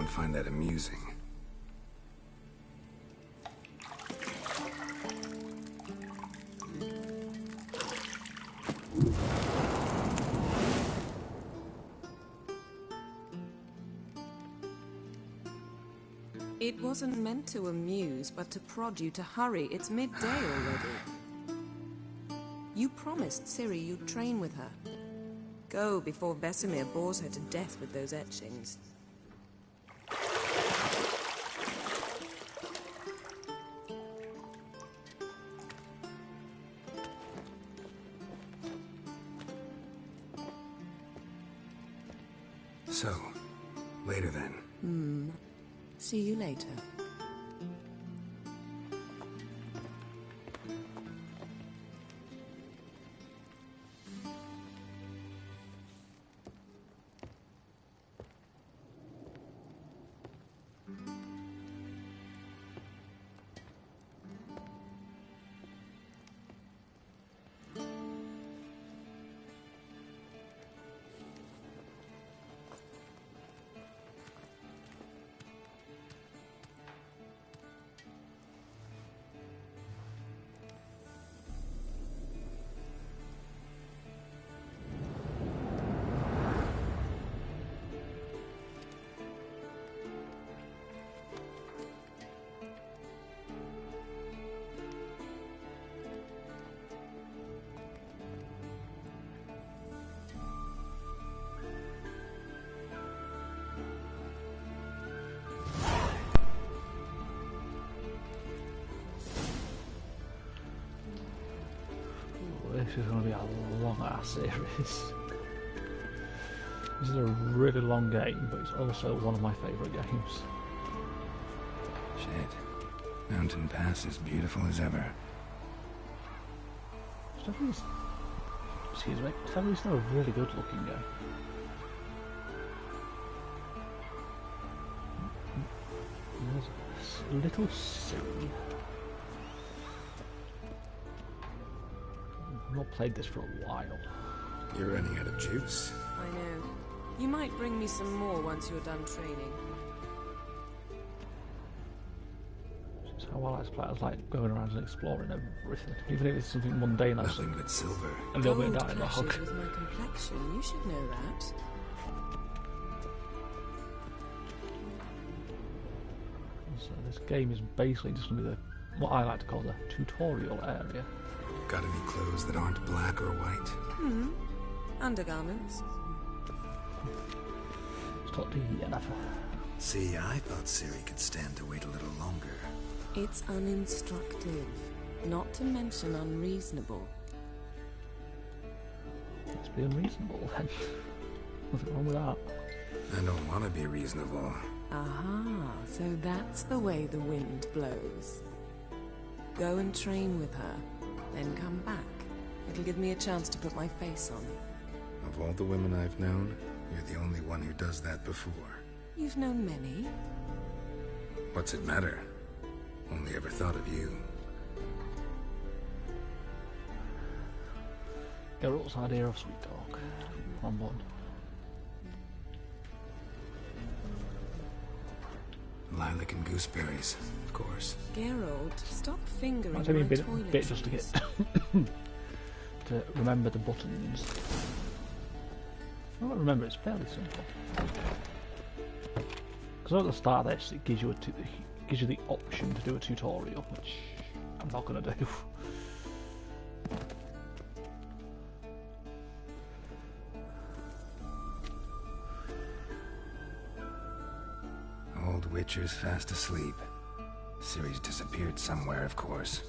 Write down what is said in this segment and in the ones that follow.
don't find that amusing. It wasn't meant to amuse, but to prod you to hurry. It's midday already. You promised Ciri you'd train with her. Go before Vesemir bores her to death with those etchings. So, later then. See you later. This is going to be a long ass series. This is a really long game, but it's also one of my favourite games. Shit. Mountain Pass is beautiful as ever. Excuse me. It's not a really good looking game. There's a little Ciri. I've not played this for a while. You're running out of juice. I know. You might bring me some more once you're done training. It's how I like to play. I like going around and exploring everything, even if it's something mundane. Nothing but silver. A little bit of Gold dialogue. clashes with my complexion. You should know that. So this game is basically just going to be what I like to call the tutorial area. Got any clothes that aren't black or white? Undergarments. It's not the enough. See, I thought Ciri could stand to wait a little longer. It's uninstructive, not to mention unreasonable. Let's be unreasonable then. Nothing wrong with that. I don't want to be reasonable. Aha, so that's the way the wind blows. Go and train with her, then come back. It'll give me a chance to put my face on. Of all the women I've known, you're the only one who does that before. You've known many. What's it matter? Only ever thought of you. Geralt's idea of sweet talk. On board. Lilac and gooseberries, of course. Geralt, stop fingering Might my take me a toiletries. bit just to get to remember the buttons. I don't remember. It's fairly simple. Because at the start of this, it gives you the option to do a tutorial, which I'm not going to do. Old Witcher's fast asleep. Ciri's disappeared somewhere, of course.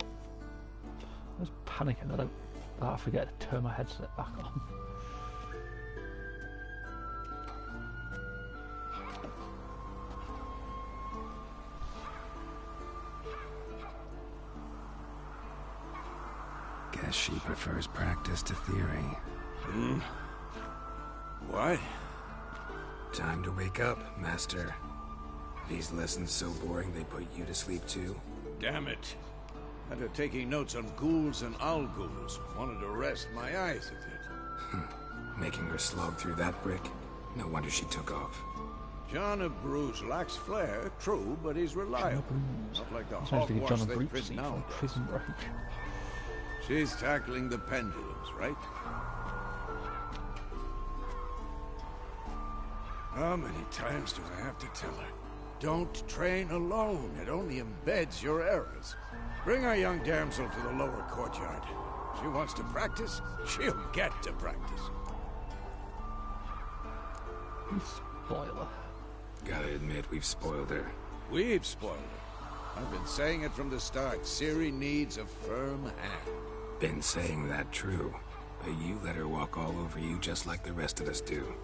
I was panicking that I forget to turn my headset back on. Guess she prefers practice to theory. What? Time to wake up, Master. These lessons so boring they put you to sleep too. Damn it. After taking notes on ghouls and owl ghouls, wanted to rest my eyes a bit. Making her slog through that brick? No wonder she took off. John of Bruges lacks flair, true, but he's reliable. Not like the Sounds like a John hogwash of they Bruce print scene from nowadays. Prison Break. She's tackling the pendulums, right? How many times do I have to tell her? Don't train alone. It only embeds your errors. Bring our young damsel to the lower courtyard. She wants to practice, she'll get to practice. You spoiler. Gotta admit, we've spoiled her. We've spoiled her. I've been saying it from the start. Ciri needs a firm hand. Been saying that true, but you let her walk all over you just like the rest of us do.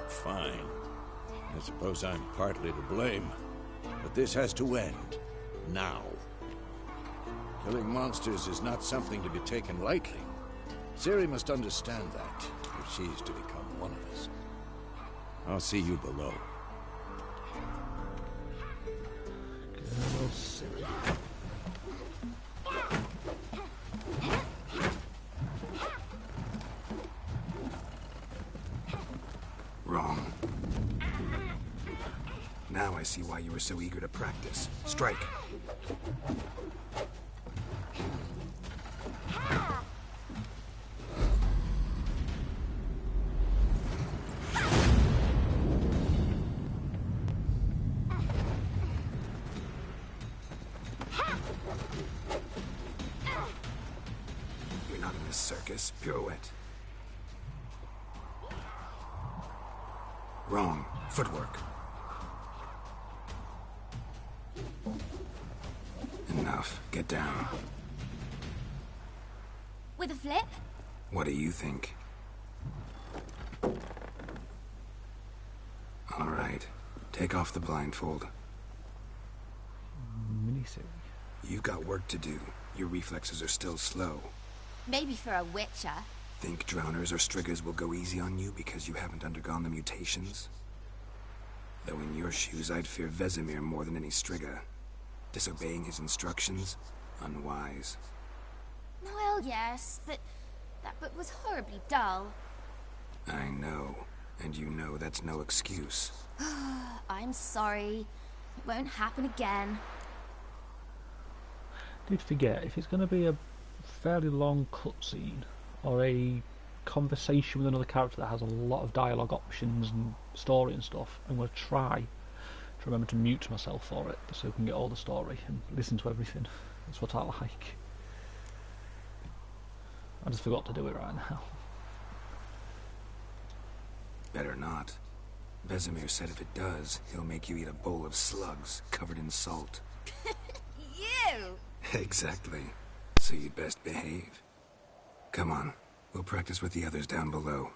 Fine. I suppose I'm partly to blame. But this has to end. Now. Killing monsters is not something to be taken lightly. Ciri must understand that, if she's to become one of us. I'll see you below. Girl Ciri. Wrong. Now I see why you were so eager to practice. Strike. You're not in this circus. Pirouette. Wrong. Footwork. Enough. Get down. With a flip? What do you think? All right. Take off the blindfold. Miniseries. You've got work to do. Your reflexes are still slow. Maybe for a witcher. Think drowners or striggers will go easy on you because you haven't undergone the mutations? Though in your shoes, I'd fear Vesemir more than any strigger. Disobeying his instructions? Unwise. Well, yes, but that book was horribly dull. I know. And you know that's no excuse. I'm sorry. It won't happen again. Did forget, if it's going to be a fairly long cutscene or a conversation with another character that has a lot of dialogue options and story and stuff, I'm going to try to remember to mute myself for it so we can get all the story and listen to everything. That's what I like. I just forgot to do it right now. Better not. Vesemir said if it does, he'll make you eat a bowl of slugs covered in salt. You! Exactly. So you'd best behave. Come on. We'll practice with the others down below.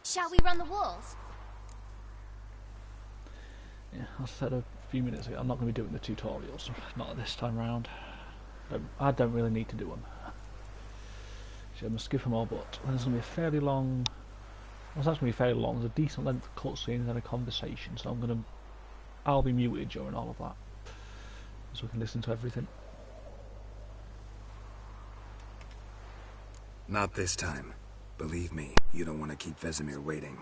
Shall we run the walls? Yeah, I said a few minutes ago, I'm not going to be doing the tutorials. Not this time round. I don't really need to do them. So I'm going to skip them all, but there's going to be a fairly long... Well, that's going to be fairly long. There's a decent length of cutscene and a conversation, so I'll be muted during all of that. So we can listen to everything. Not this time. Believe me, you don't want to keep Vesemir waiting.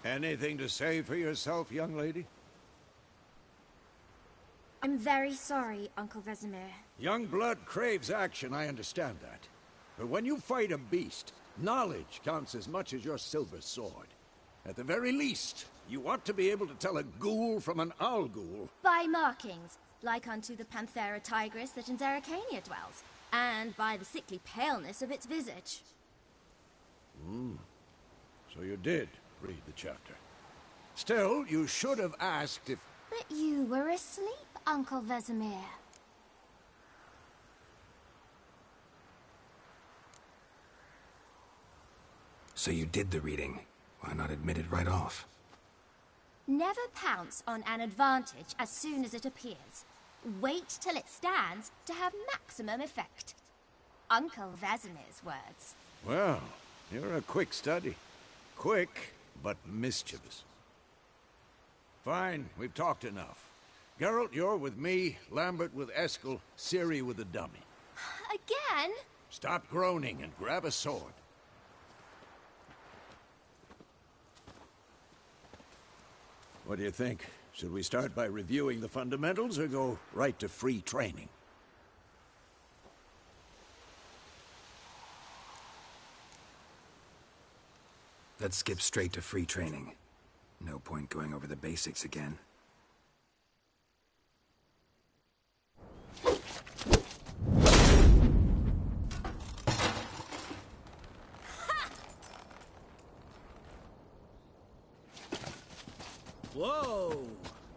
Anything to say for yourself, young lady? I'm very sorry, Uncle Vesemir. Young blood craves action, I understand that. But when you fight a beast, knowledge counts as much as your silver sword. At the very least, you ought to be able to tell a ghoul from an owl ghoul. By markings, like unto the Panthera tigris that in Zerrikania dwells, and by the sickly paleness of its visage. So you did read the chapter. Still, you should have asked if... But you were asleep, Uncle Vesemir. So you did the reading. Why not admit it right off? Never pounce on an advantage as soon as it appears. Wait till it stands to have maximum effect. Uncle Vesemir's words. Well, you're a quick study. Quick, but mischievous. Fine, we've talked enough. Geralt, you're with me, Lambert with Eskel, Ciri with the dummy. Again? Stop groaning and grab a sword. What do you think? Should we start by reviewing the fundamentals or go right to free training? Let's skip straight to free training. No point going over the basics again. Whoa!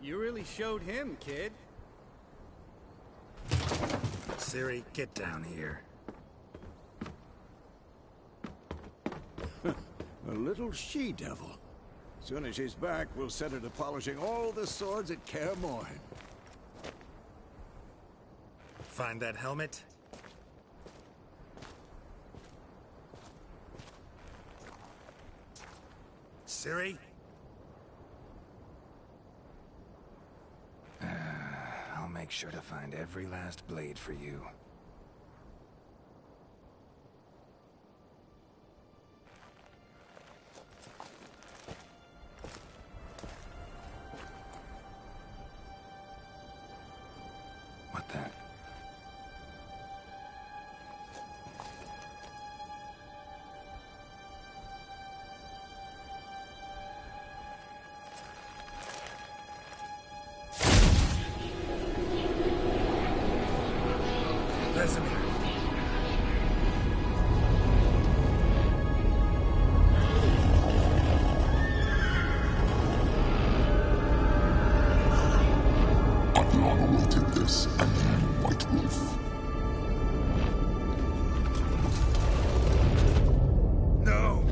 You really showed him, kid. Ciri, get down here. A little she-devil. Soon as she's back, we'll set her to polishing all the swords at Kaer Morhen. Find that helmet? Ciri? I'll make sure to find every last blade for you. What then? Vesemir. I've long awaited this, and you, White Wolf. No!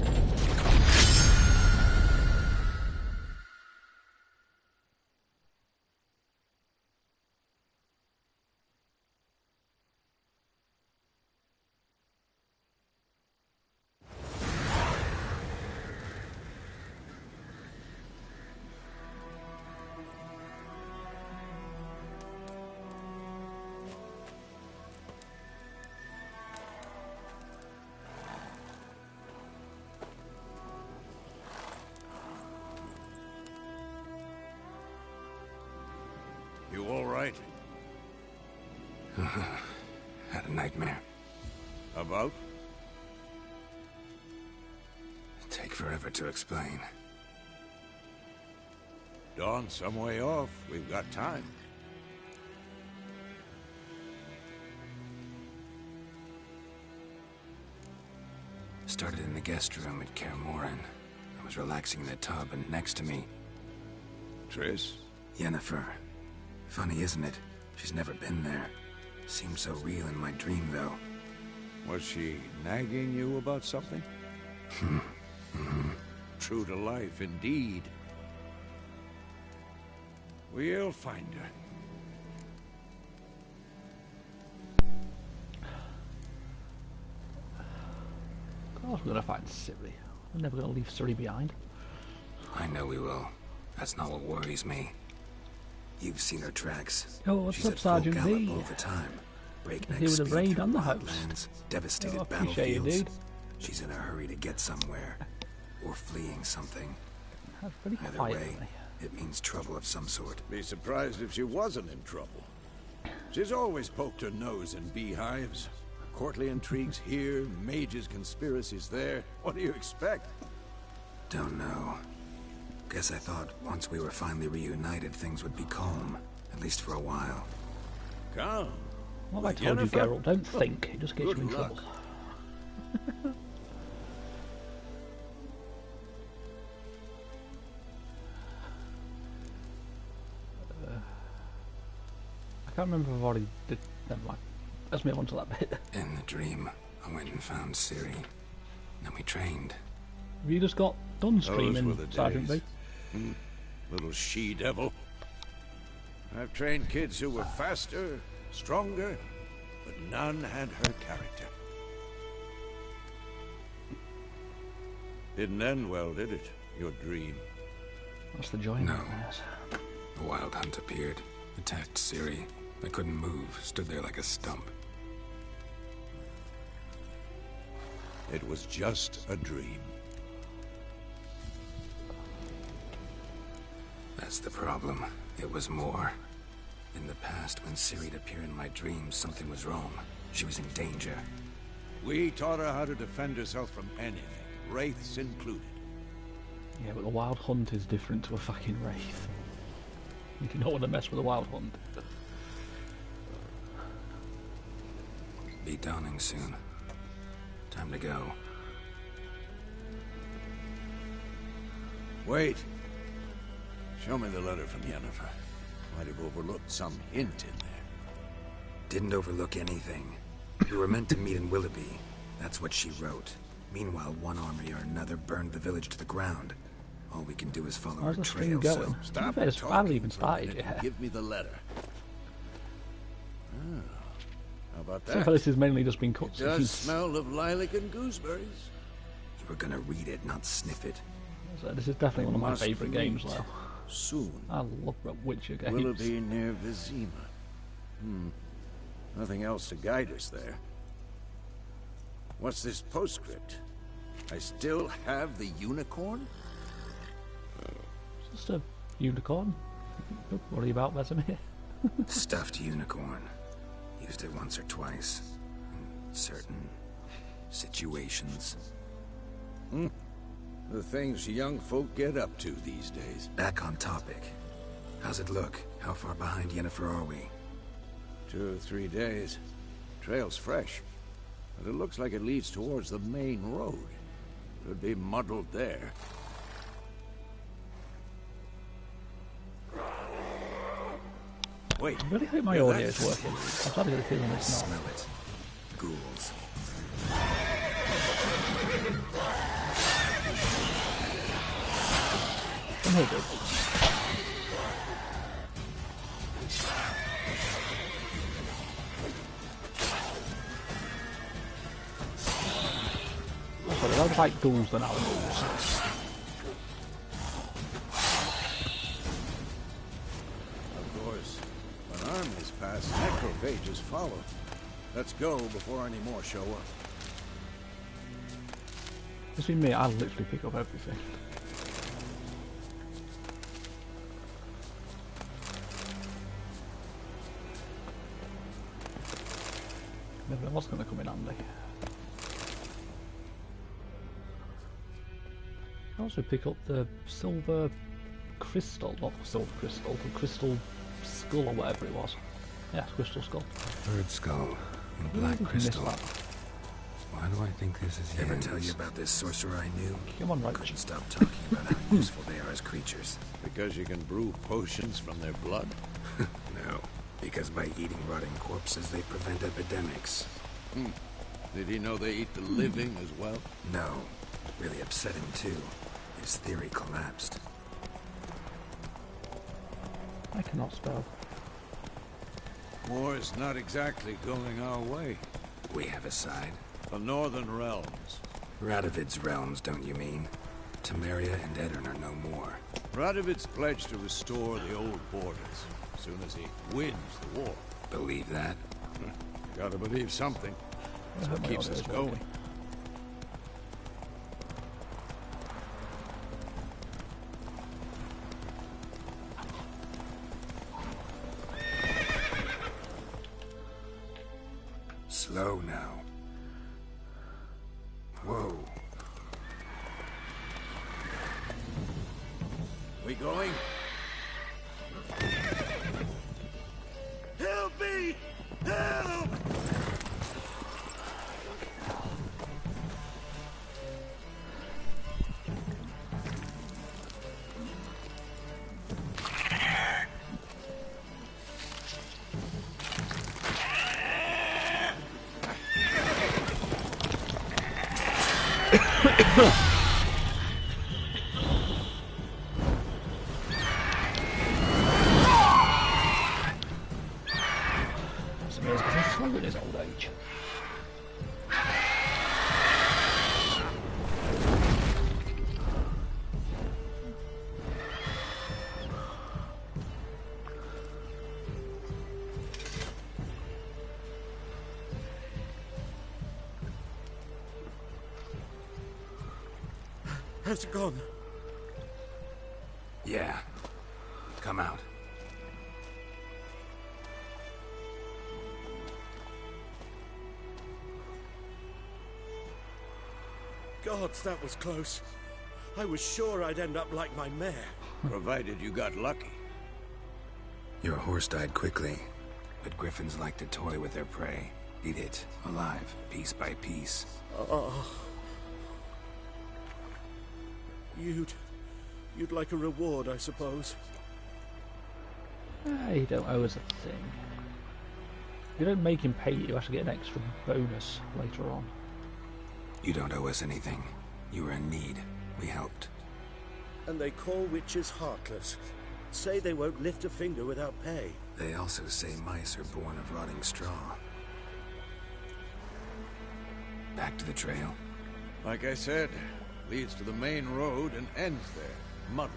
You all right? Had a nightmare. About? Take forever to explain. Dawn's some way off. We've got time. Started in the guest room at Kaer Morhen. I was relaxing in the tub, and next to me, Triss? Yennefer. Funny, isn't it? She's never been there. Seemed so real in my dream, though. Was she nagging you about something? True to life, indeed. We'll find her. Of course we're gonna find Ciri. We're never gonna leave Ciri behind. I know we will. That's not what worries me. You've seen her tracks. Yo, what's She's up, at full Sergeant gallop V? all the time. Breakneck Here with the speed raid through and the host. wildlands, devastated Yo, I appreciate you, battlefields. dude. She's in a hurry to get somewhere, or fleeing something. That's pretty Either quiet. way, Really. it means trouble of some sort. Be surprised if she wasn't in trouble. She's always poked her nose in beehives. Courtly intrigues here, mages' conspiracies there. What do you expect? Don't know. Guess I thought once we were finally reunited, things would be calm. At least for a while. Come. What have I With told you, Yennefer? Geralt? Don't think. It just gets Good you in luck. trouble. I can't remember if I've already did. Never mind. Let's move on to that bit. In the dream, I went and found Ciri. Then we trained. Have you just got done Those screaming, were the Sergeant days. B? Little she-devil. I've trained kids who were faster, stronger, but none had her character. Didn't end well, did it? Your dream? That's the joy. No. The Wild Hunt appeared, attacked Ciri. I couldn't move, stood there like a stump. It was just a dream. That's the problem. It was more. In the past, when Ciri'd appear in my dreams, something was wrong. She was in danger. We taught her how to defend herself from anything, wraiths included. Yeah, but the Wild Hunt is different to a fucking wraith. You don't want to mess with a Wild Hunt. Be dawning soon. Time to go. Wait. Show me the letter from Yennefer. Might have overlooked some hint in there. Didn't overlook anything. We were meant to meet in Willoughby. That's what she wrote. Meanwhile, one army or another burned the village to the ground. All we can do is follow her How's the stream trail, going? so... Stop I talking haven't even for a started minute and yet. give me the letter. Oh, how about So that? far, this has mainly just been It does cutscenes. smell of lilac and gooseberries. You were gonna read it, not sniff it. So this is definitely one of my Must favourite meet games, though. Soon. I love Witcher games. Willoughby near Vizima. Nothing else to guide us there. What's this postscript? I still have the unicorn? It's just a unicorn. Don't worry about Vesemir. Stuffed unicorn. Used it once or twice. In certain situations. The things young folk get up to these days. Back on topic. How's it look? How far behind Yennefer are we? 2 or 3 days. Trail's fresh. But it looks like it leads towards the main road. Could be muddled there. Wait. I really hope my hear audio that? is working. I'm starting to get the feeling it's not. Smell it. Ghouls. Come here, dude. Oh, sorry, they're like ghouls than our ghouls. Of course. When armies pass, necrophages follow. Let's go before any more show up. It's been me, I literally pick up everything. Maybe that was going to come in handy. I also pick up the silver crystal, not silver crystal, the crystal skull or whatever it was. Yeah, crystal skull. Bird skull. And I black think I missed crystal. that. Why do I think this is Ever tell you about this sorcerer I knew? Come on, right. Couldn't stop talking about how useful they are as creatures. Because you can brew potions from their blood? No. Because by eating rotting corpses, they prevent epidemics. Did he know they eat the living as well? No. Really upset him, too. His theory collapsed. I cannot spell. War's not exactly going our way. We have a side. The Northern Realms. Radovid's realms, don't you mean? Temeria and Edirn are no more. Radovid's pledged to restore the old borders as soon as he wins the war. Believe that? Gotta believe something. That's what keeps us going. Slow now. Whoa. We going? Help me! Help! Has it gone? Yeah. Come out. Gods, that was close. I was sure I'd end up like my mare. Provided you got lucky. Your horse died quickly, but griffins like to toy with their prey. Eat it, alive, piece by piece. Oh. You'd like a reward, I suppose. You don't owe us a thing. If you don't make him pay you actually get an extra bonus later on. You don't owe us anything. You were in need. We helped. And they call witches heartless. Say they won't lift a finger without pay. They also say mice are born of rotting straw. Back to the trail. Like I said, leads to the main road and ends there, muddled.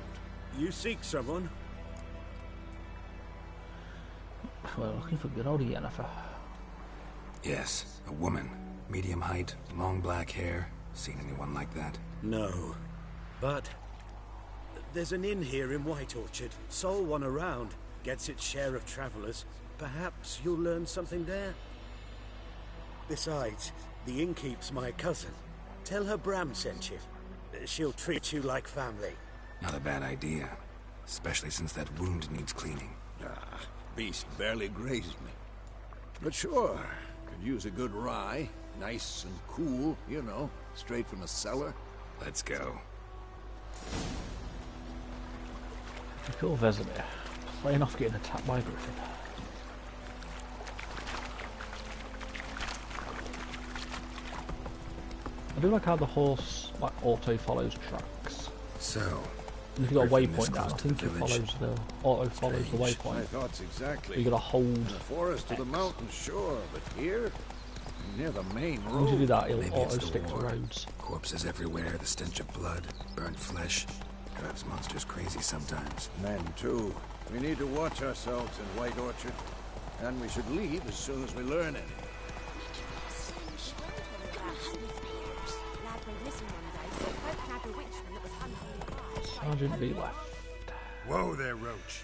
You seek someone? We're looking for good old Yennefer. Yes, a woman. Medium height, long black hair. Seen anyone like that? No. But there's an inn here in White Orchard. Sole one around. Gets its share of travelers. Perhaps you'll learn something there. Besides, the innkeep's my cousin. Tell her Bram sent you. She'll treat you like family. Not a bad idea. Especially since that wound needs cleaning. Beast barely grazed me. But sure, could use a good rye. Nice and cool, you know, straight from the cellar. Let's go. Cool Vesemir. Playing off getting attacked by a griffin. I do like how the horse like auto follows tracks. So, if you've got a waypoint down, I think it follows the auto follows the waypoint. My thoughts exactly. You gotta hold the forest to the mountain, sure, but here, near the main road. Once you do that, it'll maybe auto it's the stick to war. roads. Corpses everywhere, the stench of blood, burnt flesh. Drives monsters crazy sometimes. Men too. We need to watch ourselves in White Orchard, and we should leave as soon as we learn anything. Sergeant B left. Whoa there, Roach.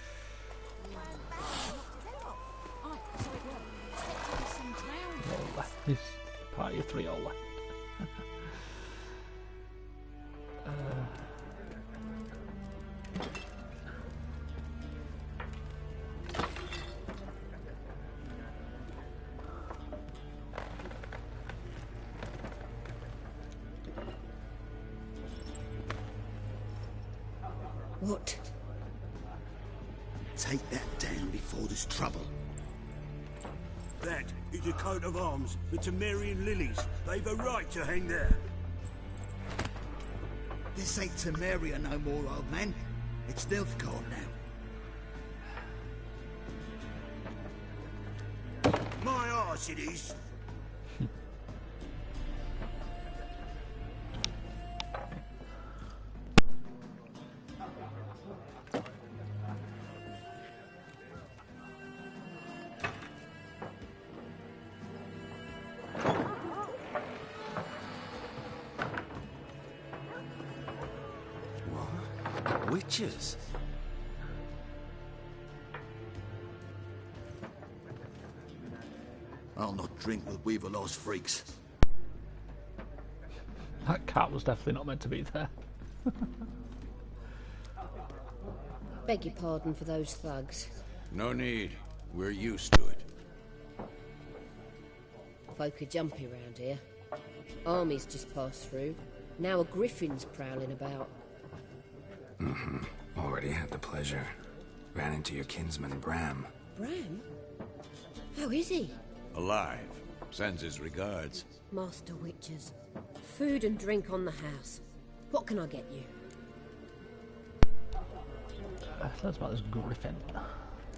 All left. This party of three all left. What? Take that down before there's trouble. That is a coat of arms, the Temerian lilies. They've a right to hang there. This ain't Temeria no more, old man. It's Nilfgaard now. My arse it is. Witches? I'll not drink with Weaverlaw's freaks. That cat was definitely not meant to be there. Beg your pardon for those thugs. No need. We're used to it. Folk are jumpy round here. Armies just passed through. Now a griffin's prowling about. Mm-hmm. Already had the pleasure. Ran into your kinsman, Bram. Bram? How is he? Alive. Sends his regards. Master Witches. Food and drink on the house. What can I get you? That's about this griffin.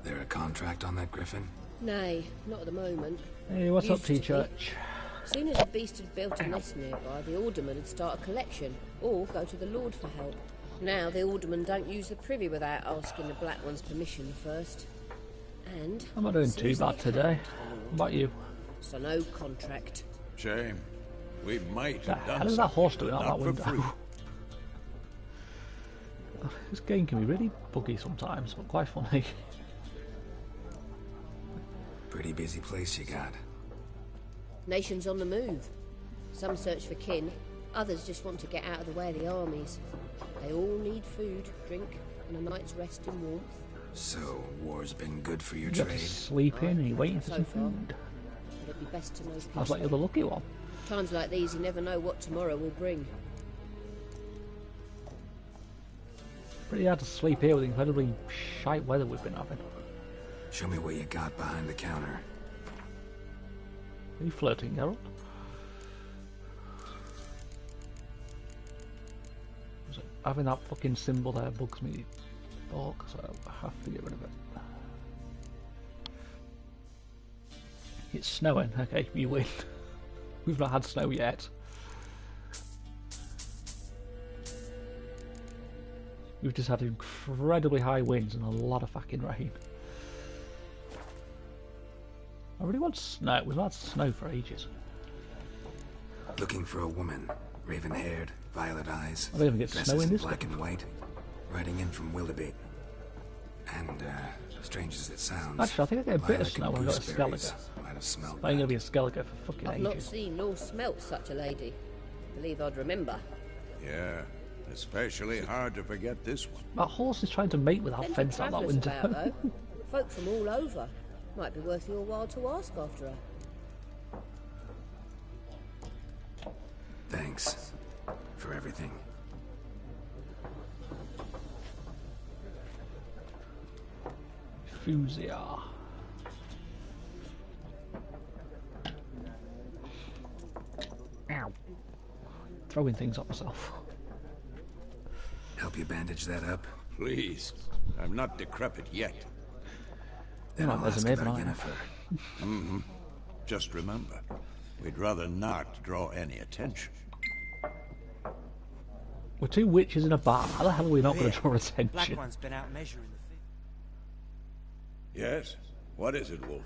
There a contract on that griffin? Nay, not at the moment. Hey, what's up, Used to be. T-Church? As soon as the beast had built a nest nearby, the alderman would start a collection, or go to the Lord for help. Now the aldermen don't use the privy without asking the Black One's permission first. And I'm not doing too bad today. What about you? So no contract. Shame. We might The have done hell is that horse something, doing but out that not for window? free. This game can be really buggy sometimes, but quite funny. Pretty busy place you got. Nations on the move. Some search for kin, others just want to get out of the way of the armies. They all need food, drink, and a night's rest in warmth. So, war's been good for your You got trade? to sleep in and you're waiting for So some far. food. But it'd be best to know peace. Sounds like you're the lucky one. Times like these, you never know what tomorrow will bring. Pretty hard to sleep here with the incredibly shite weather we've been having. Show me what you got behind the counter. Are you flirting, Geralt? Having that fucking symbol there bugs me. Oh, so I have to get rid of it. It's snowing. Okay, you win. We've not had snow yet. We've just had incredibly high winds and a lot of fucking rain. I really want snow. We've had snow for ages. Looking for a woman. Raven-haired, violet eyes. I don't even get dresses snow in this black game. and white. Riding in from Willoughby. And, strange as it sounds, Actually, I think I get a bit of lilac snow and when I got a gooseberries Skellige. might have smelled I ain't gonna bad. be a Skellige for fucking I've not ages. seen nor smelt such a lady. Believe I'd remember. Yeah, especially hard to forget this one. That horse is trying to mate with that Plenty of fence out that travellers window. about, though. Folk from all over. Might be worth your while to ask after her. Thanks for everything. Fuzia. Ow. Throwing things at myself. Help you bandage that up? Please, I'm not decrepit yet. Then Well, I'll there's ask a maid about line. Yennefer. Just remember, we'd rather not draw any attention. We're two witches in a bar. How the hell are we not going to draw attention? Black one's been out measuring the field. Yes? What is it, Wolf?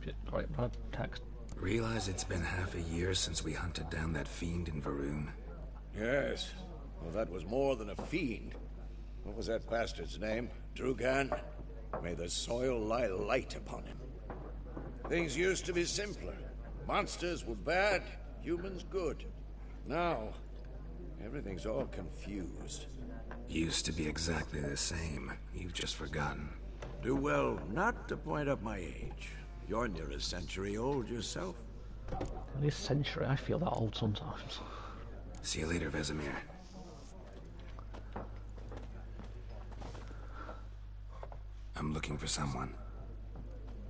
Shit, right, bad text. Realize it's been half a year since we hunted down that fiend in Varun. Yes. Well, that was more than a fiend. What was that bastard's name? Drugan? May the soil lie light upon him. Things used to be simpler. Monsters were bad, humans good. Now, everything's all confused. Used to be exactly the same. You've just forgotten. Do well not to point up my age. You're near a century old yourself. Only a century. I feel that old sometimes. See you later, Vesemir. I'm looking for someone.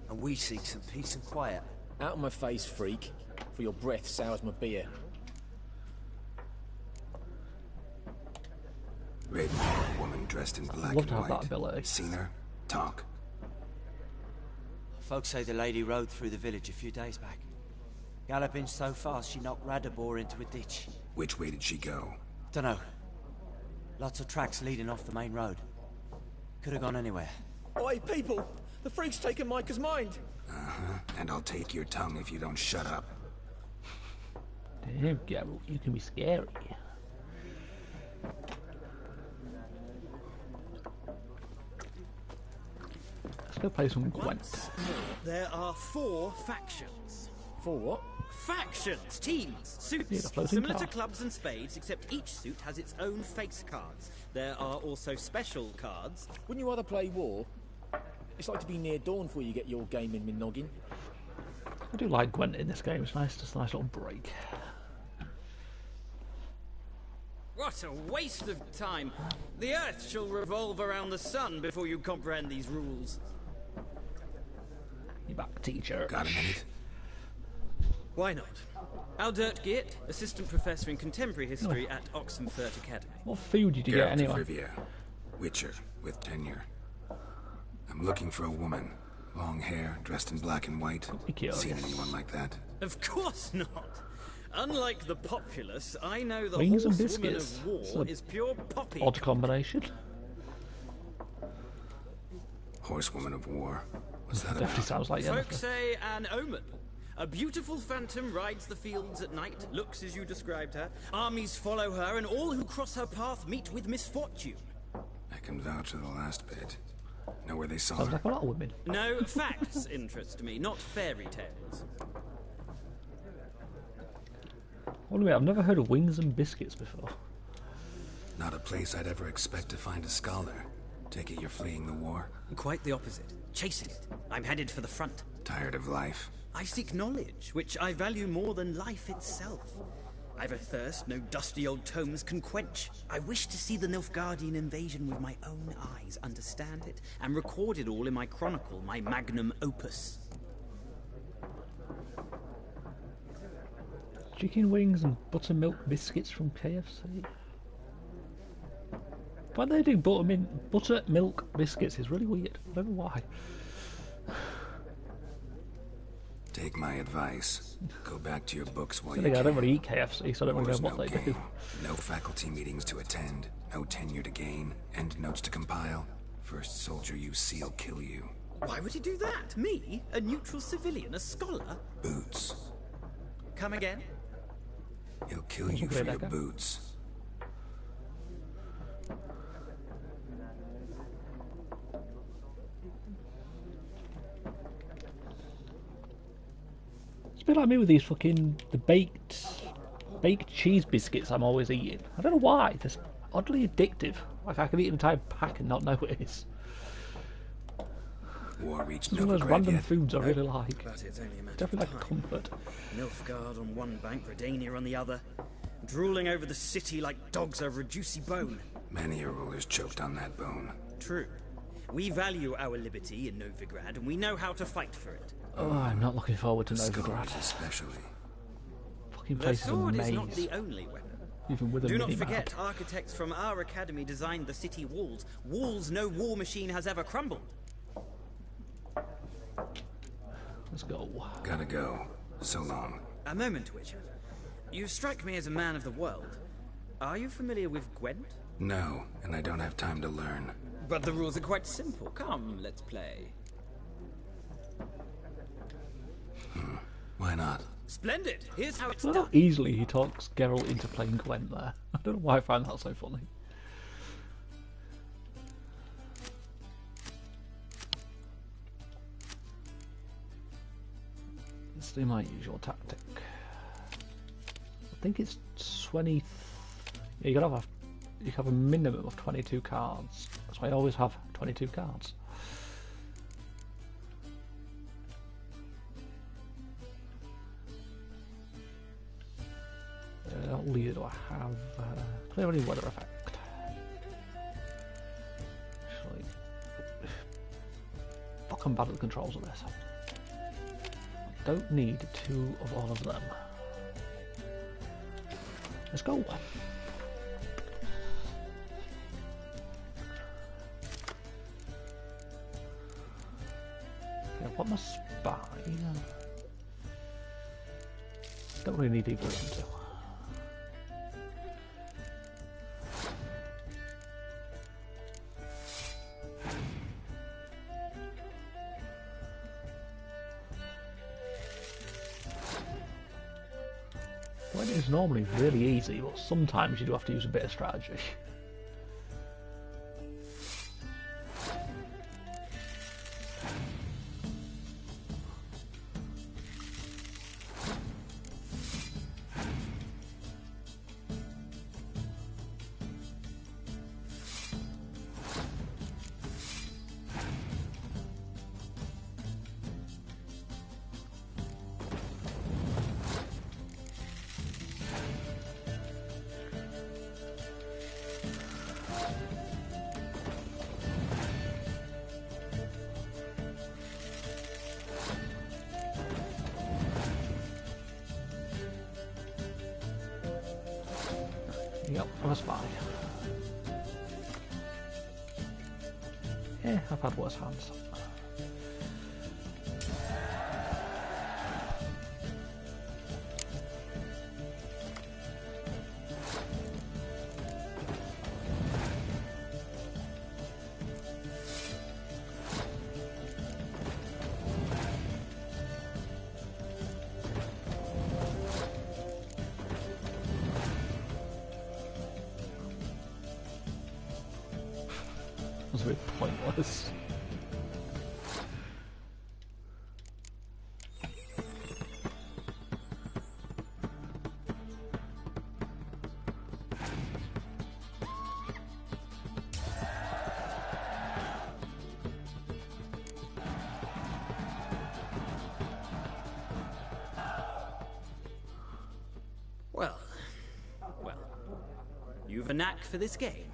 And we seek some peace and quiet. Out of my face, freak. For your breath sours my beer. Raven-haired woman dressed in black love and to have that white. ability. Seen her? Talk. Folks say the lady rode through the village a few days back. Galloping so fast she knocked Radabor into a ditch. Which way did she go? Dunno. Lots of tracks leading off the main road. Could have gone anywhere. Oi, people! The freak's taken Micah's mind! Uh-huh. And I'll take your tongue if you don't shut up. Damn, Geralt, you can be scary. Let's go play some Gwent. Once there are 4 factions. 4 what? Factions, teams, Need a suits, floating similar car. to clubs and spades, except each suit has its own face cards. There are also special cards. Wouldn't you rather play war? It's like to be near dawn before you get your game in my noggin. I do like Gwent in this game. It's nice, just a nice little break. What a waste of time! The Earth shall revolve around the sun before you comprehend these rules. You back, teacher. Got a minute? Why not? Aldert Geert, Assistant Professor in Contemporary History at Oxenfurt Academy. What food did you Geralt get of anyway? Rivia. Witcher, with tenure. I'm looking for a woman. Long hair, dressed in black and white. Seen anyone like that? Of course not! Unlike the populace, I know the Wings and horsewoman biscuits. of war It's a is pure poppy. Odd combination. Horsewoman of War. What's that Definitely about? sounds like Folks say an omen. A beautiful phantom rides the fields at night, looks as you described her. Armies follow her, and all who cross her path meet with misfortune. I can vouch for the last bit. Know where they saw Sounds her? like a lot of women. No, facts interest me, not fairy tales. Wait a minute, I've never heard of Wings and Biscuits before. Not a place I'd ever expect to find a scholar. Take it you're fleeing the war? Quite the opposite. Chasing it. I'm headed for the front. Tired of life? I seek knowledge, which I value more than life itself. I've a thirst no dusty old tomes can quench. I wish to see the Nilfgaardian invasion with my own eyes, understand it, and record it all in my chronicle, my magnum opus. Chicken wings and buttermilk biscuits from KFC. Why they do buttermilk biscuits is really weird. I don't know why. Take my advice. Go back to your books while I you can. don't really eat KFC, so I don't really know War's what no they do. game. No faculty meetings to attend. No tenure to gain. End notes to compile. First soldier you see'll kill you. Why would he do that? Me? A neutral civilian? A scholar? Boots. Come again? He'll kill you for your boots. It's a bit like me with these the baked cheese biscuits I'm always eating. I don't know why. They're oddly addictive. Like I can eat an entire pack and not know what it is. War reached It's one of those random yet? foods I really like. But it's only a matter Definitely of like time. comfort. Nilfgaard on one bank, Redania on the other. Drooling over the city like dogs over a juicy bone. Many a ruler's choked on that bone. True. We value our liberty in Novigrad, and we know how to fight for it. Oh, I'm not looking forward to Scholars Novigrad. especially. Fucking The place is a sword maze. is not the only weapon. Even with a Do not mini-map. forget, architects from our academy designed the city walls. Walls no war machine has ever crumbled. Let's go. Gotta go. So long. A moment, Witcher. You strike me as a man of the world. Are you familiar with Gwent? No, and I don't have time to learn. But the rules are quite simple. Come, let's play. Why not? Splendid. Here's how it's Look done. how easily he talks Geralt into playing Gwent there. I don't know why I find that so funny. Let's do my usual tactic. I think it's 20. Yeah, you have a minimum of 22 cards. So I always have 22 cards. What leader do I have? Clear any weather effect. Actually, fuck, I'm bad at the controls of this. I don't need two of all of them. Let's go. Yeah, what my spy? Don't really need either of them two. Well, it is normally really easy, but sometimes you do have to use a bit of strategy. Yep, that's fine. Yeah, I've had worse hands. was a bit pointless. You've a knack for this game.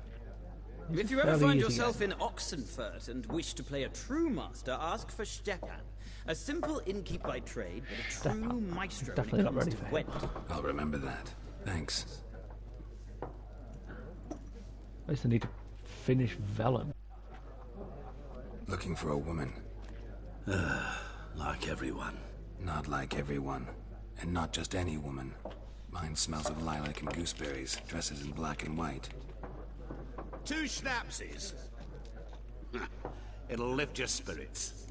This If you is ever fairly find easy yourself game. in Oxenfurt and wish to play a true master, ask for Stepan. A simple innkeep by trade, but a true maestro Definitely when not it comes ready to for Gwent. I'll remember that. Thanks. At least I need to finish Velen. Looking for a woman. Like everyone. Not like everyone. And not just any woman. Mine smells of lilac and gooseberries, dresses in black and white. 2 schnapsies. It'll lift your spirits.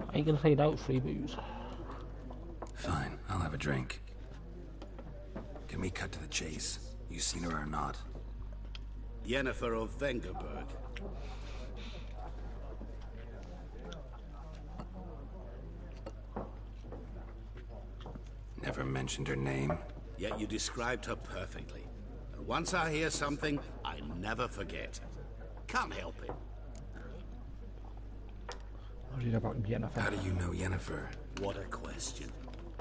Are you gonna say no, free booze? Fine, I'll have a drink. Can we cut to the chase? You seen her or not? Yennefer of Vengerberg. Never mentioned her name. Yet you described her perfectly. And once I hear something, I never forget. Can't help it. What do you know about Yennefer? How do you know Yennefer? What a question.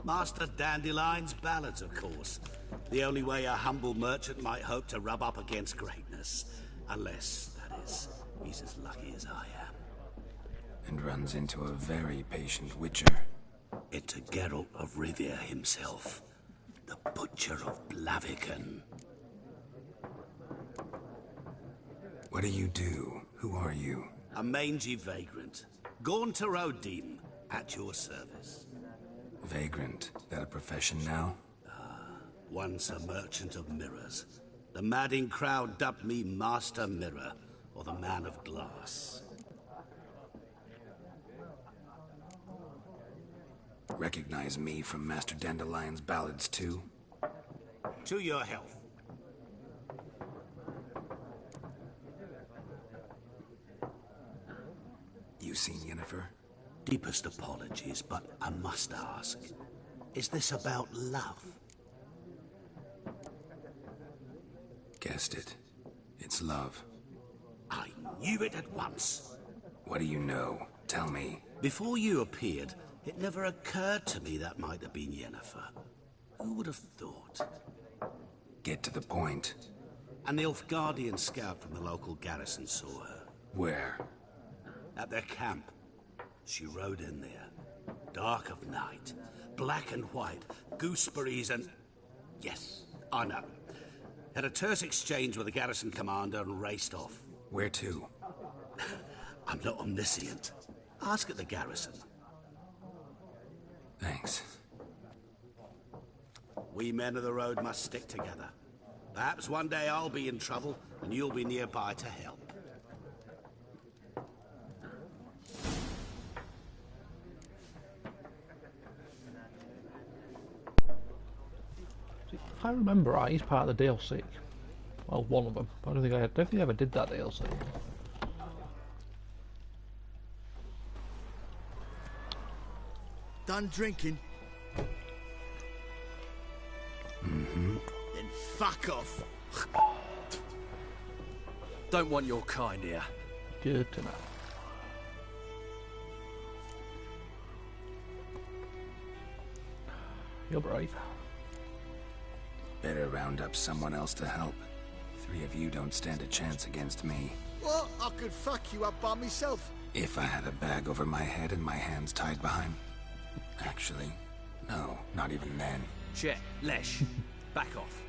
Master Dandelion's ballads, of course. The only way a humble merchant might hope to rub up against greatness. Unless, that is, he's as lucky as I am. And runs into a very patient witcher. It's a Geralt of Rivia himself. The Butcher of Blaviken. What do you do? Who are you? A mangy vagrant. Gaunter Odim, at your service. Vagrant. That a profession now? Once a merchant of mirrors. The madding crowd dubbed me Master Mirror, or the Man of Glass. Recognize me from Master Dandelion's ballads too? To your health. You seen Yennefer? Deepest apologies, but I must ask. Is this about love? Guessed it. It's love. I knew it at once. What do you know? Tell me. Before you appeared, it never occurred to me that might have been Yennefer. Who would have thought? Get to the point. An Nilfgaardian scout from the local garrison saw her. Where? At their camp. She rode in there. Dark of night. Black and white. Gooseberries and... Yes, I know. Had a terse exchange with the garrison commander and raced off. Where to? I'm not omniscient. Ask at the garrison. Thanks. We men of the road must stick together. Perhaps one day I'll be in trouble and you'll be nearby to help. If I remember right, he's part of the DLC. Well, one of them. I don't think I ever did that DLC. Done drinking? Mm-hmm. Then fuck off. Don't want your kind here. Good to know. You're brave. Better round up someone else to help. 3 of you don't stand a chance against me. Well, I could fuck you up by myself. If I had a bag over my head and my hands tied behind... Actually, no, not even then. Chet, Lesh, back off.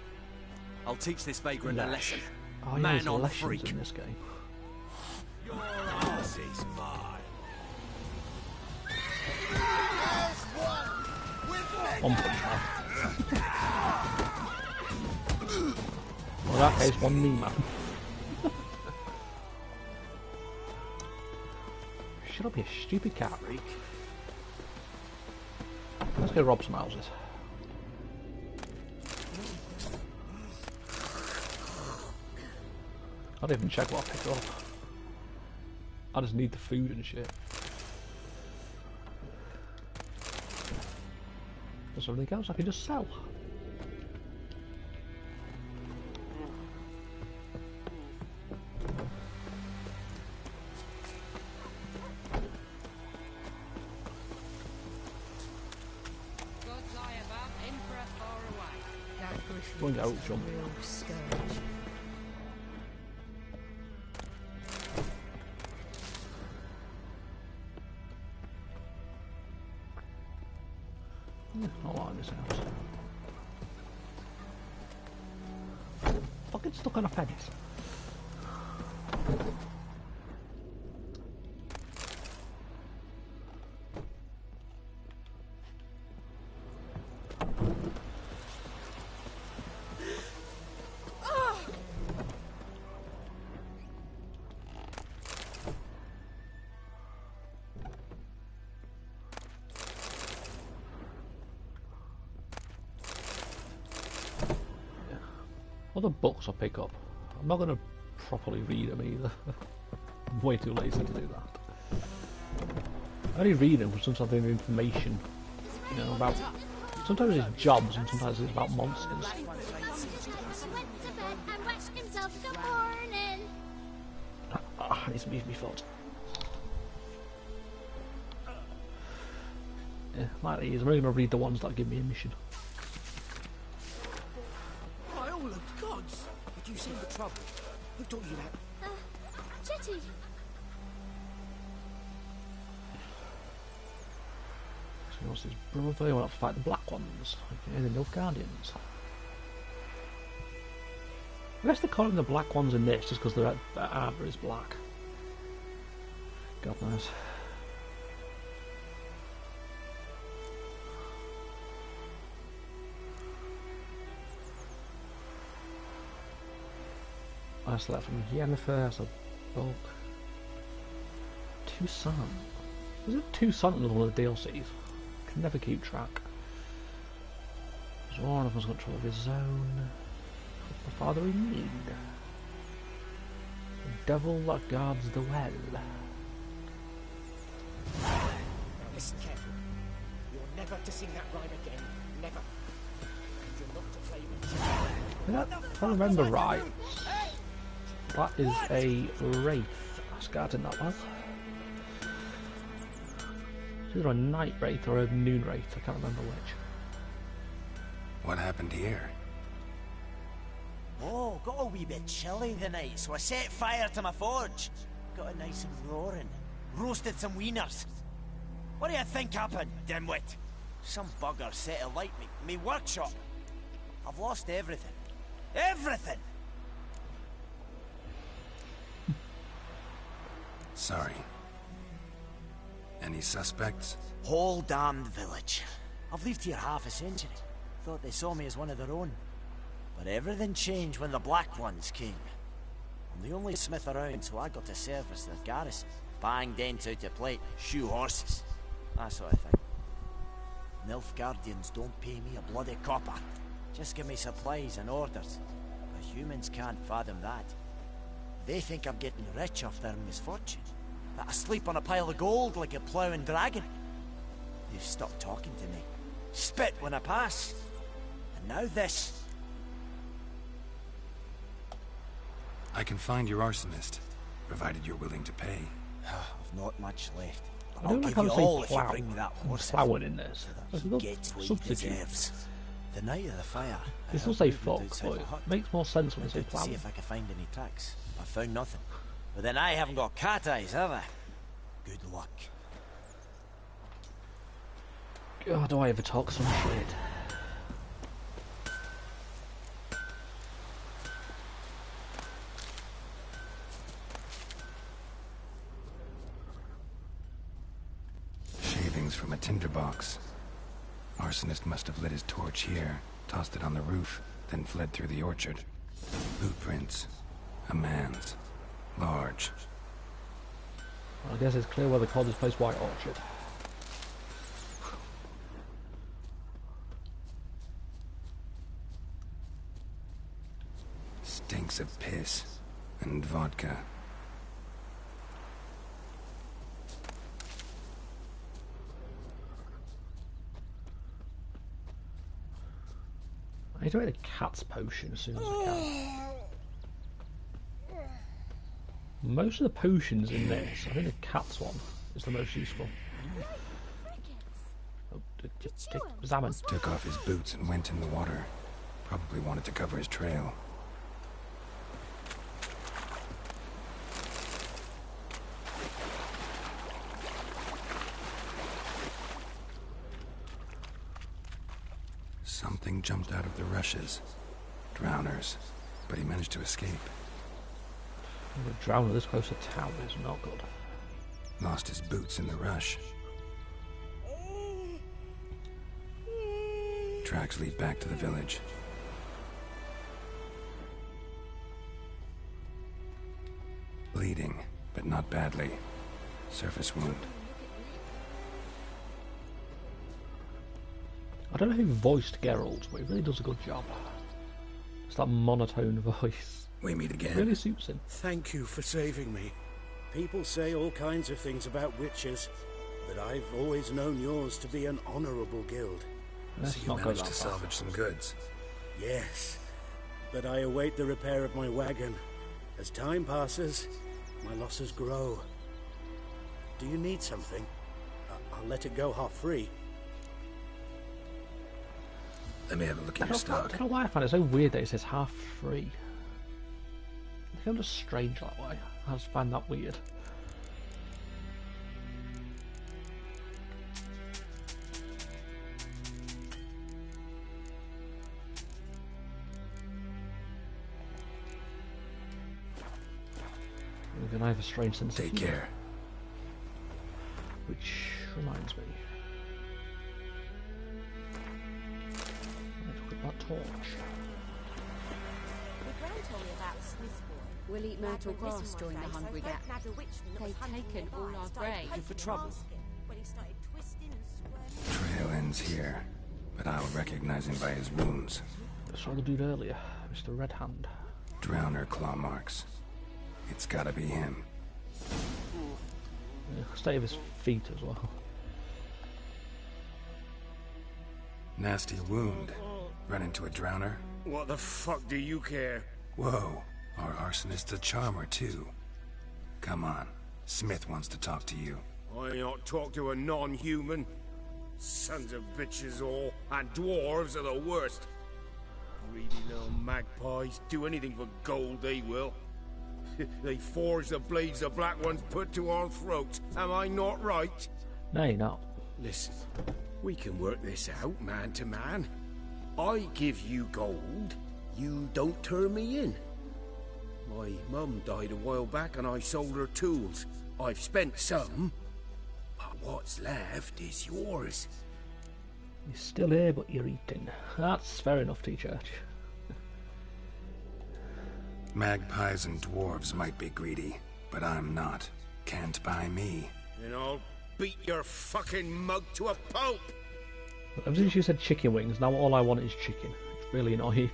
I'll teach this vagrant a lesson. Oh, yeah, Man there's on lessons freak. in this game. Your ass is mine. One punch man. Well, that case, one knee man. Shut up, you stupid cat. Let's go rob some houses. I didn't even check what I picked up. I just need the food and shit. There's something else I can just sell. Going out, jump. Not like this house. Fucking stuck on a fence. Other books I pick up, I'm not going to properly read them either. I'm way too lazy to do that. I only read them for sometimes information, you know, about. Sometimes it's jobs and sometimes it's about monsters. I need to move my foot. Yeah, like these, I'm only going to read the ones that give me a mission. Did you send the trouble? Who taught you that? Jetty. So what's his brother? You want to fight the Black Ones? Okay, the Nilfgaardians. I guess they're calling the Black Ones in this just because their armor is black. God knows. That's that from Yennefer, that's a book. Toussaint. Was it Toussaint in one of the DLCs? Can never keep track. There's one of us got control of his own. The father in need. The devil that guards the well. Now listen carefully. You're never to sing that rhyme again. Never. And you're not to play with If I remember right, that is a wraith. That's guarding that well. It's either a night wraith or a noon wraith, I can't remember which. What happened here? Oh, got a wee bit chilly the night, so I set fire to my forge. Got it nice and roaring. Roasted some wieners. What do you think happened, dimwit? Some bugger set alight me workshop. I've lost everything. Everything! Sorry. Any suspects? Whole damned village. I've lived here half a century. Thought they saw me as one of their own. But everything changed when the Black Ones came. I'm the only smith around, so I got to service their garrison. Bang dents out of plate, shoe horses. That sort of thing. Nilfgaardians don't pay me a bloody copper. Just give me supplies and orders. But humans can't fathom that. They think I'm getting rich off their misfortune. That I sleep on a pile of gold like a ploughing dragon. They've stopped talking to me. Spit when I pass. And now this. I can find your arsonist, provided you're willing to pay. I've not much left. I I'll don't like give how you they say all if you plough. bring me that horse. Plowing in this. So that he gets what he deserves. The night of the fire. This will say fuck, but it makes more sense when they say To see plowing. if I can find any tracks. I found nothing. But then I haven't got cat eyes, have I? Good luck. God, do I ever talk some shit? Shavings from a tinderbox. Arsonist must have lit his torch here, tossed it on the roof, then fled through the orchard. Boot prints. A man's. Large. I guess it's clear why they call this place White Orchard. Stinks of piss. And vodka. I need to make a cat's potion as soon as I can. Most of the potions in this, I think the cat's one is the most useful. Oh, Zaman took off his boots and went in the water. Probably wanted to cover his trail. Something jumped out of the rushes. Drowners. But he managed to escape. A drowner this close to town is not good. Lost his boots in the rush. Tracks lead back to the village. Bleeding, but not badly. Surface wound. I don't know who voiced Geralt, but he really does a good job. It's that monotone voice. We meet again. It really suits him. Thank you for saving me. People say all kinds of things about witches, but I've always known yours to be an honourable guild. Let's so you not go managed that to far. salvage some goods. Yes, but I await the repair of my wagon. As time passes, my losses grow. Do you need something? I'll let it go half-free. Let me have a look at your I stock. don't know why I find it so weird that it says half free. I think I'm just strange that way. I just find that weird. I have a strange sense of Take humour. care. Which reminds me. Let's look at that torch. We'll eat myrtle grass during the Hungry Gap. They've taken all our grain. You for trouble? Trail ends here, but I'll recognize him by his wounds. I saw the dude earlier, Mr. Red Hand. Drowner claw marks. It's gotta be him. State of his feet as well. Nasty wound. Run into a drowner? What the fuck do you care? Whoa, our arsonist's a charmer too. Come on, Smith wants to talk to you. I not talk to a non-human. Sons of bitches all, and dwarves are the worst. Greedy little magpies, do anything for gold they will. They forge the blades the black ones put to our throats. Am I not right? No, you're not. Listen, we can work this out man to man. I give you gold, you don't turn me in. My mum died a while back and I sold her tools. I've spent some, but what's left is yours. You're still here, but you're eating. That's fair enough, T-Church. Magpies and dwarves might be greedy, but I'm not. Can't buy me. And I'll beat your fucking mug to a pulp! Ever since you said chicken wings, now all I want is chicken. It's really annoying.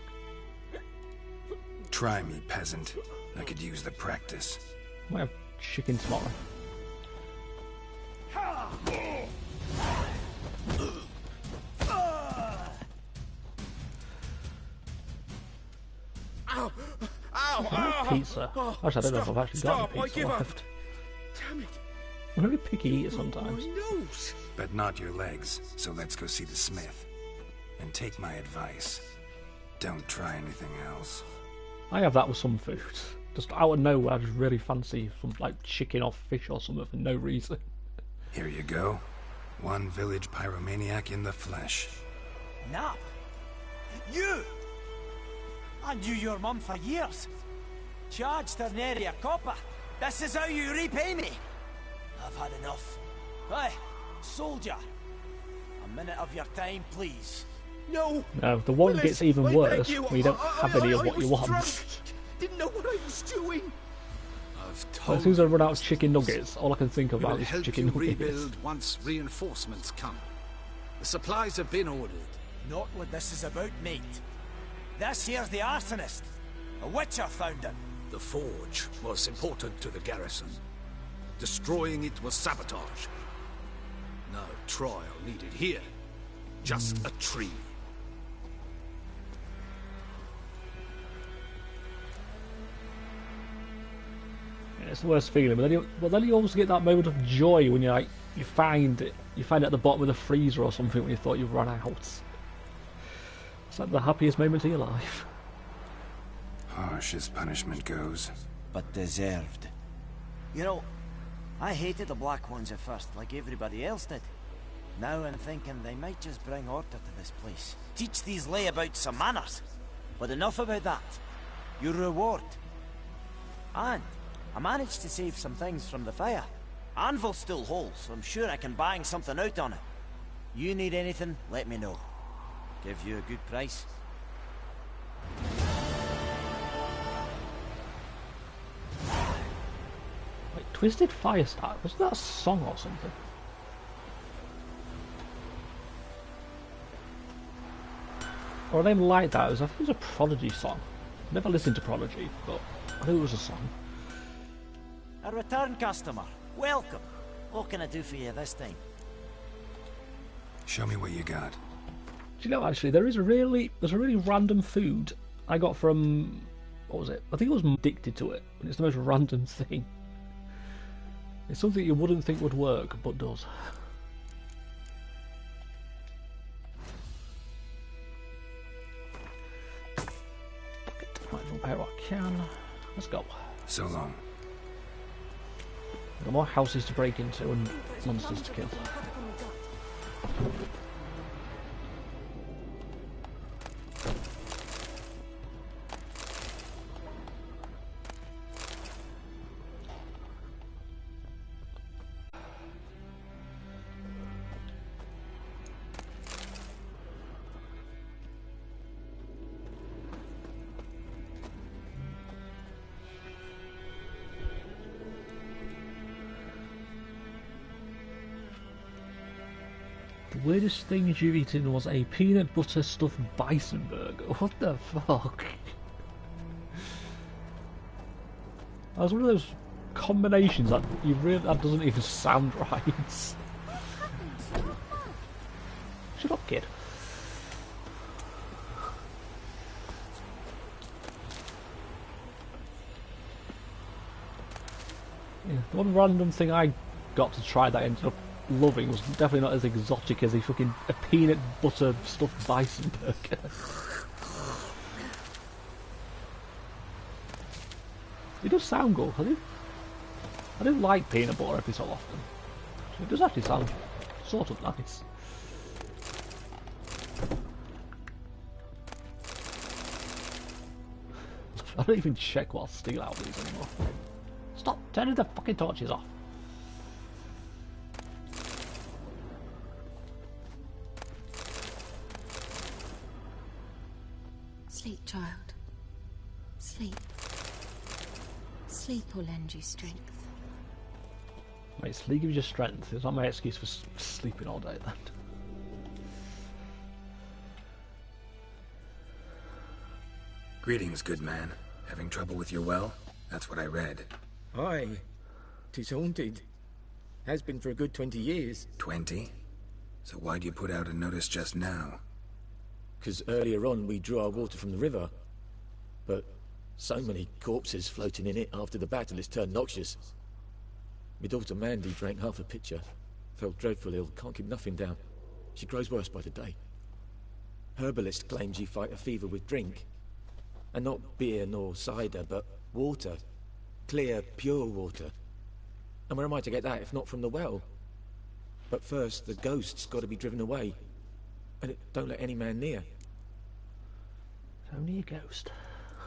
Try me, peasant. I could use the practice. Might have chicken tomorrow. Ow! Ow! Ow! Pizza. Actually, I don't know if I've actually got any pizza left. Damn it! I'm a bit picky eater sometimes. But not your legs, so let's go see the smith. And take my advice. Don't try anything else. I have that with some food. Just out of nowhere, I just really fancy some like chicken or fish or something for no reason. Here you go. One village pyromaniac in the flesh. Nap? You? I knew your mum for years. Charged her nary a copper. This is how you repay me. I've had enough. Hey, soldier. A minute of your time, please. No. No, the one gets even I worse beg you, when you don't have any of I what you was want. drunk. Didn't know what I was doing. I've As told soon as I run out of chicken nuggets, all I can think We will about is help chicken you nuggets. rebuild once reinforcements come. The supplies have been ordered. Not what this is about, mate. This here's the arsonist. A witcher found him. The forge was important to the garrison. Destroying it was sabotage. No trial needed here. Just a tree. Yeah, it's the worst feeling, but then you always get that moment of joy when you find it at the bottom of the freezer or something when you thought you've run out. It's like the happiest moment of your life. Harsh as punishment goes. But deserved. You know, I hated the Black Ones at first, like everybody else did. Now I'm thinking they might just bring order to this place. Teach these layabouts some manners. But enough about that. Your reward. And I managed to save some things from the fire. Anvil's still whole, so I'm sure I can bang something out on it. You need anything, let me know. Give you a good price. Wait, Twisted Firestar? Was that a song or something? Or a name like that? I think it was a Prodigy song. Never listened to Prodigy, but I think it was a song. A return customer. Welcome. What can I do for you this time? Show me what you got. Do you know, actually, there's a really random food I got from, what was it? I think it was addicted to it, and it's the most random thing. It's something you wouldn't think would work, but does. Might as well repair what I can. Let's go. So long. Got more houses to break into and monsters to kill. The weirdest thing you've eaten was a peanut butter stuffed bison burger. What the fuck? That was one of those combinations that that doesn't even sound right. Shut up, kid. Yeah, the one random thing I got to try that I ended up loving was definitely not as exotic as a peanut butter stuffed bison burger. It does sound good. I do like peanut butter every so often. It does actually sound sort of nice. I don't even check what I'll steal out of these anymore. Stop turning the fucking torches off. Sleep, child. Sleep. Sleep will lend you strength. Wait, sleep gives you strength. It's not my excuse for sleeping all day then. Greetings, good man. Having trouble with your well? That's what I read. Aye. 'Tis haunted. Has been for a good 20 years. 20? So why'd you put out a notice just now? 'Cause earlier on we drew our water from the river. But so many corpses floating in it after the battle it's turned noxious. My daughter Mandy drank half a pitcher. Felt dreadful ill, can't keep nothing down. She grows worse by the day. Herbalist claims you fight a fever with drink. And not beer nor cider, but water. Clear, pure water. And where am I to get that if not from the well? But first, the ghost's got to be driven away. And it don't let any man near. It's only a ghost.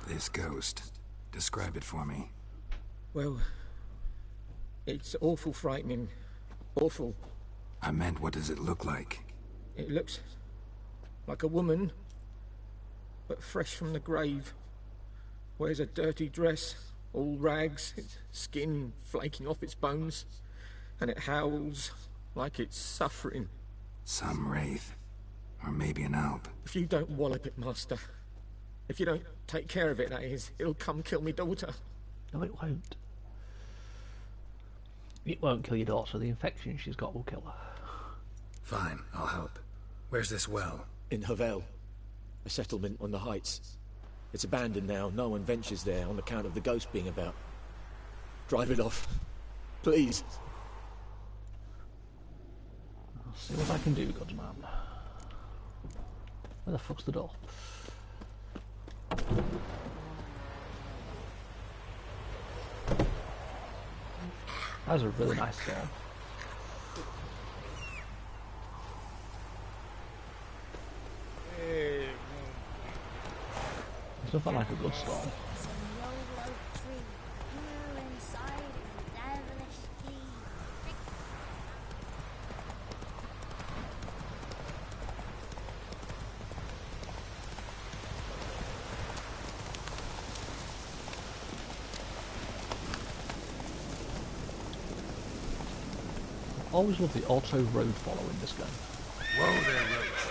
This ghost. Describe it for me. Well, it's awful frightening. Awful. I meant, what does it look like? It looks like a woman, but fresh from the grave. Wears a dirty dress, all rags, its skin flaking off its bones, and it howls like it's suffering. Some wraith. Or maybe an alp. If you don't wallop it, Master. If you don't take care of it, that is, it'll come kill me daughter. No, it won't. It won't kill your daughter. The infection she's got will kill her. Fine, I'll help. Where's this well? In Havel, a settlement on the heights. It's abandoned now. No one ventures there on account of the ghost being about. Drive it off. Please. I'll see what I can do, Godsman. Where the fuck's the door? That was a really nice storm. It's nothing like a good storm. Always love the auto road follow in this game. Whoa there, Roach.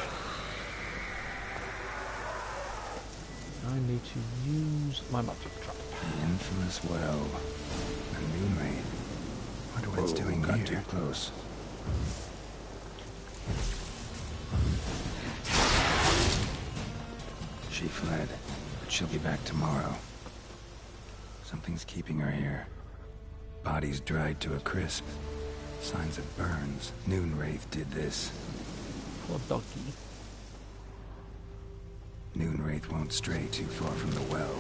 I need to use my magic trap. The infamous well. A Moonwraith. Wonder what it's doing got here. too close. She fled, but she'll be back tomorrow. Something's keeping her here. Body's dried to a crisp. Signs of burns. Moonwraith did this. Poor doggy. Moonwraith won't stray too far from the well.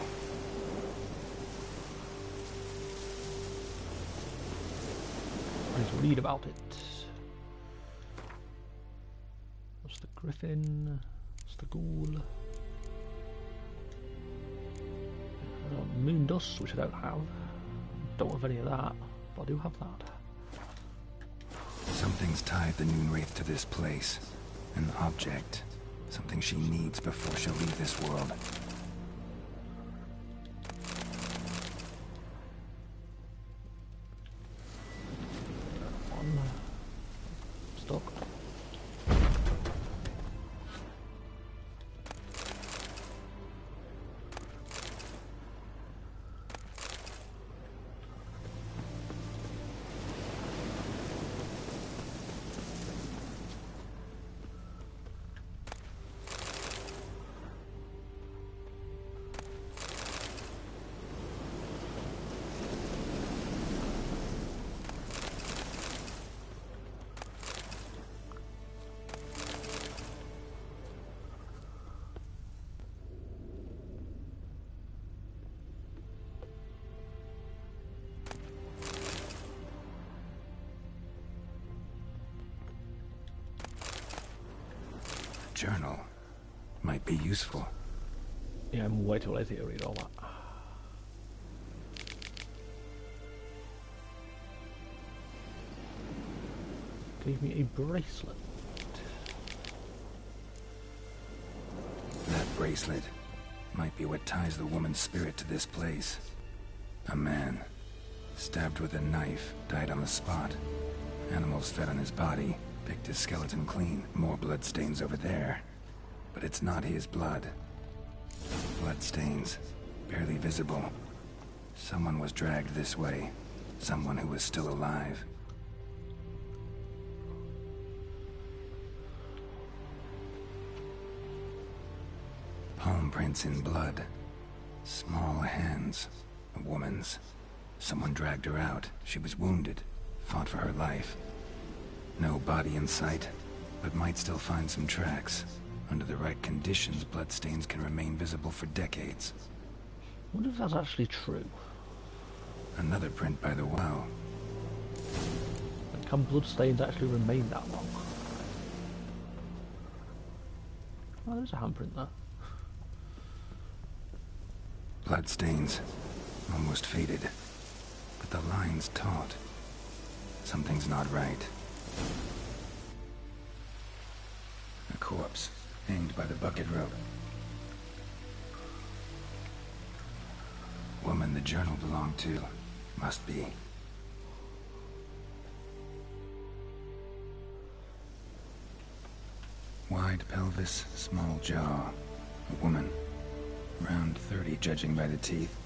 Let's read about it. What's the griffin? What's the ghoul? Moon dust, which I don't have. Don't have any of that, but I do have that. Something's tied the Moonwraith to this place. An object. Something she needs before she'll leave this world. Stuck. Journal. Might be useful. Yeah, I'm way too lazy to read all that. Gave me a bracelet. That bracelet might be what ties the woman's spirit to this place. A man, stabbed with a knife, died on the spot. Animals fed on his body, picked his skeleton clean. More bloodstains over there. But it's not his blood. Bloodstains, barely visible. Someone was dragged this way. Someone who was still alive. Palm prints in blood. Small hands. A woman's. Someone dragged her out. She was wounded. Fought for her life. No body in sight, but might still find some tracks. Under the right conditions, bloodstains can remain visible for decades. I wonder if that's actually true. Another print by the well. And can bloodstains actually remain that long? Oh, there's a handprint there. Bloodstains. Almost faded. But the line's taut. Something's not right. A corpse, hanged by the bucket rope. Woman the journal belonged to. Must be. Wide pelvis, small jaw. A woman. Around 30, judging by the teeth.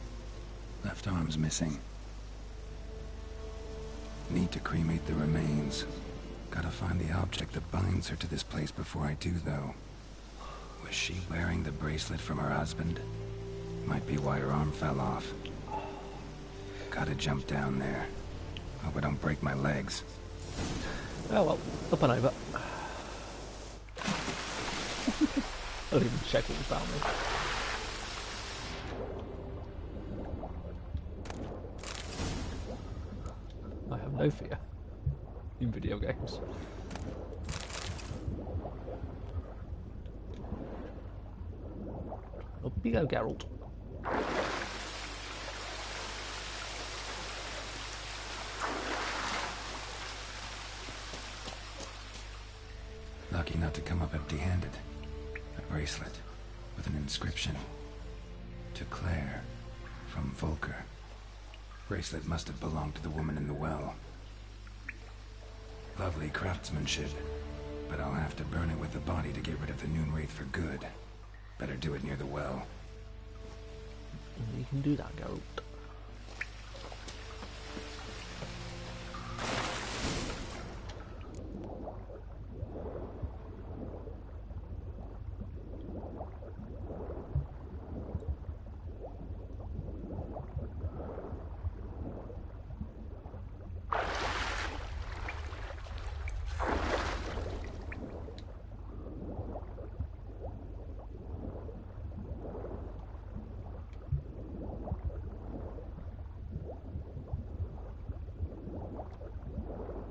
Left arm's missing. Need to cremate the remains. Gotta find the object that binds her to this place before I do, though. Was she wearing the bracelet from her husband? Might be why her arm fell off. Gotta jump down there. Hope I don't break my legs. Oh well, up and over. I didn't even check what was down there. I have no fear in video games. Up you go, Geralt. Lucky not to come up empty-handed. A bracelet with an inscription. To Claire, from Volker. Bracelet must have belonged to the woman in the well. Lovely craftsmanship, but I'll have to burn it with the body to get rid of the Noonwraith for good. Better do it near the well. You can do that, Geralt.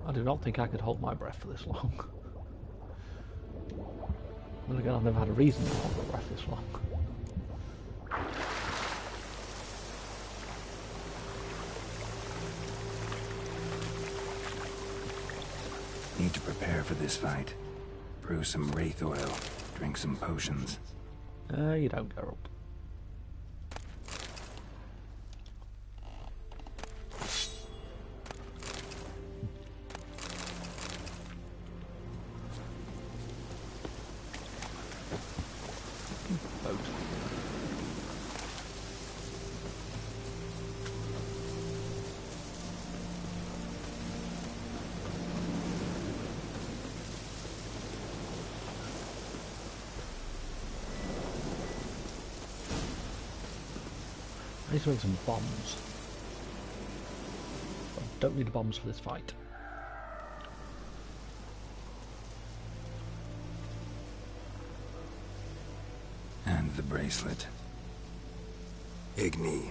I do not think I could hold my breath for this long. Then again, I've never had a reason to hold my breath this long. Need to prepare for this fight. Brew some wraith oil. Drink some potions. You don't, Geralt. I need to make some bombs. I don't need the bombs for this fight. And the bracelet. Igni.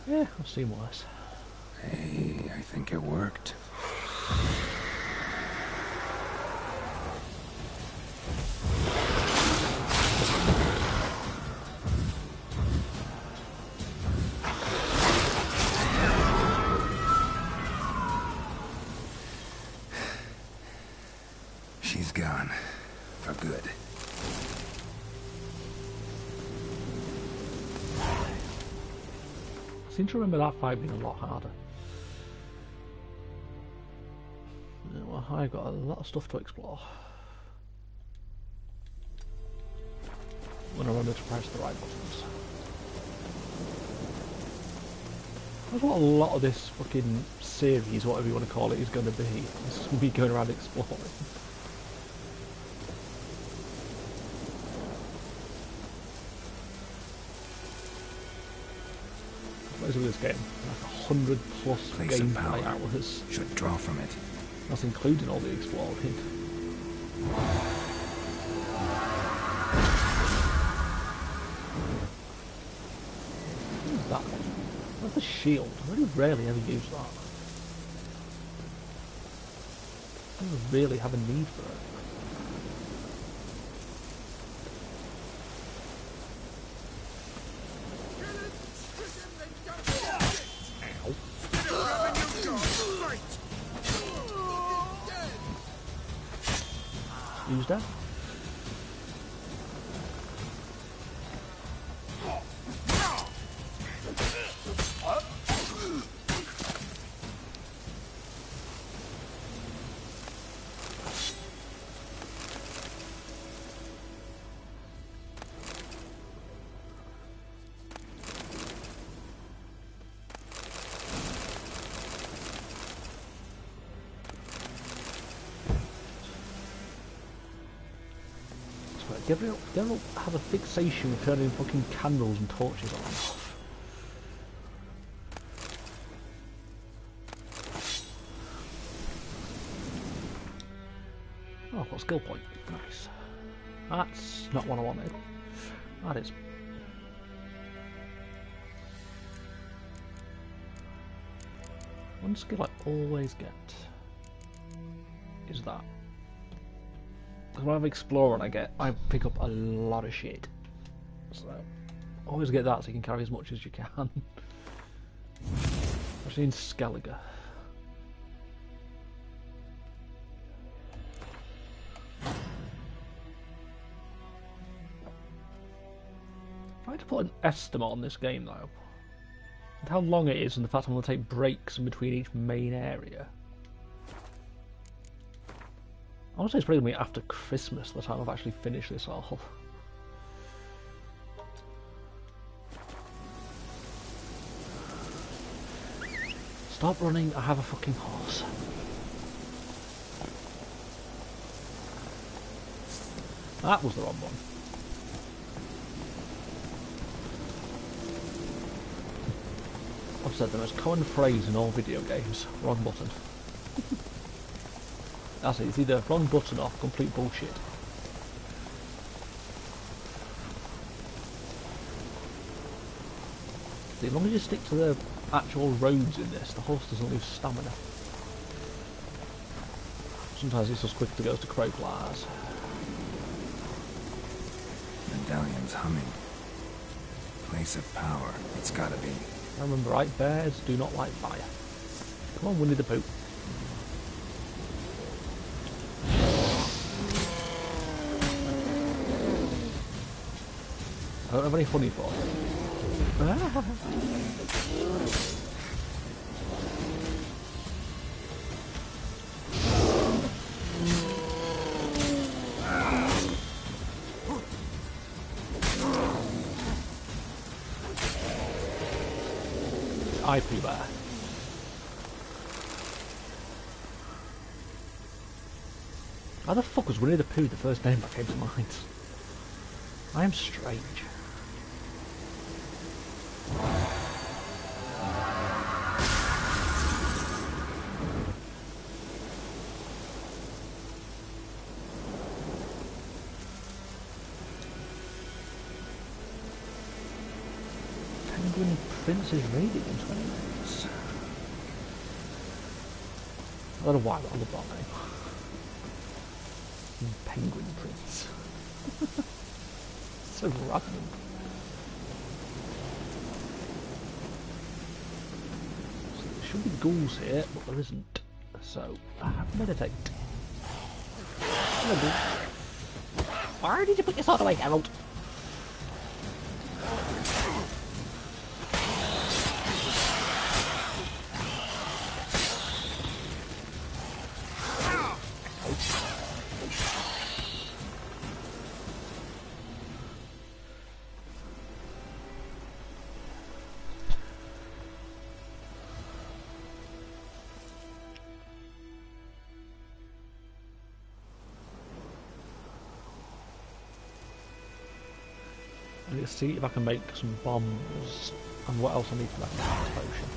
Yeah, I've seen worse. Hey, I think it worked. She's gone. For good. I seem to remember that fight being a lot harder. Well, I've got a lot of stuff to explore. When I remember to press the right buttons. That's what a lot of this fucking series, whatever you want to call it, is going to be. It's me going around exploring. What is this game? Like 100 plus gameplay hours. Should draw from it. That's including all the exploring. What is that? That's a shield. I really rarely ever use that. I don't really have a need for it. Use that. Do you ever have a fixation with turning fucking candles and torches on? Oh, I've got a skill point. Nice. That's not what I wanted. That is. One skill I always get is that. Because when I'm exploring, I pick up a lot of shit. So, always get that so you can carry as much as you can. Especially in Skellige. I had to put an estimate on this game though. And how long it is and the fact I'm going to take breaks in between each main area. I want to say it's probably going to be after Christmas the time I've actually finished this all. Stop running, I have a fucking horse. That was the wrong one. I've said the most common phrase in all video games, wrong button. That's it, it's either wrong button or complete bullshit. See, as long as you stick to the actual roads in this, the horse doesn't lose stamina. Sometimes it's just quick to go to Crowflowers. Medallion's humming. Place of power, it's gotta be. I remember right, bears do not like fire. Come on, Winnie the Pooh. I don't have any funny for you. IP Bear. How the fuck was Winnie the Pooh the first name that came to mind? I am strange. Penguin Prince's raiding in 20 minutes. I don't know why I love that name. Penguin Prince. So random. So there should be ghouls here, but there isn't. So, meditate. Why did you put your sword away, Geralt? I need to see if I can make some bombs and what else I need for that cat's potion.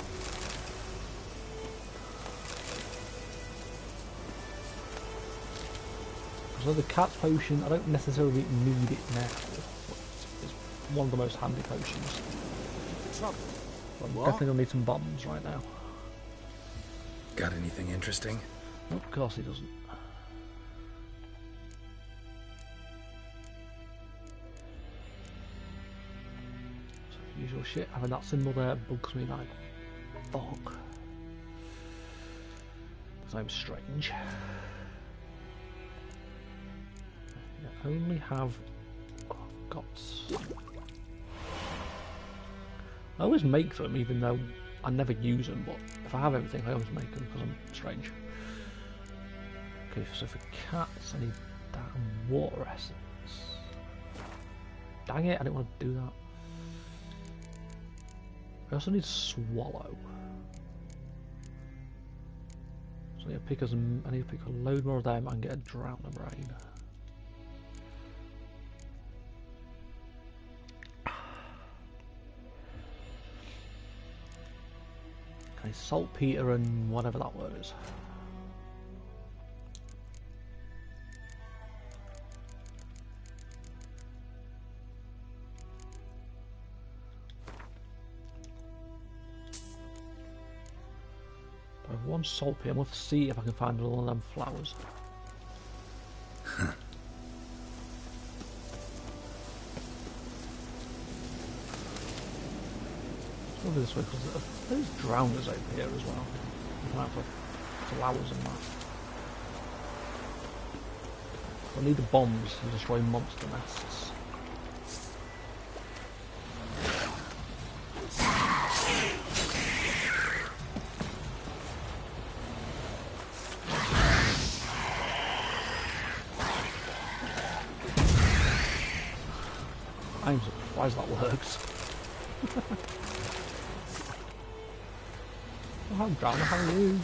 So the cat's potion, I don't necessarily need it now, but it's one of the most handy potions. But I'm definitely going to need some bombs right now. Got anything interesting? Nope, of course he doesn't. Usual shit, having that symbol there bugs me like fuck. Because I'm strange. I only have guts. I always make them even though I never use them, but if I have everything I always make them because I'm strange. Okay, so for cats I need that and water essence. Dang it, I didn't want to do that. I also need swallow. So I need to pick a load more of them and get a drown of rain. Okay, saltpeter and whatever that word is. I have one saltpeter. I'm going to see if I can find one of them flowers. Over this way because there's drowners over here as well. You can have flowers and that. I need the bombs to destroy monster nests. I'm surprised that works. Oh, drowner, how are you?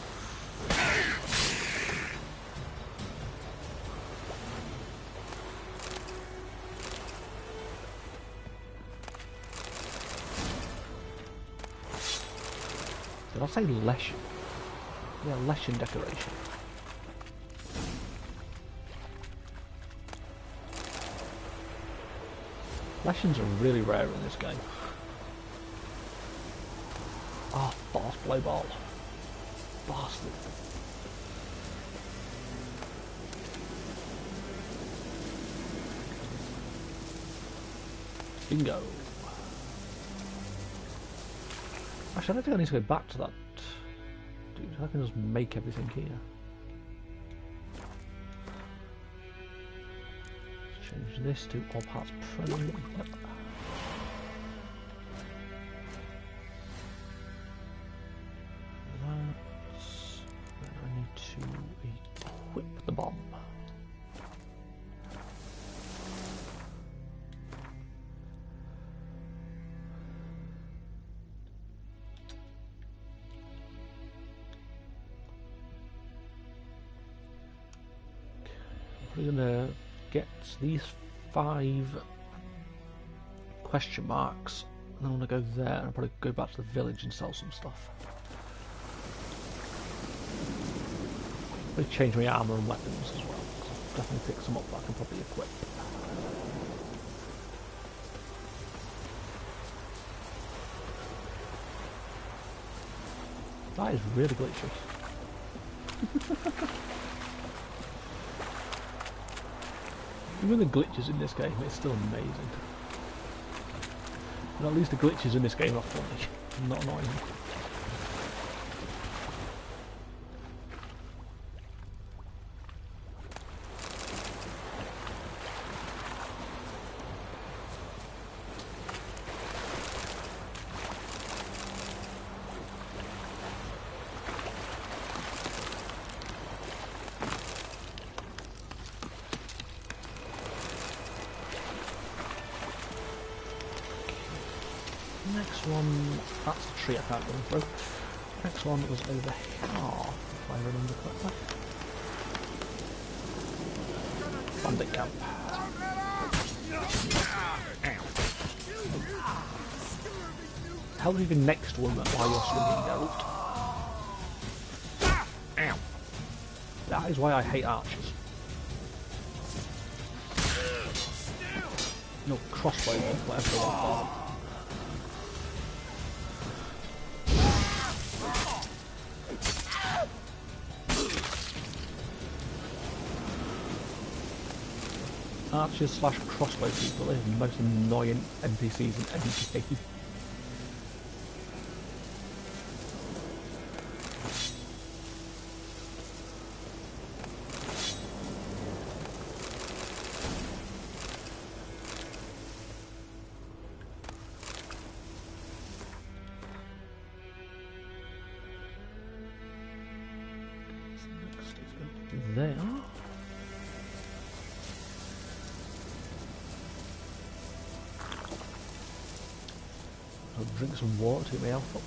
Did I say Leshen? Yeah, Leshen decoration. Leshens are really rare in this game. Ah, oh, boss blow ball. Bastard. Bingo. Actually, I don't think I need to go back to that. Dude, I can just make everything here. Change this to all parts present. Yep. I need to equip the bomb. We're gonna get these 5 question marks, and then I'm gonna go there and I'll probably go back to the village and sell some stuff. Probably change my armor and weapons as well. I'll definitely pick some up that I can probably equip. That is really glitchy. Even the glitches in this game, it's still amazing. And at least the glitches in this game are funny, not annoying. Next one, that's the tree I can't go through. Next one was over here, if I remember correctly. Bandit camp. How do you even next one while you're swinging out? Ow. That is why I hate archers. No, crossbow, whatever they want to call them. Archers slash crossbow people are the most annoying NPCs in any game. Next is going to be there. I'll drink some water to get my health up.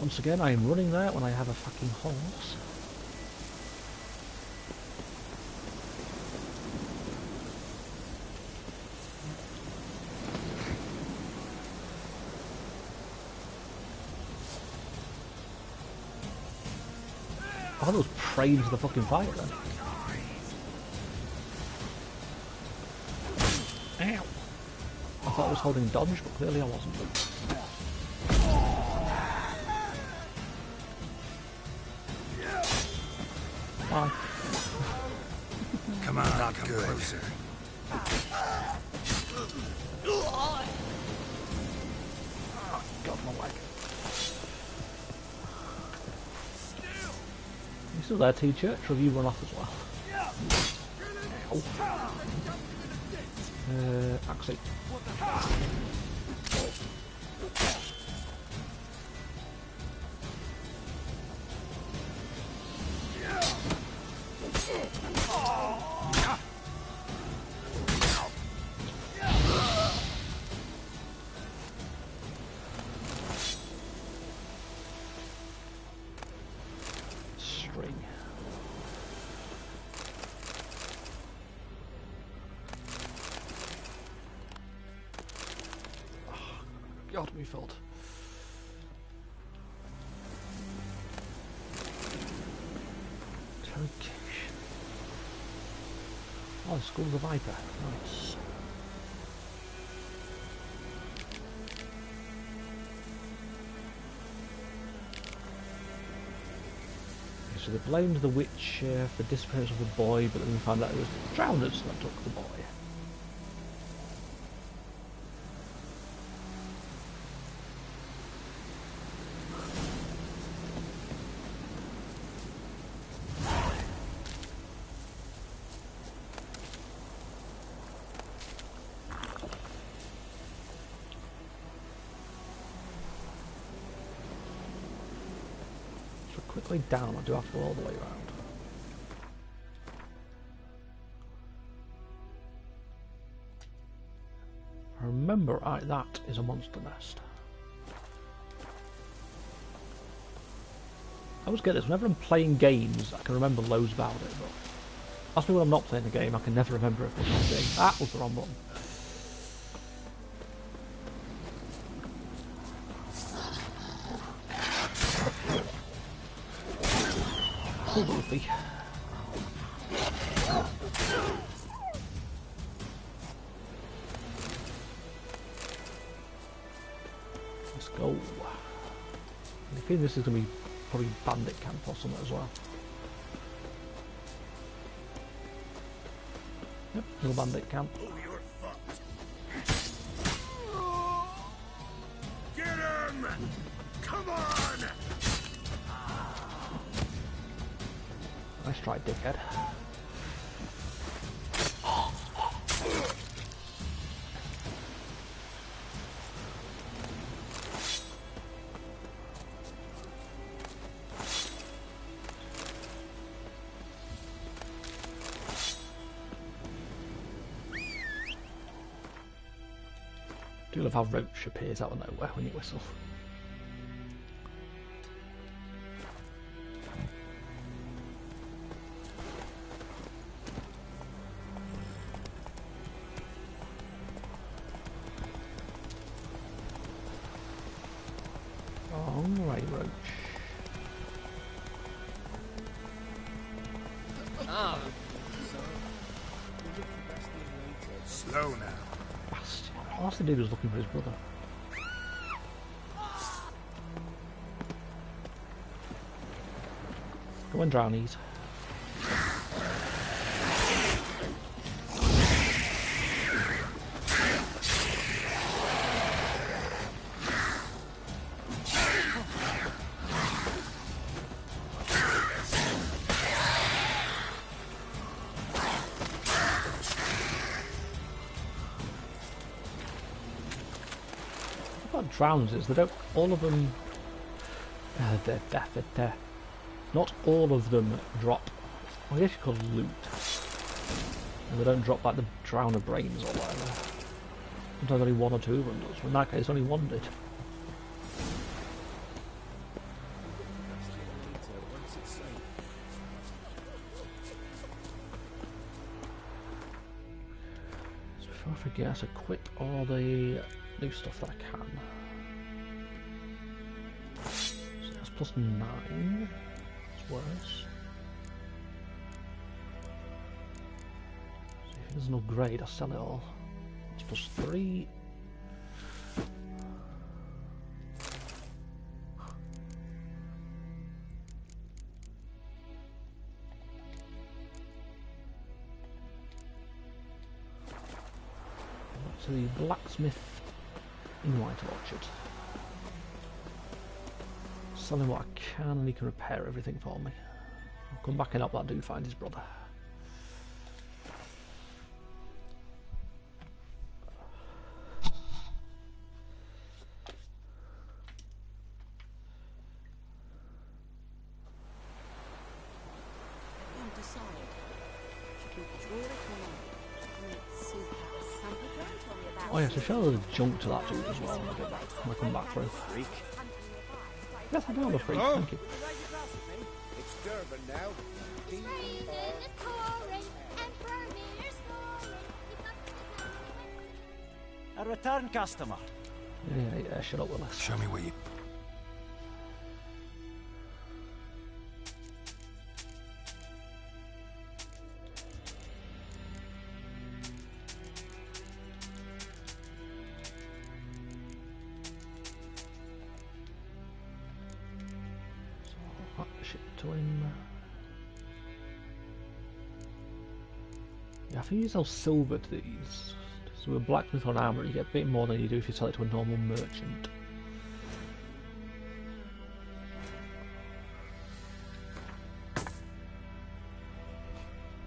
Once again, I am running there when I have a fucking horse. thought it was praying to the fucking fire then. Ow! I thought I was holding dodge, but clearly I wasn't. Bye. Come on, not come closer. God, my leg. You still there, T-Church, or have you run off as well? Actually. String. God, we filled. Turkish. Oh, the School of the Viper. Nice. So they blamed the witch for the disappearance of the boy, but then we found out it was the drowners that took the boy. Quickly down, I do have to go all the way around. I remember right, that is a monster nest. I always get this, whenever I'm playing games I can remember loads about it, but ask me when I'm not playing a game, I can never remember if it's thing. That was the wrong button. Luffy. Let's go. I think this is going to be probably bandit camp or something as well. Yep, little bandit camp. Get him! Come on! Nice try, dickhead. Do love how Roach appears out of nowhere when you whistle. Alright, Roach. Slow now. Bastard. All the dude was looking for his brother. Go on, drownies. Drowns is they don't all of them they're not all of them drop, well, I guess you call it loot, and they don't drop like the drowner brains or whatever. Sometimes only one or two of them does. In that case only one did. So before I forget, let's equip all the new stuff that I can. So that's plus 9. That's worse. there's no grade, I'll sell it all. It's +3. To the blacksmith in White Orchard. Sell him what I can and he can repair everything for me. I'll come back and help that dude find his brother. Oh yeah, so show the junk to that dude as well when I get back. When I come back through. Yes, I do have a freak, thank you. It's Durban now. A return customer. Yeah, shut up, Willis. Show me where you... To him. Yeah, I think you sell silver to these. So with blacksmith or armour, you get a bit more than you do if you sell it to a normal merchant.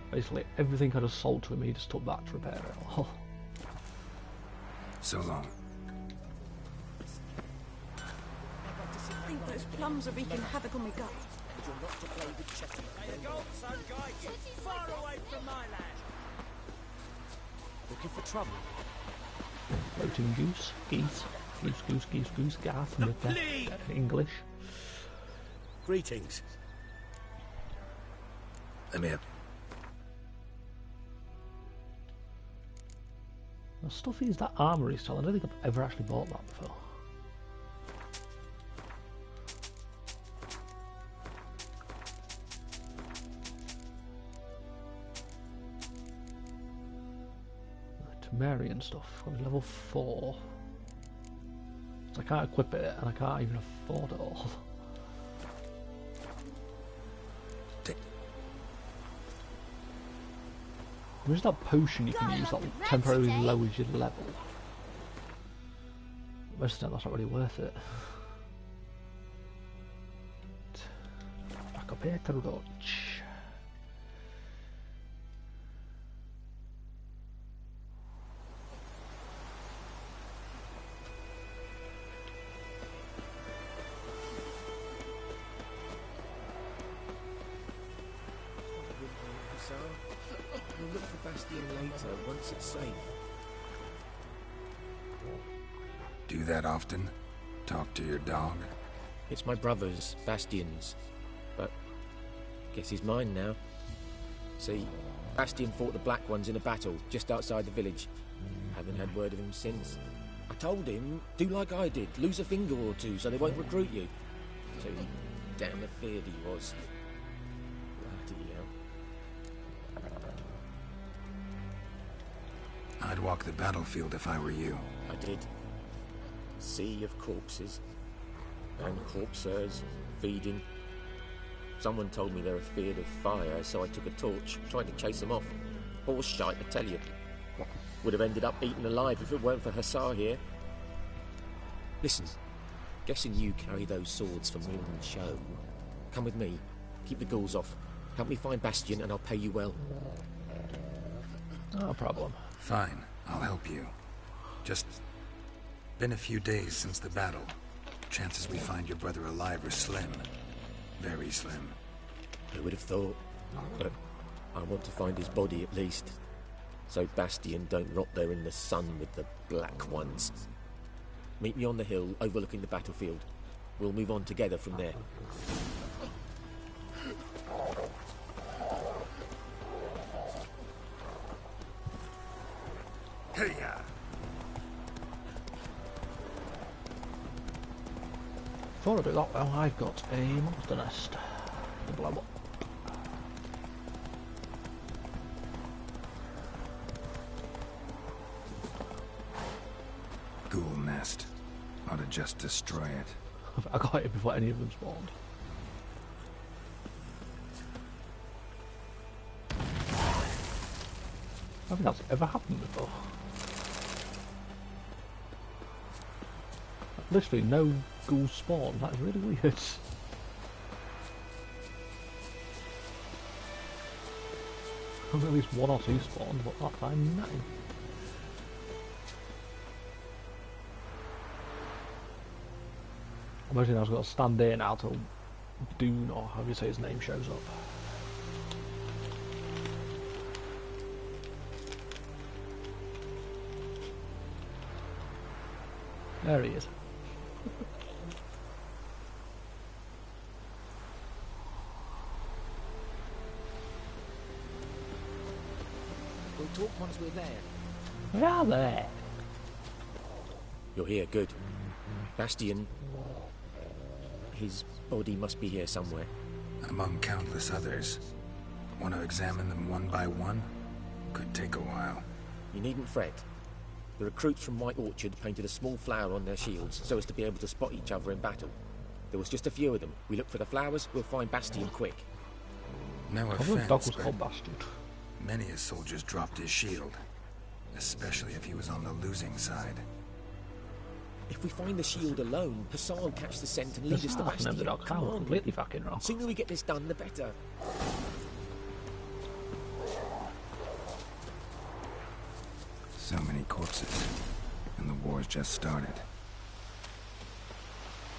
Basically, everything I just sold to him, he just took back to repair it all. So long. I think those plums are wreaking havoc on my gut. You're not to play with Chetty. May the gold sun guide you far away from my land. Looking for trouble? Floating goose, geese, goose, gaff, English. Greetings. Let me up. The stuff is that armory style. I don't think I've ever actually bought that before. Temerian stuff. I'm level 4. So I can't equip it and I can't even afford it all. Where's that potion you can use that temporarily lowers your level? Most of the time that's not really worth it. Back up here to the lodge. We'll look for Bastion later, once it's safe. Do that often? Talk to your dog? It's my brother's, Bastion's. But guess he's mine now. See, Bastion fought the Black Ones in a battle just outside the village. Haven't had word of him since. I told him, do like I did, lose a finger or two so they won't recruit you. Too damn afeard he was. Bloody hell. I'd walk the battlefield if I were you. I did. Sea of corpses. And corpsers, feeding. Someone told me they're afeard of fire, so I took a torch, tried to chase them off. Horse shite, I tell you. Would have ended up eaten alive if it weren't for Hussar here. Listen, guessing you carry those swords for more than show. Come with me, keep the ghouls off. Help me find Bastion and I'll pay you well. No problem. Fine, I'll help you. Just been a few days since the battle. Chances we find your brother alive are slim. Very slim. Who would have thought? But I want to find his body at least. So Bastion don't rot there in the sun with the Black Ones. Meet me on the hill overlooking the battlefield. We'll move on together from there. Hey-ya! Before I do that, well, I've got a monster nest to blow up. nest. Ought to just destroy it. I got it before any of them spawned. I don't think that's ever happened before. Literally no ghouls spawn. That is really weird. At least one or two spawned, but that time nothing. Imagine I was going to stand there now till Dune, or however you say his name, shows up. There he is. We'll talk once we're there. We are there. You're here, good. Bastion... his body must be here somewhere. Among countless others. Want to examine them one by one? Could take a while. You needn't fret. The recruits from White Orchard painted a small flower on their shields so as to be able to spot each other in battle. There was just a few of them. We look for the flowers, we'll find Bastion quick. No the dog offense, was called Bastion. Many a soldier's dropped his shield. Especially if he was on the losing side. If we find the shield alone, Hassan will catch the scent and lead us to Bastion. The dog. Come on. Completely fucking wrong. The sooner we get this done, the better. So many corpses. And the war's just started.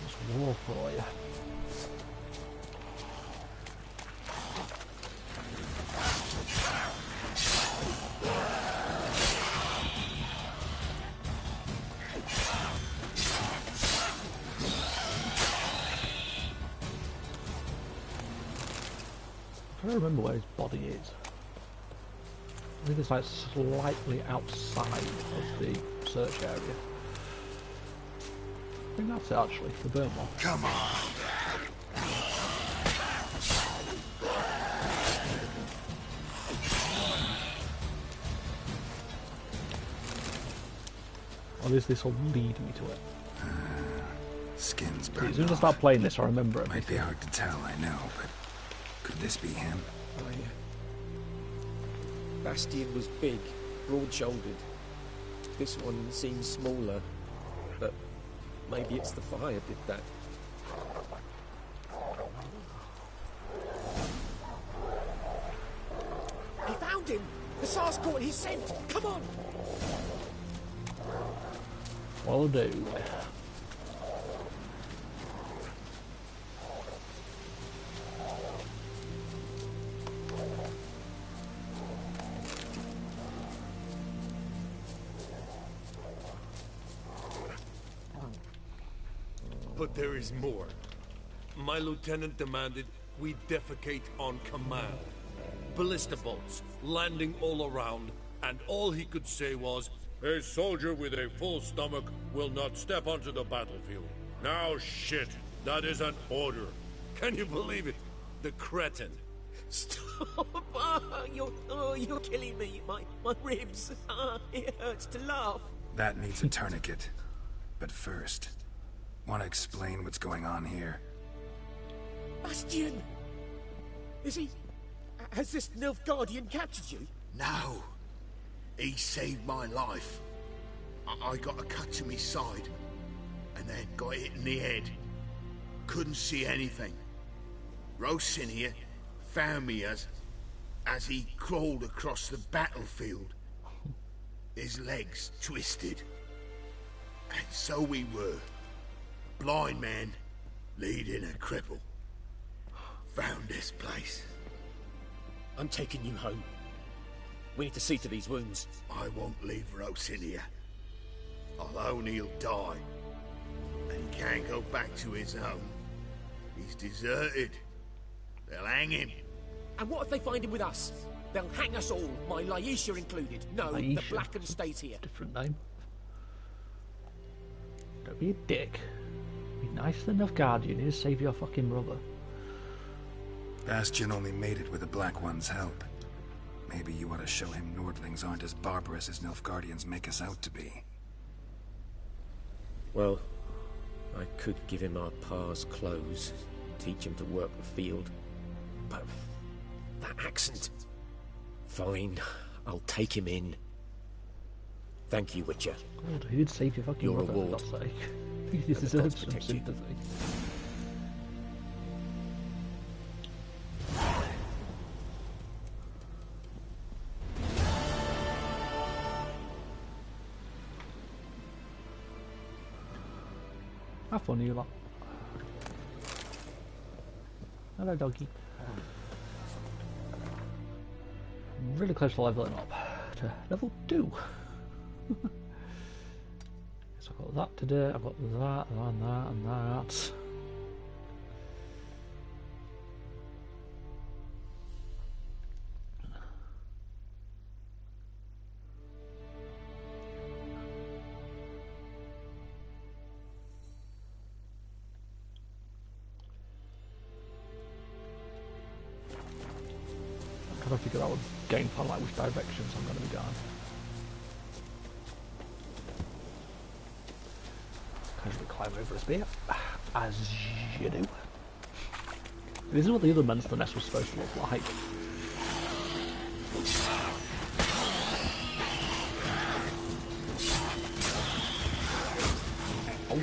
It's war for you. I don't remember where his body is. I think it's like slightly outside of the search area. I think that's it actually, the burnt one. Come on! Or is this will lead me to it? Skin's burned As soon as I start playing this, I remember it. Might be hard to tell, I know, but could this be him? Oh, yeah. Bastion was big, broad-shouldered. This one seems smaller, but maybe it's the fire did that. He found him! The SARS caught his scent! Come on! What'll do? But there is more. My lieutenant demanded we defecate on command. Ballista bolts, landing all around, and all he could say was, "A soldier with a full stomach will not step onto the battlefield." Now shit, that is an order. Can you believe it? The cretin. Stop! You're killing me. My ribs. It hurts to laugh. That needs a tourniquet. But first, want to explain what's going on here? Bastion! Is he... Has this Nilfgaardian captured you? No. He saved my life. I got a cut to my side, and then got hit in the head. Couldn't see anything. Rosinia found me as he crawled across the battlefield. His legs twisted. And so we were. Blind man leading a cripple. Found this place. I'm taking you home. We need to see to these wounds. I won't leave Rosinia. Alone he'll die. And he can't go back to his home. He's deserted. They'll hang him. And what if they find him with us? They'll hang us all, my Laisha included. No, Laisha. the Blackened stays here. Different name. Don't be a dick. Be nice to the Nilfgaardian is, save your fucking brother. Bastion only made it with the Black One's help. Maybe you ought to show him Nordlings aren't as barbarous as Nilfgaardians make us out to be. Well, I could give him our pa's clothes, teach him to work the field. But that accent... Fine, I'll take him in. Thank you, Witcher. God, he did save your fucking Your mother, reward. for God's sake. He deserves some sympathy. How funny you lot. Hello, doggy. I'm really close to leveling up to level 2. So I've got that to do, I've got that, and that, and that. I'm trying to figure out what game plan, like which directions I'm going to be going. Casually climb over a spear, as you do. This is what the other monster nest was supposed to look like. Oh.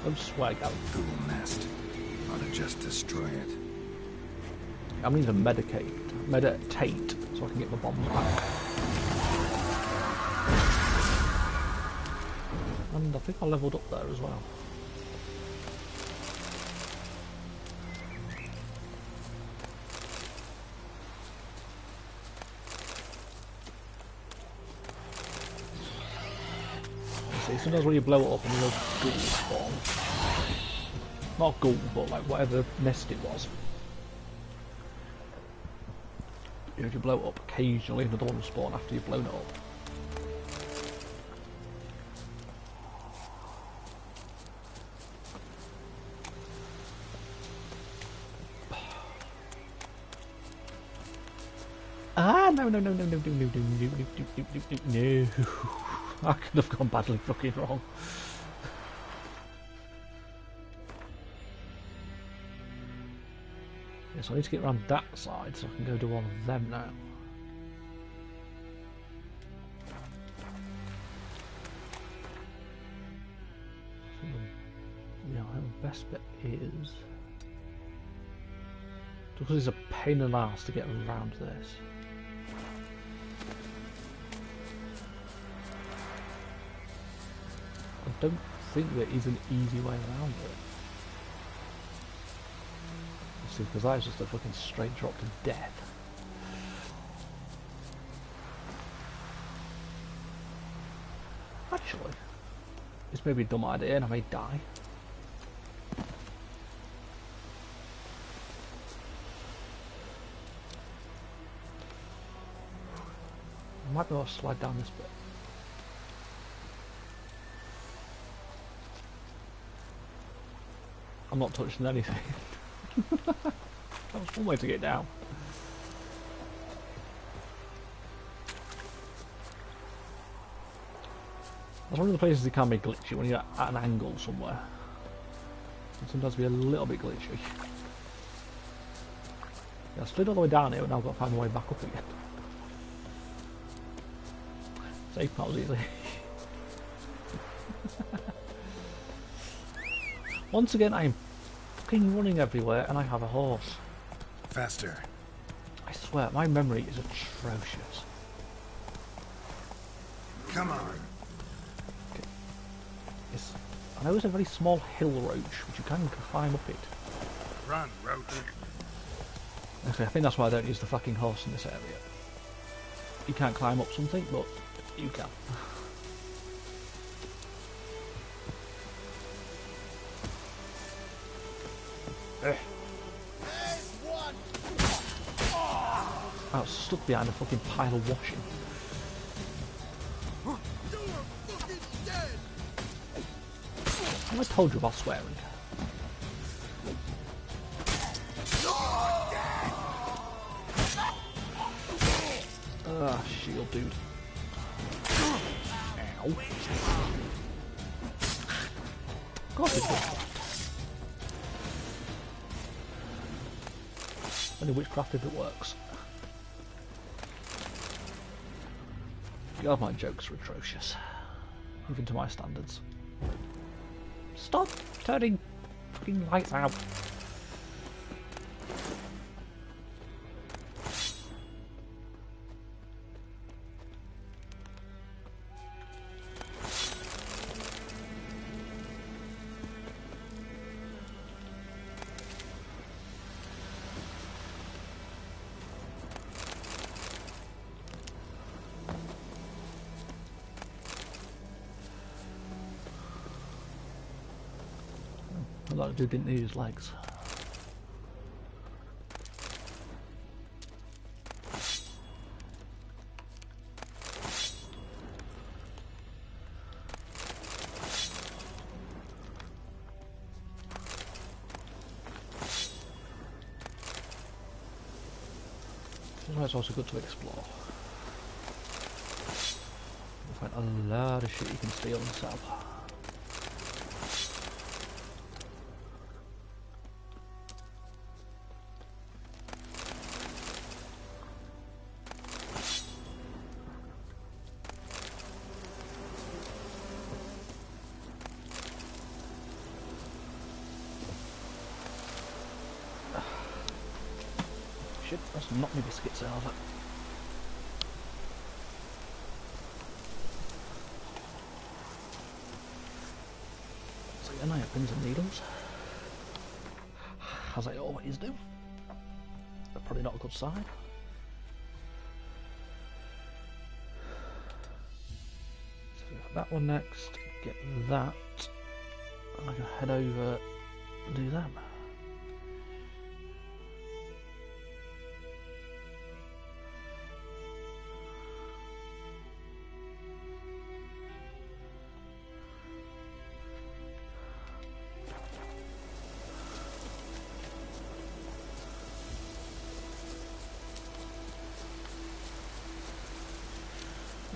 I'm swag out. Ghoul nest. Ought to just destroy it. I'm going to meditate so I can get my bombs back. And I think I leveled up there as well. See, sometimes when you blow it up and those ghouls spawn. Not ghoul, but like whatever nest it was. If you blow it up, occasionally another one will spawn after you've blown it up. Ah, no. I could have gone badly fucking wrong. Yeah, so I need to get around that side so I can go to one of them now. Yeah, I think the best bit is... because it's a pain in the ass to get around this. I don't think there is an easy way around it. See, because that is just a fucking straight drop to death. Actually, it's maybe a dumb idea and I may die. I might be able to slide down this bit. I'm not touching anything. That was one way to get down. That's one of the places it can be glitchy when you're at an angle somewhere. It sometimes be a little bit glitchy. Yeah, I slid all the way down here and now I've got to find my way back up again. Safe not as easy. Once again, I am fucking running everywhere and I have a horse. Faster. I swear, my memory is atrocious. Come on. Okay. I know it's a very small hill roach, but you can climb up it. Run, roach. Okay, I think that's why I don't use the fucking horse in this area. You can't climb up something, but you can. I was stuck behind a fucking pile of washing. Have I told you about swearing? Shield dude. Ow. Of course it's witchcraft. Only witchcraft if it works. God, my jokes are atrocious. Even to my standards. Stop turning fucking lights out. That dude didn't need his legs. This is why it's also good to explore. You'll find a lot of shit you can steal and sell. Shit, that's knocked me biscuits out of it. So again, I have pins and needles. As I always do. But probably not a good sign. So we got that one next, get that, and I can head over and do them.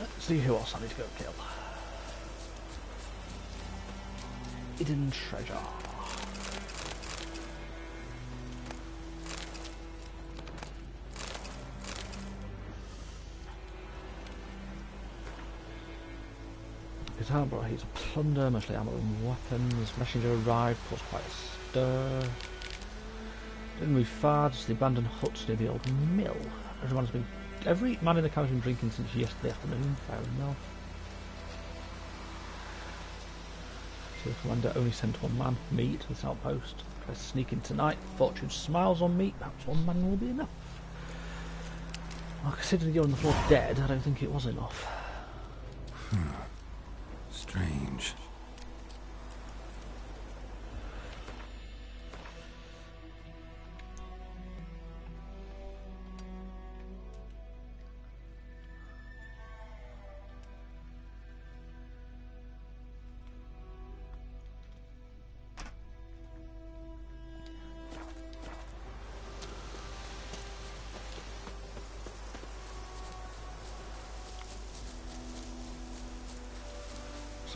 Let's see who else I need to go kill. Hidden treasure. Guitar bro, he's a plunder, mostly ammo and weapons. Messenger arrived, caused quite a stir. Didn't move far, just the abandoned huts near the old mill. Every man in the camp has been drinking since yesterday afternoon. Fair enough. So the commander only sent one man, me, to this outpost. Try to sneak in tonight. Fortune smiles on me. Perhaps one man will be enough. Well, considering you're on the floor dead, I don't think it was enough. Strange.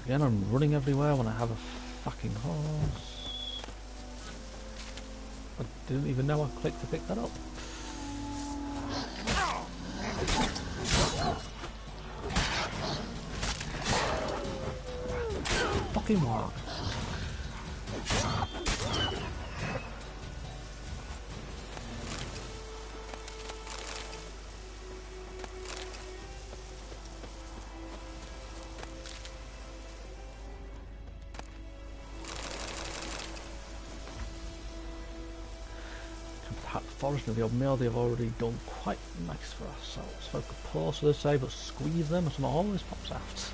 Again, I'm running everywhere when I have a fucking horse. I didn't even know I clicked to pick that up. Fucking what? Forest of the old mill, they've already done quite nice for ourselves. Folk are poor, so they say, but squeeze them and something always pops out.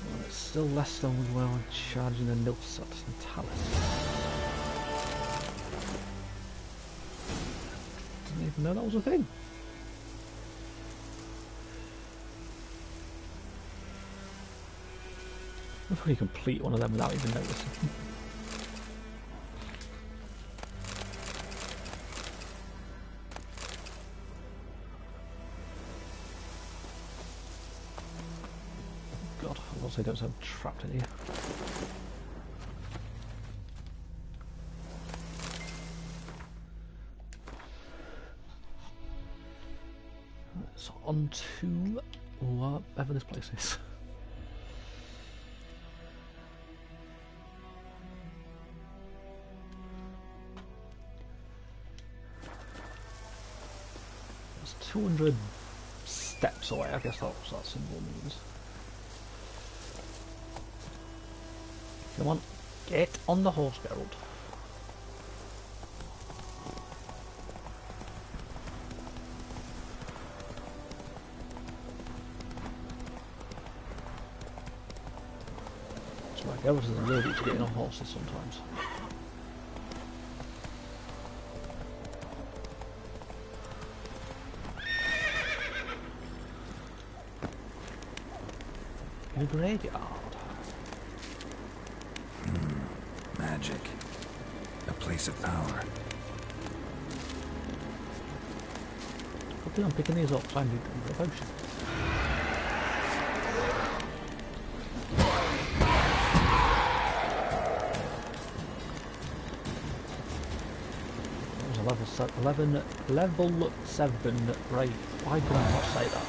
Well, it's still less than we were when charging the Nilfsat and Talon. Didn't even know that was a thing. I thought you complete one of them without even noticing. so I don't sound trapped in here. So on to whatever this place is. It's 200 steps away, I guess that's what that symbol means. Come on, get on the horse, Geralt. It's like Geralt is allergic to getting on horses sometimes. The graveyard. Magic. A place of power. Good thing I'm picking these up, so I need a potion. That was a level 7 grave. Why could I not say that?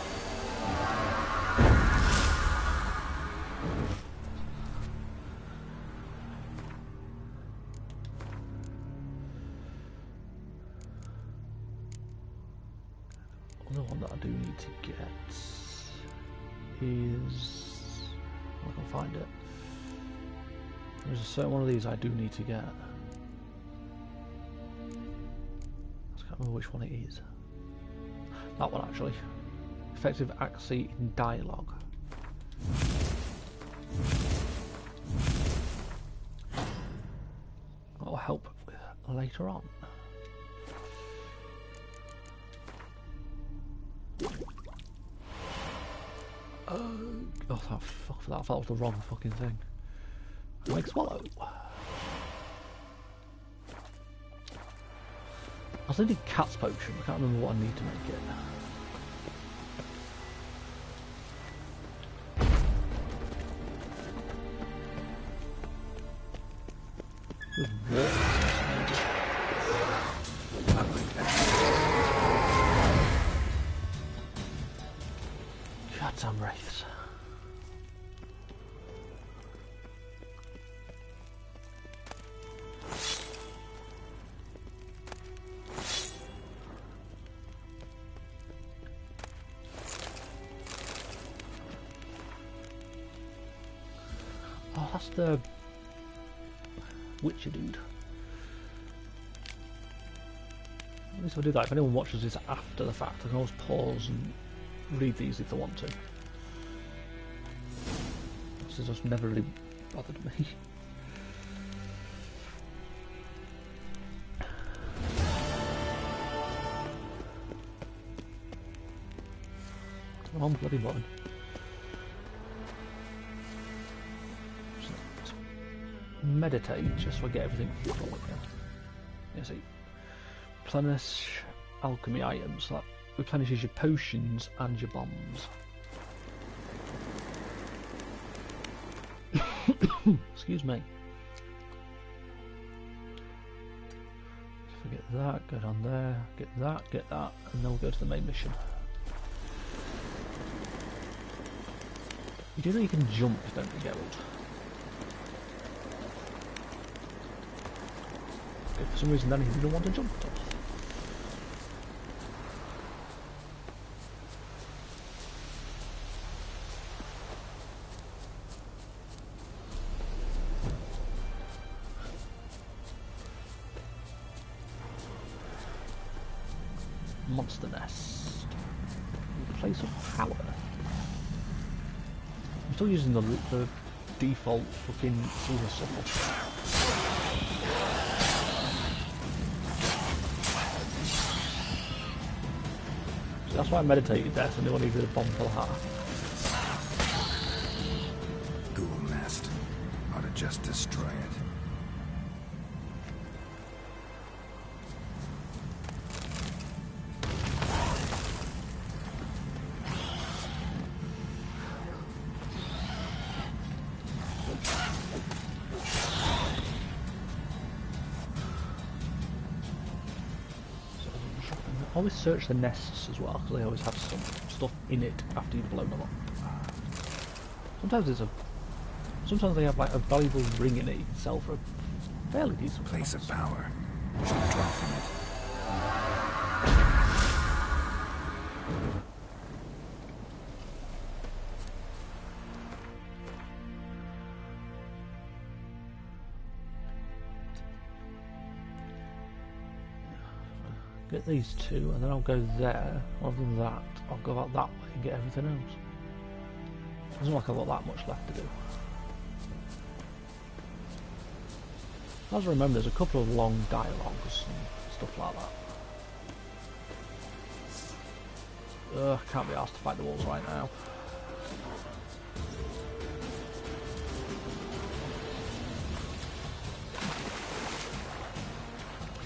Another one that I do need to get is... I can find it. There's a certain one of these I do need to get. I can't remember which one it is. That one actually. Effective accuracy in dialogue. That will help later on. Oh, fuck for that. I thought it was the wrong fucking thing. Wake swallow. I was thinking cat's potion. I can't remember what I need to make it. Good water. Goddamn wraiths. Oh, that's the Witcher dude. At least if I do that, if anyone watches this after the fact, I can always pause and read these if they want to. This has just never really bothered me. Come on, bloody button. Meditate just so I get everything forward now. Yeah, see. Replenish alchemy items. So that replenishes your potions and your bombs. Excuse me. So get that, go down there, get that, and then we'll go to the main mission. You do know you can jump, don't you, Geralt? If for some reason then he didn't want to jump at all. Monster nest. Place of power. I'm still using the default fucking silver sickle. So that's why I meditated there, so no one needed a bomb for that. Ghoul nest. Ought to just destroy it. Always search the nests as well, because they always have some stuff in it after you've blown them up. Sometimes they have like a valuable ring in it you can sell for a fairly decent place price. of power. Should draw from it. Get these two, and then I'll go there. Other than that, I'll go out that way and get everything else. Doesn't look like I've got that much left to do. As I remember, there's a couple of long dialogues and stuff like that. Can't be asked to fight the wolves right now.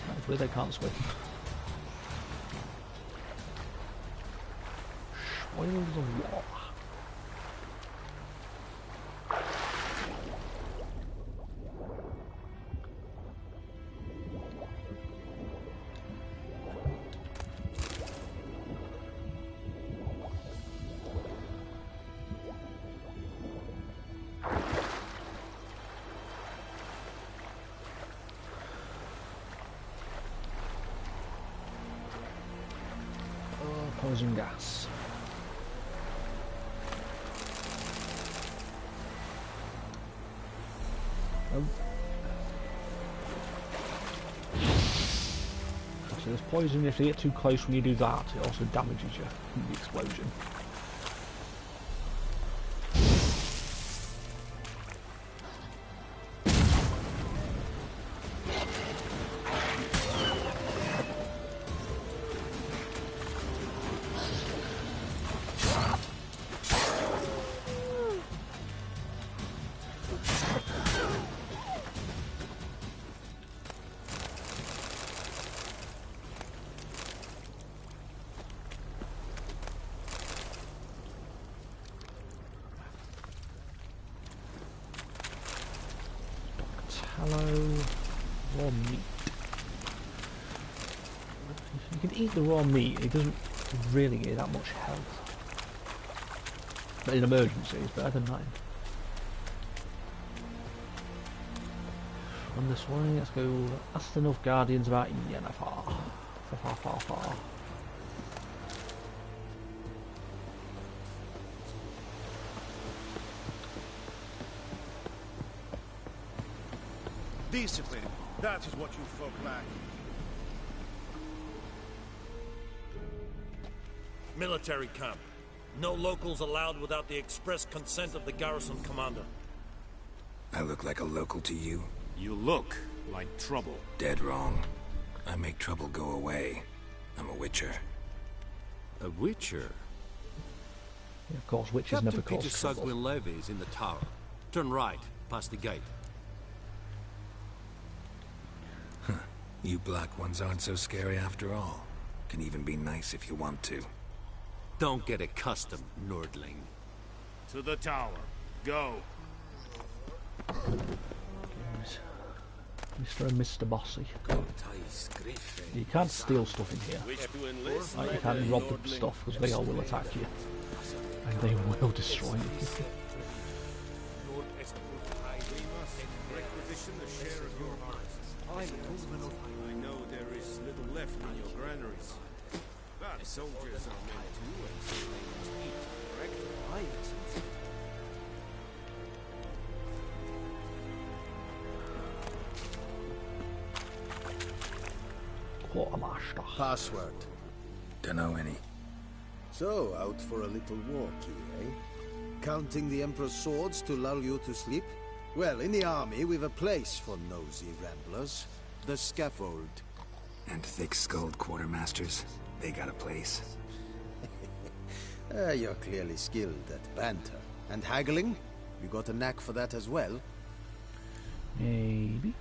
Hopefully they can't swim. Spoilers of war. Poison gas. Oh. So there's poison. If you get too close when you do that, it also damages you from the explosion. Raw meat. You can eat the raw meat, it doesn't really give you that much health. But in emergency, it's better than nothing. Run this way, let's go. Ask the Nilfgaardians about Yennefer. Far. Discipline. That is what you folk lack. Military camp. No locals allowed without the express consent of the garrison commander. I look like a local to you? You look like trouble. Dead wrong. I make trouble go away. I'm a witcher. A witcher? Yeah, of course, witches never cause Peter trouble. Sugwin Levy is in the tower. Turn right, past the gate. You black ones aren't so scary after all. Can even be nice if you want to. Don't get accustomed, Nordling. To the tower. Go. Mr. and Mr. Bossy. You can't steal stuff in here. Like, you can't rob the stuff because they all will attack you. And they will destroy you. I know there is little left in your granaries. But soldiers are meant to eat, correct? Quartermaster. Password. Dunno any. So, out for a little walkie, eh? Counting the Emperor's swords to lull you to sleep? Well, in the army, we've a place for nosy ramblers. The scaffold. And thick-skulled quartermasters. They got a place. You're clearly skilled at banter. And haggling? You got a knack for that as well? Maybe.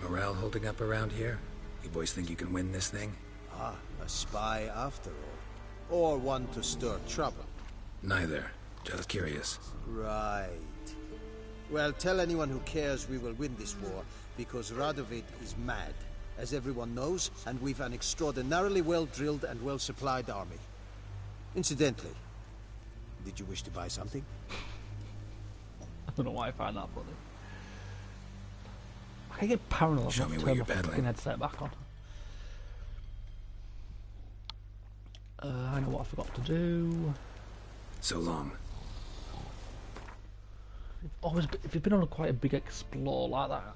Morale holding up around here? You boys think you can win this thing? Ah, a spy after all. Or one to stir trouble. Neither. Just curious. Right. Well, tell anyone who cares we will win this war, because Radovid is mad. as everyone knows, and we've an extraordinarily well-drilled and well-supplied army. Incidentally, did you wish to buy something? I don't know why I find that funny. I can get paranoid. Show me what you're fucking peddling. headset back on. I know what I forgot to do. So long. If you've been on quite a big explore like that,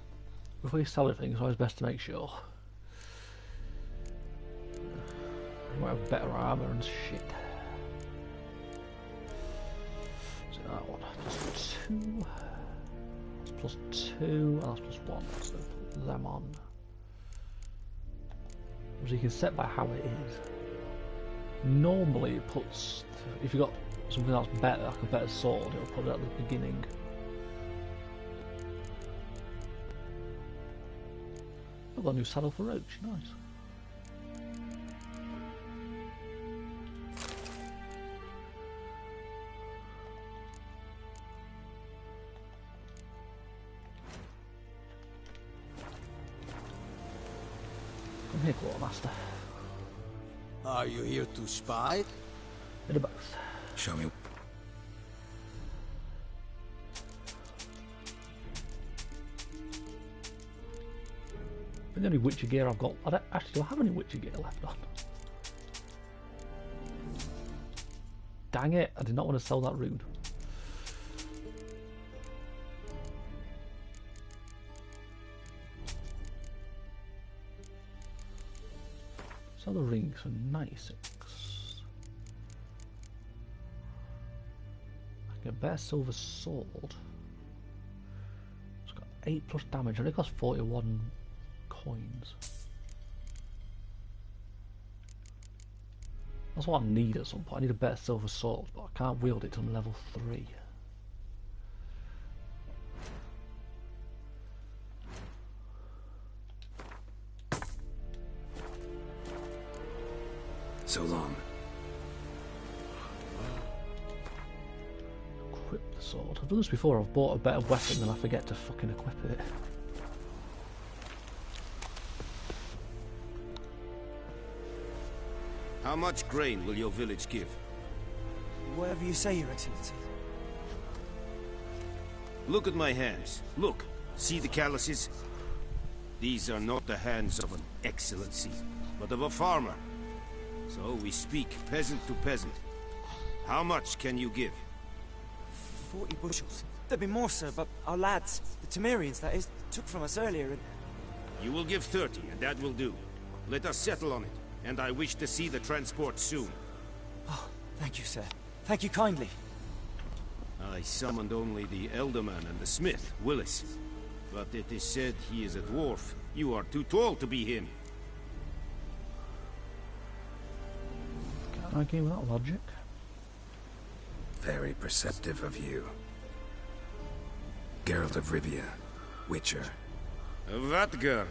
before you sell anything, it's always best to make sure you might have better armor and shit. So that one, plus 2. That's plus 2, and that's plus 1. So put them on. So you can set by how it is. Normally it puts, if you've got something that's better, like a better sword, it'll put it at the beginning. I've got a new saddle for Roach, nice. Come here, Quartermaster. Are you here to spy? Bit of both. Show me. The only Witcher gear I've got, I don't actually have any Witcher gear left on. Dang it, I did not want to sell that rune. Sell the rings for 96. I can get a better silver sword. It's got 8 plus damage, and it costs 41 coins. That's what I need at some point. I need a better silver sword, but I can't wield it till I'm level 3. So long. Equip the sword. I've done this before. I've bought a better weapon and I forget to fucking equip it. How much grain will your village give? Whatever you say, Your Excellency. Look at my hands. Look. See the calluses? These are not the hands of an excellency, but of a farmer. So we speak peasant to peasant. How much can you give? 40 bushels. There'd be more, sir, but our lads, the Temerians, that is, took from us earlier and... You will give 30, and that will do. Let us settle on it, and I wish to see the transport soon. Oh, thank you, sir. Thank you kindly. I summoned only the Elderman and the smith, Willis. But it is said he is a dwarf. You are too tall to be him. Can't argue with that logic. Very perceptive of you. Geralt of Rivia, Witcher. Vatgern.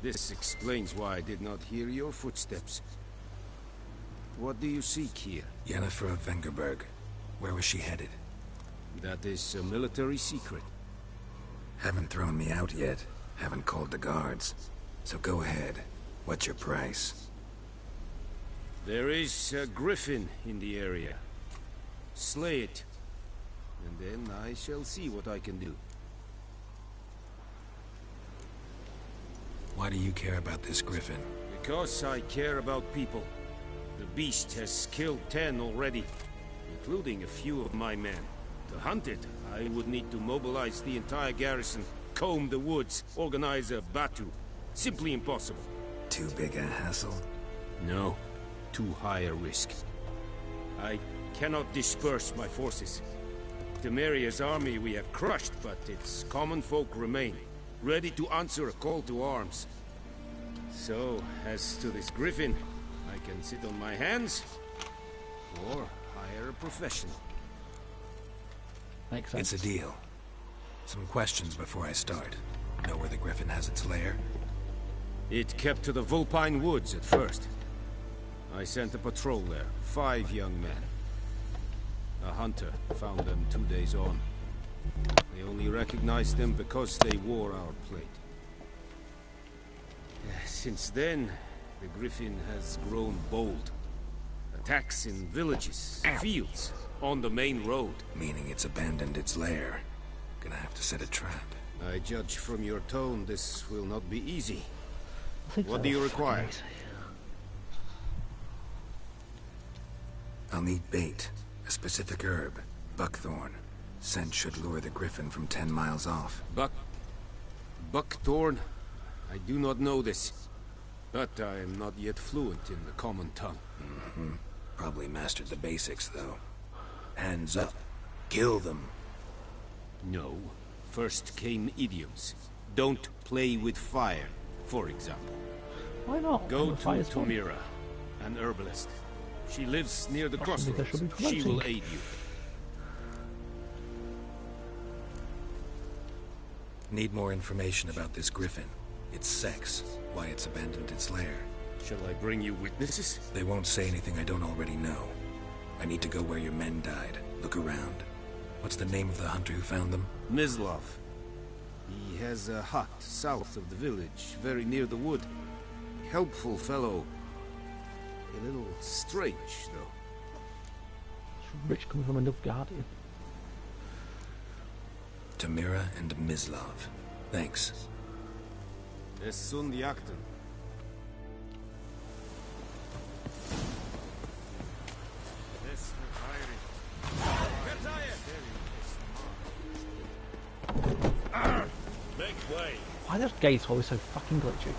This explains why I did not hear your footsteps. What do you seek here? Yennefer of Vengerberg. Where was she headed? That is a military secret. Haven't thrown me out yet. Haven't called the guards. So go ahead. What's your price? There is a griffin in the area. Slay it. And then I shall see what I can do. Why do you care about this griffin? Because I care about people. The beast has killed 10 already, including a few of my men. To hunt it, I would need to mobilize the entire garrison, comb the woods, organize a batu. Simply impossible. Too big a hassle? No. Too high a risk. I cannot disperse my forces. Temeria's army we have crushed, but its common folk remain, ready to answer a call to arms. So, as to this griffin, I can sit on my hands, or hire a professional. Makes sense. It's a deal. Some questions before I start. Know where the griffin has its lair? It kept to the Vulpine Woods at first. I sent a patrol there, 5 young men. A hunter found them 2 days on. They only recognized them because they wore our plate. Since then, the Griffin has grown bold. Attacks in villages, fields, on the main road. Meaning it's abandoned its lair. Gonna have to set a trap. I judge from your tone this will not be easy. What so. do you require? I'll need bait. A specific herb. Buckthorn. Scent should lure the Griffin from 10 miles off. Buckthorn? I do not know this. But I am not yet fluent in the common tongue. Probably mastered the basics, though. Hands up. Kill them. No. First came idioms. Don't play with fire, for example. Why not? Go to Tomira, an herbalist. She lives near the crossroads. She will aid you. Need more information about this Griffin. Its sex, why it's abandoned its lair. Shall I bring you witnesses? They won't say anything I don't already know. I need to go where your men died. Look around. What's the name of the hunter who found them? Mislav. He has a hut south of the village, very near the wood. Helpful fellow. A little strange, though. It's rich coming from a Nilfgaardian. Tomira and Mislav. Thanks. Es sunt jakten. Make way. Why are those gates always so fucking glitchy?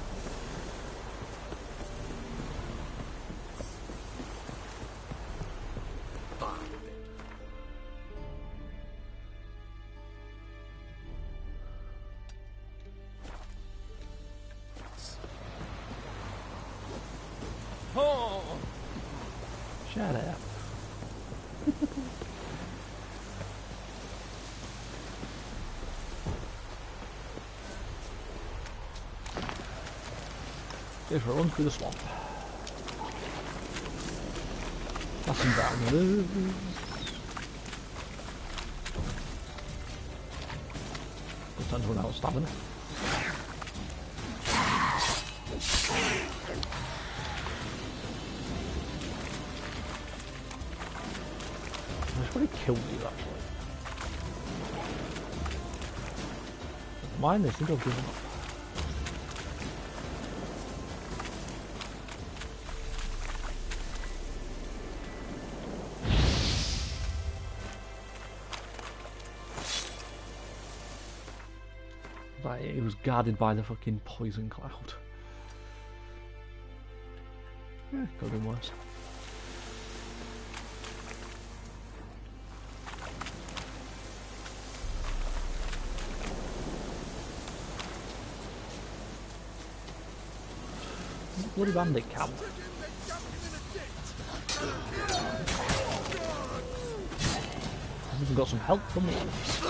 Shut up. Go for a run through the swamp. Nothing down. Good time to run out of stamina. I just want to kill you actually. Mind this, I think I've given up. Like, it was guarded by the fucking poison cloud. Yeah, could have been worse. Bloody bandit camp. I've even got some help from wolves.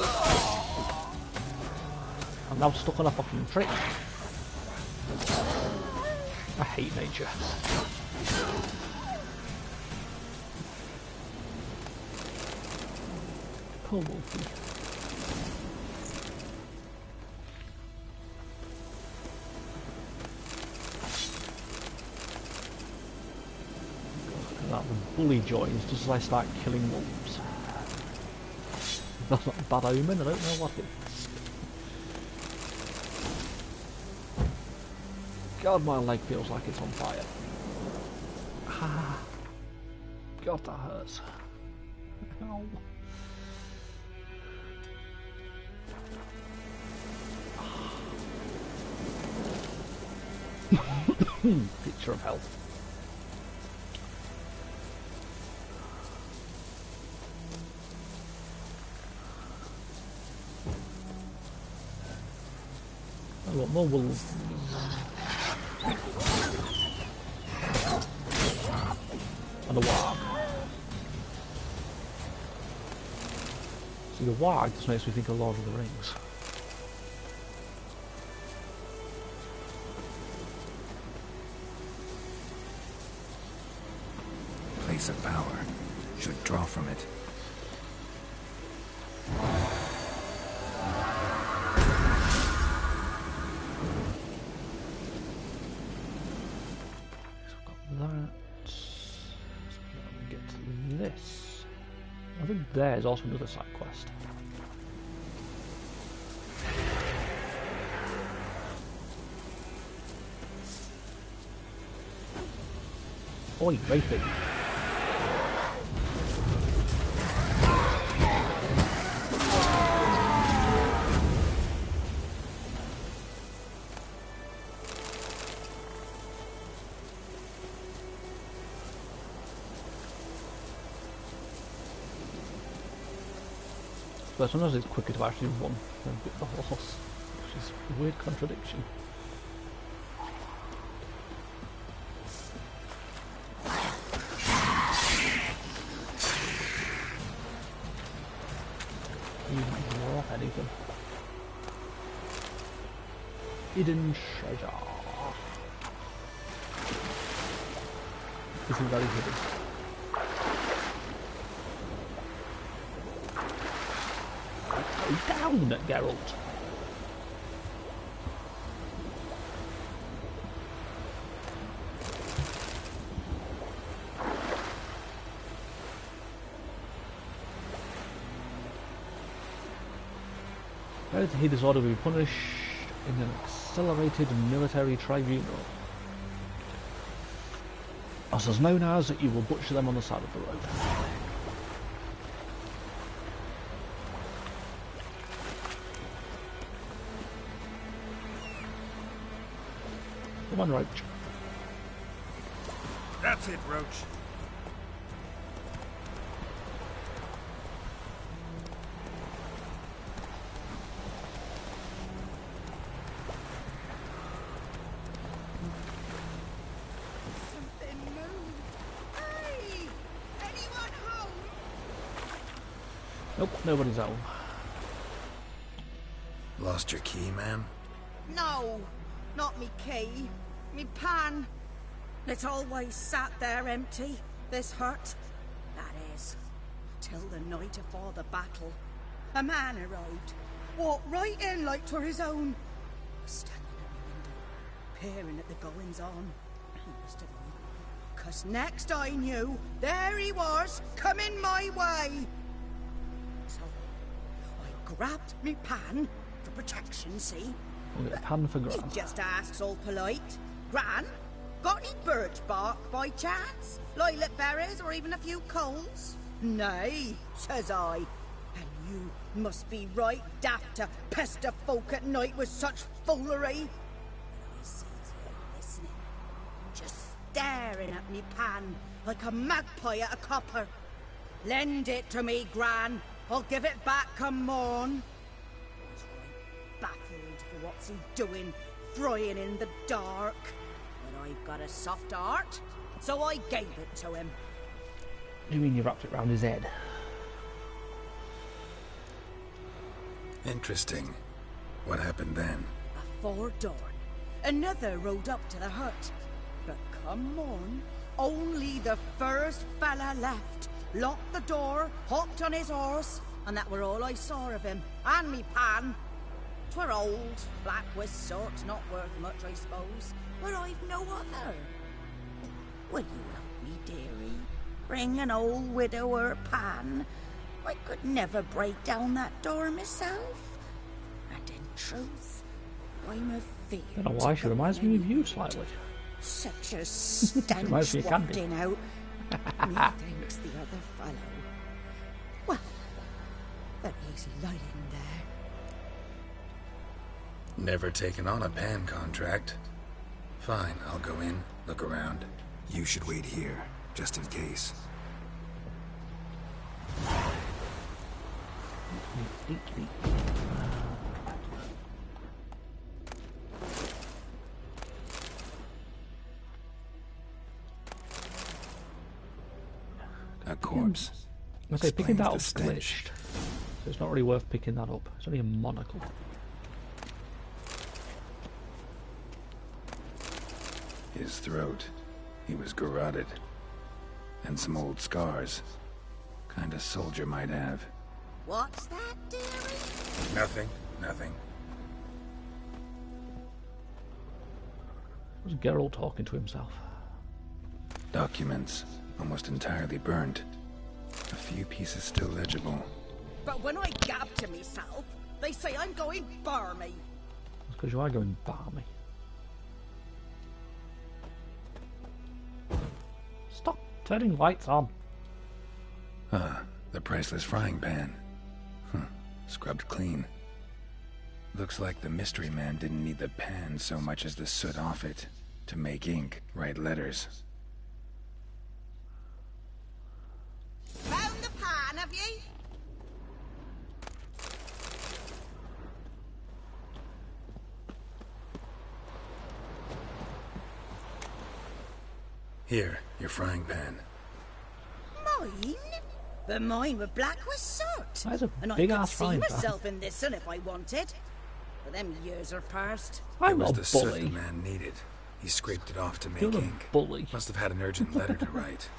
I'm now stuck on a fucking tree. I hate nature. Poor Wolfie. That the bully joins just as I start killing wolves. That's not a bad omen, I don't know what it is. God, my leg feels like it's on fire. Ah. God, that hurts. Ow. Picture of health. I want more wolves. And a warg. See, the warg just makes me think of Lord of the Rings. Place of power. Should draw from it. I think there's also another side quest. Oi, raping. But sometimes it's quicker to actually run than get the horse, which is a weird contradiction. Anything. Hidden treasure. This is very hidden. Go down, Geralt. Failure to heed this order will be punished in an accelerated military tribunal. As is known as, you will butcher them on the side of the road. Come on, Roach. That's it, Roach. Nope, nobody's home. Lost your key, ma'am? No, not me key. Me pan. It always sat there empty, this hut. That is, till the night afore the battle. A man arrived, walked right in like 'twere his own. Standing at the window, peering at the goings-on. He must have known, 'cause next I knew, there he was, coming my way. So, I grabbed me pan, for protection, see? We'll get a pan for Gran. He just asks all polite, Gran, got any birch bark by chance? Lilac berries or even a few coals? Nay, says I. And you must be right daft to pester folk at night with such foolery. And I sees him listening, just staring at me pan like a magpie at a copper. Lend it to me, Gran. I'll give it back come morn. He's right baffled for what's he doing, frying in the dark. But I've got a soft heart, so I gave it to him. You mean you wrapped it round his head? Interesting. What happened then? Before dawn, another rode up to the hut. But come morn, only the first fella left. Locked the door, hopped on his horse, and that were all I saw of him. And me pan. 'Twere old, black with sort, not worth much, I suppose. But I've no other. Will you help me, dearie? Bring an old widower pan. I could never break down that door myself. And in truth, I'm afeard. I don't know why she reminds me of you slightly. Such a stench Reminds me of Candy. wafting out. Methinks the other fellow. Well, but he's lying there. Never taken on a pan contract. Fine, I'll go in, look around. You should wait here, just in case. A corpse. Okay, picking that up Explains the stench. glitched, so it's not really worth picking that up. It's only a monocle. His throat. He was garroted. And some old scars. Kind of soldier might have. What's that, dearie? Nothing. Nothing. Was Geralt talking to himself? Documents. Almost entirely burnt. A few pieces still legible. But when I gab to myself, they say I'm going barmy. That's because you are going barmy. Stop turning lights on. The priceless frying pan. Scrubbed clean. Looks like the mystery man didn't need the pan so much as the soot off it to make ink, write letters. Found the pan, have ye? Here, your frying pan. Mine? But mine were black with soot. That's a and I big could ass see frying pan. myself in this one if I wanted. But them years are past. It was the soot the man needed. He scraped it off to make You're a ink. bully. Must have had an urgent letter to write.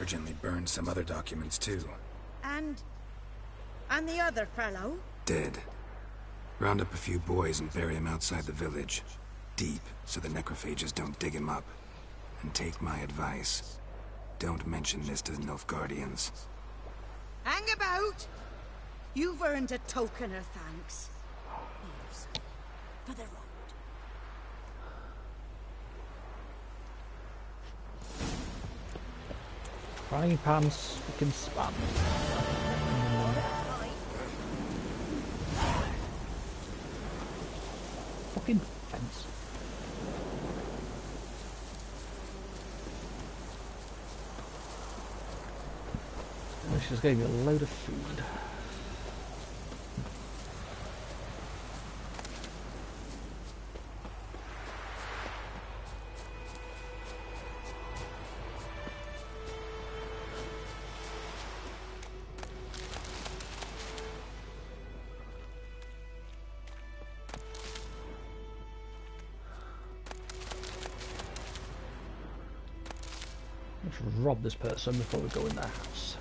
Urgently burned some other documents too. And the other fellow? Dead. Round up a few boys and bury him outside the village. Deep, so the necrophages don't dig him up. And take my advice. Don't mention this to the Nilfgaardians. Hang about! You've earned a token of thanks. Here's for the road. Frying pans, fucking span. Fucking fence. She just gave me a load of food. Let's rob this person before we go in their house.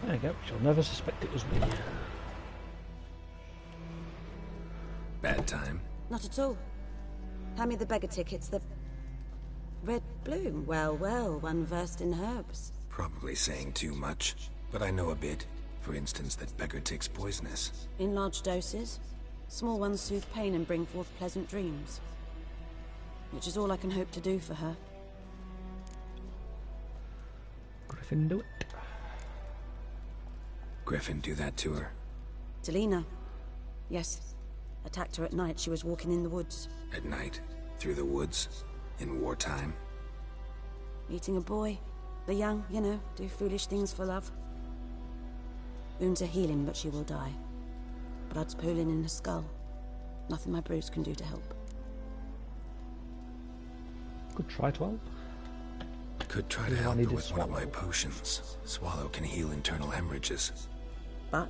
There you go, she'll never suspect it was me. Bad time. Not at all. Hand me the beggar tickets, the red bloom. Well, well, one versed in herbs. Probably saying too much, but I know a bit. For instance, that beggar tick's poisonous. In large doses. Small ones soothe pain and bring forth pleasant dreams. Which is all I can hope to do for her. Griffin, do it. Griffin do that to her? Delina. Yes. Attacked her at night. She was walking in the woods. At night? Through the woods? In wartime? Meeting a boy. The young, you know, do foolish things for love. Wounds are healing, but she will die. Blood's pooling in her skull. Nothing my brews can do to help. Could try 12. Could try to help her with one of my potions. Swallow can heal internal hemorrhages. But?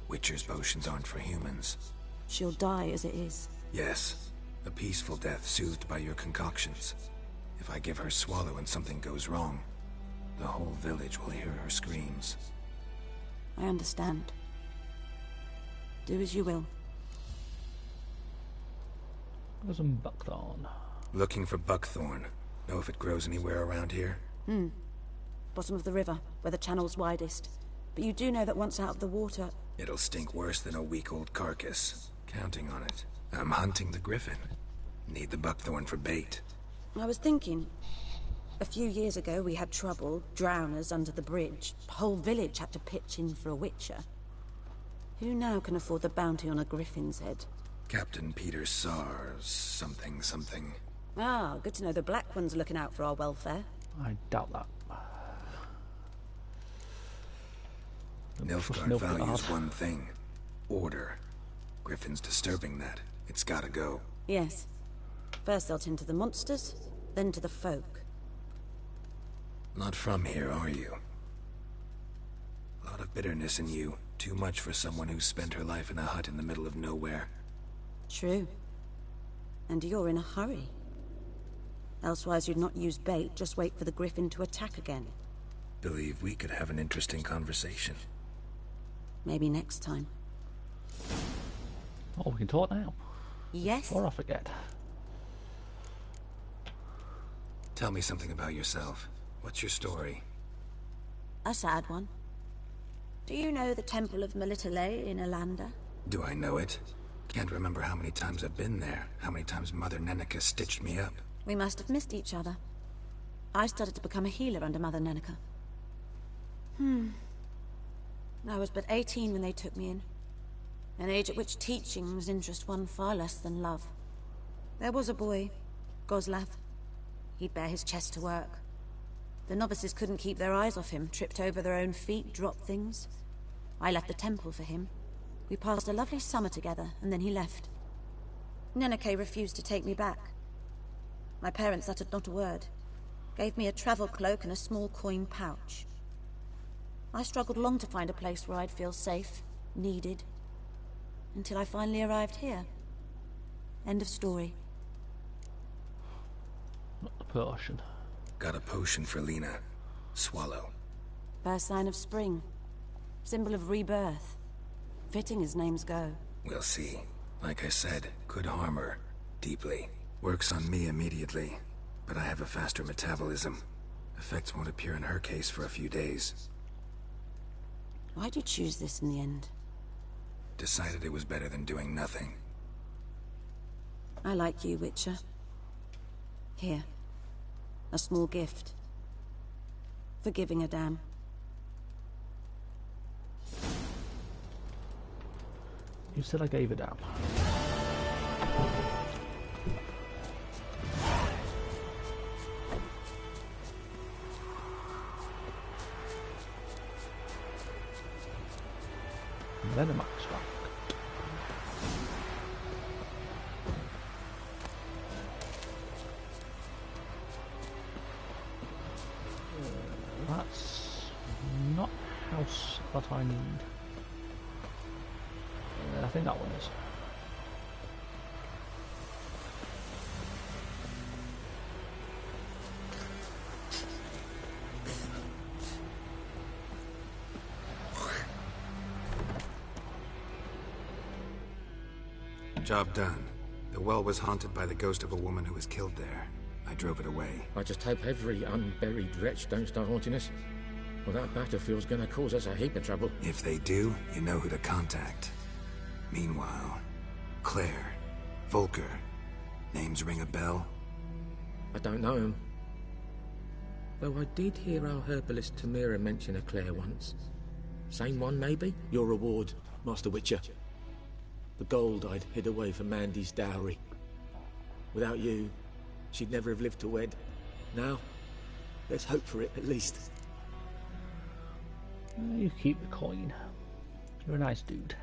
Witcher's potions aren't for humans. She'll die as it is. Yes. A peaceful death soothed by your concoctions. If I give her Swallow and something goes wrong, the whole village will hear her screams. I understand. Do as you will. There's some buckthorn. Looking for buckthorn. Know if it grows anywhere around here? Bottom of the river, where the channel's widest. But you do know that once out of the water... It'll stink worse than a week-old carcass. Counting on it. I'm hunting the griffin. Need the buckthorn for bait. I was thinking... A few years ago we had trouble, drowners under the bridge. The whole village had to pitch in for a witcher. Who now can afford the bounty on a griffin's head? Captain Peter Sars, something. Ah, good to know the Black One's looking out for our welfare. I doubt that. Nilfgaard values one thing. Order. Griffin's disturbing that. It's gotta go. Yes. First they'll tend to the monsters, then to the folk. Not from here, are you? A lot of bitterness in you. Too much for someone who spent her life in a hut in the middle of nowhere. True. And you're in a hurry. Elsewise you'd not use bait, just wait for the griffin to attack again. Believe we could have an interesting conversation. Maybe next time. Oh, we can talk now. Yes? Before I forget. Tell me something about yourself. What's your story? A sad one. Do you know the Temple of Melitele in Alanda? Do I know it? Can't remember how many times I've been there. How many times Mother Neneka stitched me up. We must have missed each other. I started to become a healer under Mother Neneka. I was but 18 when they took me in. An age at which teachings interest one far less than love. There was a boy, Goslav. He'd bare his chest to work. The novices couldn't keep their eyes off him, tripped over their own feet, dropped things. I left the temple for him. We passed a lovely summer together, and then he left. Neneke refused to take me back. My parents uttered not a word. Gave me a travel cloak and a small coin pouch. I struggled long to find a place where I'd feel safe, needed, until I finally arrived here. End of story. Not the potion. Got a potion for Lena. Swallow. First sign of spring. Symbol of rebirth. Fitting as names go. We'll see. Like I said, could harm her. Deeply. Works on me immediately. But I have a faster metabolism. Effects won't appear in her case for a few days. Why'd you choose this in the end? Decided it was better than doing nothing. I like you, Witcher. Here. A small gift. For giving a damn. You said I gave a damn. Venom extract. That's not house that I need. I think that one is. Job done. The well was haunted by the ghost of a woman who was killed there. I drove it away. I just hope every unburied wretch don't start haunting us. Well, that battlefield's gonna cause us a heap of trouble. If they do, you know who to contact. Meanwhile, Claire, Volker, names ring a bell? I don't know him. Though I did hear our herbalist Tamira mention a Claire once. Same one, maybe? Your reward, Master Witcher. The gold I'd hid away for Mandy's dowry. Without you, she'd never have lived to wed. Now, there's hope for it, at least. You keep the coin. You're a nice dude.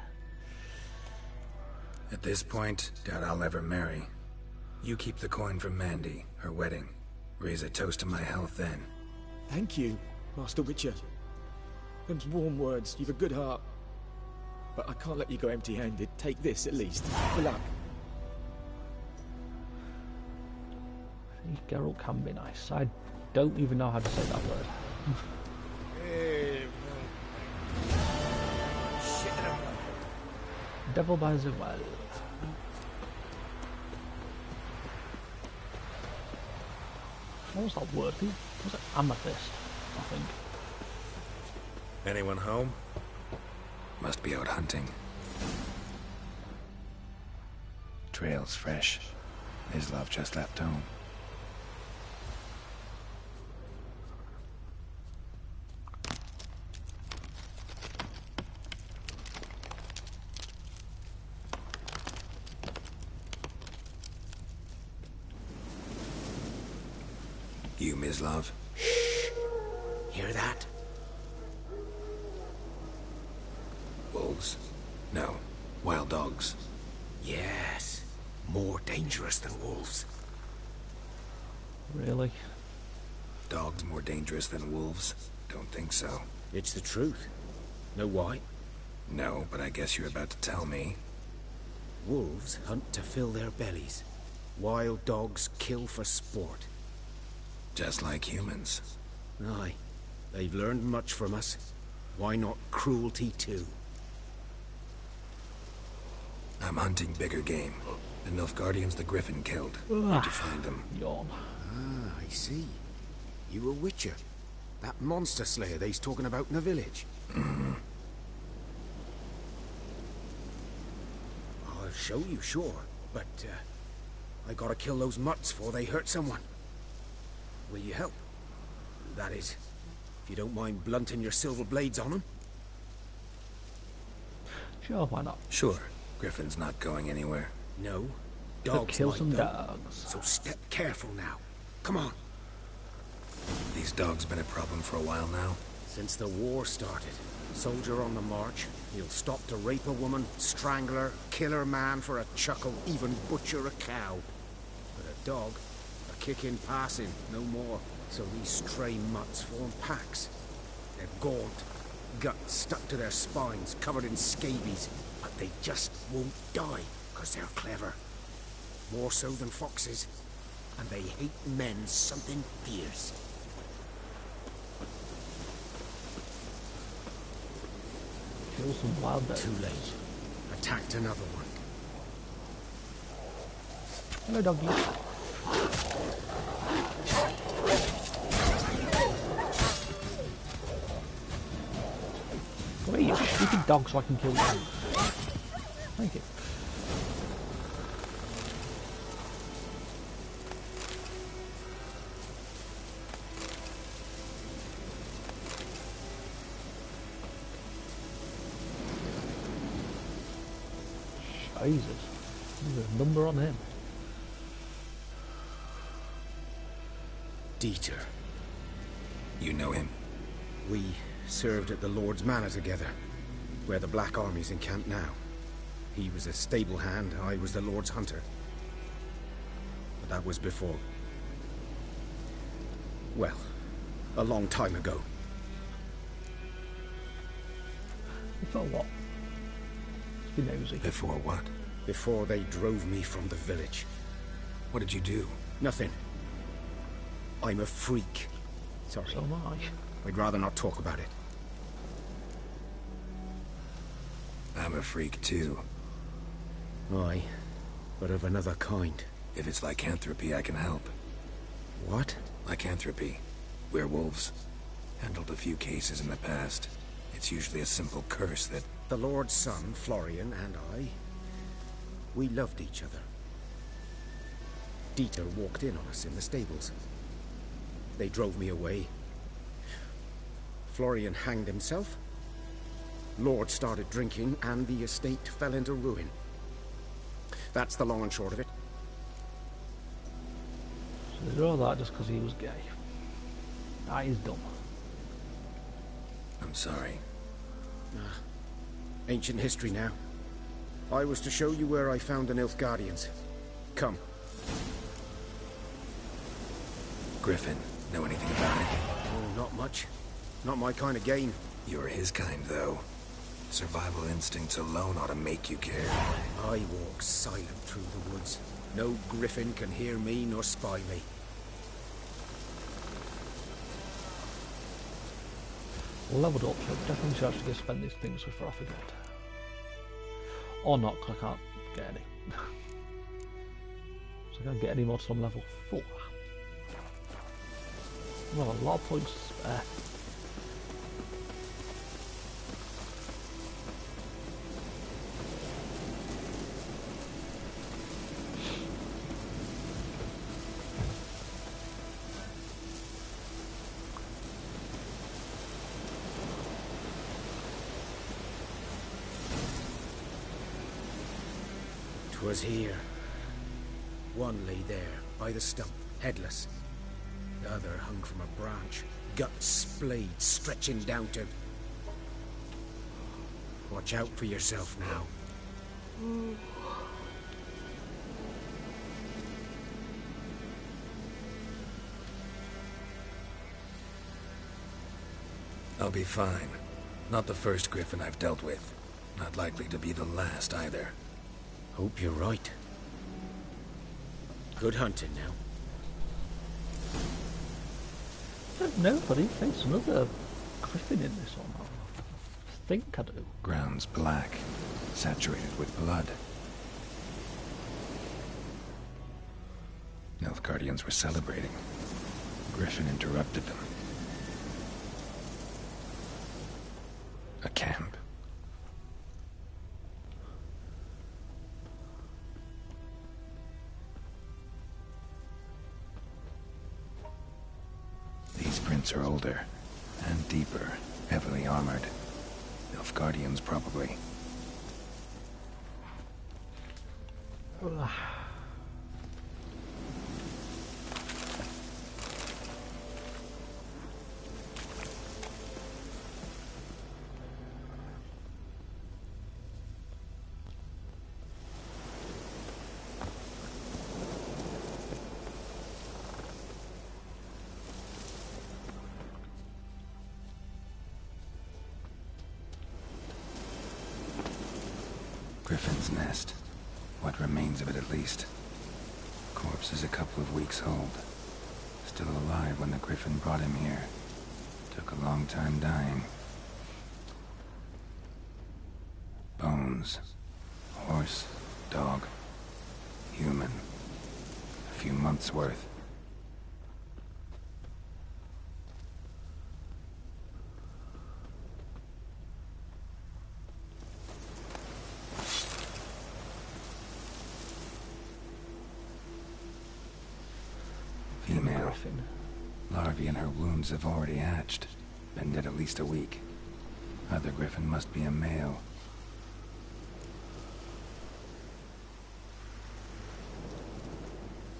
At this point, doubt I'll ever marry. You keep the coin from Mandy, her wedding. Raise a toast to my health then. Thank you, Master Witcher. Them's warm words. You've a good heart. But I can't let you go empty-handed. Take this, at least. For luck. Geralt can be nice. I don't even know how to say that word. Devil by the well. What was that word? Was it amethyst? I think. Anyone home? Must be out hunting. Trail's fresh. His love just left home. You, Mislav? Shh! Hear that? Wolves? No. Wild dogs. Yes. More dangerous than wolves. Really? Dogs more dangerous than wolves? Don't think so. It's the truth. Know why? No, but I guess you're about to tell me. Wolves hunt to fill their bellies. Wild dogs kill for sport. Just like humans. Aye. They've learned much from us. Why not cruelty too? I'm hunting bigger game. The Nilfgaardians the Griffin killed. Where'd you find them? Yawn. Ah, I see. You a witcher. That monster slayer they's talking about in the village. I'll show you, sure. But, I gotta kill those mutts before they hurt someone. Will you help? That is, if you don't mind blunting your silver blades on them. Sure, why not? Sure. Griffin's not going anywhere. No. But Dogs kill might, some though. dogs. So step careful now. Come on. These dogs been a problem for a while now? Since the war started. Soldier on the march. He'll stop to rape a woman, strangle her, kill her man for a chuckle, even butcher a cow. But a dog, a kick in passing, no more. So these stray mutts form packs. They're gaunt, guts stuck to their spines, covered in scabies. But they just won't die, because they're clever. More so than foxes. And they hate men something fierce. Kill some wild dogs. Too late. Attacked another one. Hello, doggy. Come here, you stupid dog, so I can kill you. Thank you. Jesus. There's a number on him. Dieter. You know him? We served at the Lord's Manor together, where the Black Army's encamped now. He was a stable hand, I was the Lord's hunter. But that was before. Well, a long time ago. Before what? Let's be nosy. Before what? Before they drove me from the village. What did you do? Nothing. I'm a freak. Sorry. So am I. I'd rather not talk about it. I'm a freak too. Aye, but of another kind. If it's lycanthropy, I can help. What? Lycanthropy. Werewolves. Handled a few cases in the past. It's usually a simple curse that... The Lord's son, Florian, and I... we loved each other. Dieter walked in on us in the stables. They drove me away. Florian hanged himself. Lord started drinking, and the estate fell into ruin. That's the long and short of it. So they did all that just because he was gay. That is dumb. I'm sorry. Ancient history now. I was to show you where I found the Nilfgaardians. Come. Griffin, know anything about it? Oh, not much. Not my kind of game. You're his kind, though. Survival instincts alone ought to make you care. I walk silent through the woods. No griffin can hear me nor spy me. Leveled up, so definitely should actually spend these things before I forget. Or not, because I can't get any. So I can't get any more till I'm level 4. Well, a lot of points to spare. Was here. One lay there, by the stump, headless. The other hung from a branch, guts splayed, stretching down to... Watch out for yourself now. I'll be fine. Not the first Griffin I've dealt with. Not likely to be the last either. Hope you're right. Good hunting now. I don't know, but he faced another Griffin in this one. I think I do. Ground's black, saturated with blood. Nilfgaardians were celebrating. Griffin interrupted them. A camp. These prints are older and deeper, heavily armored. Nilfgaardians, probably. Griffin's nest. What remains of it, at least. Corpse is a couple of weeks old. Still alive when the Griffin brought him here. Took a long time dying. Bones. Horse, dog, human. A few months' worth. Female. Larvae in her wounds have already hatched. Been dead at least a week. Other Griffin must be a male.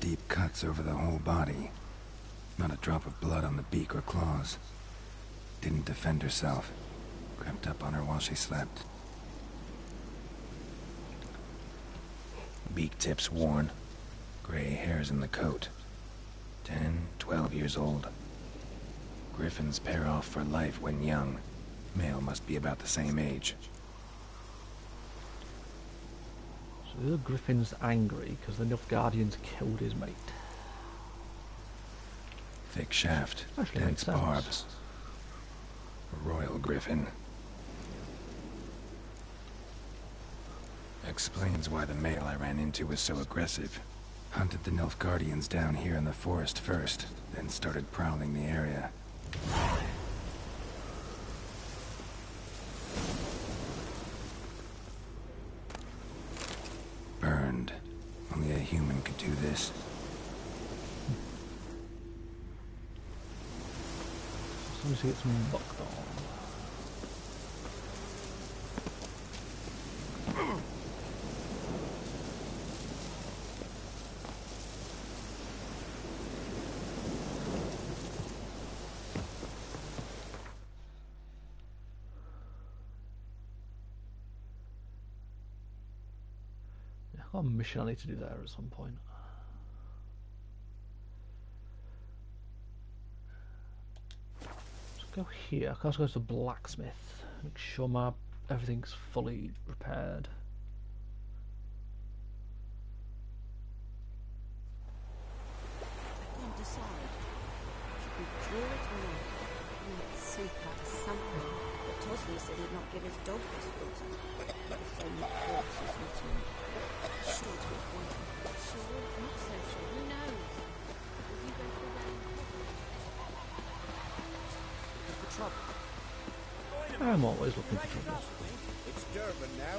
Deep cuts over the whole body. Not a drop of blood on the beak or claws. Didn't defend herself. Crept up on her while she slept. Beak tips worn. Gray hairs in the coat. 10, 12 years old. Griffins pair off for life when young. Male must be about the same age. So the Griffin's angry because the Nilfgaardians killed his mate. Thick shaft, Actually dense makes sense. barbs. A royal Griffin. Explains why the male I ran into was so aggressive. Hunted the Nilfgaardians down here in the forest first, then started prowling the area. Burned. Only a human could do this. As soon as he gets bucked on. I've got a mission I need to do there at some point. Let's go here. I can also go to the blacksmith. Make sure everything's fully repaired. I can't decide. Should we draw it or not? Make soup out of something. But Tosny said he'd not give his dog this water. If only corpses returned. Sure it's worth waiting. Sure, not so sure. Who knows? Will you go for that? For trouble. I'm always looking for trouble. It's Durban now.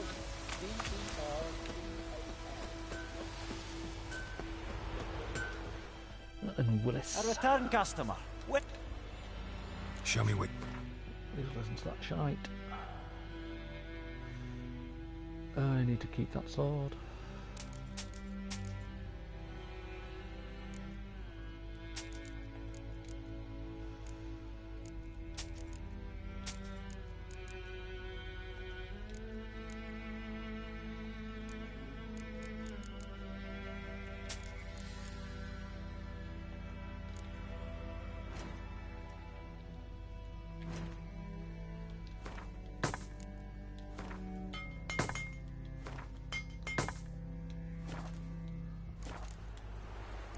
And Willis. A return customer. What? Show me what... Please listen to that shite. I need to keep that sword.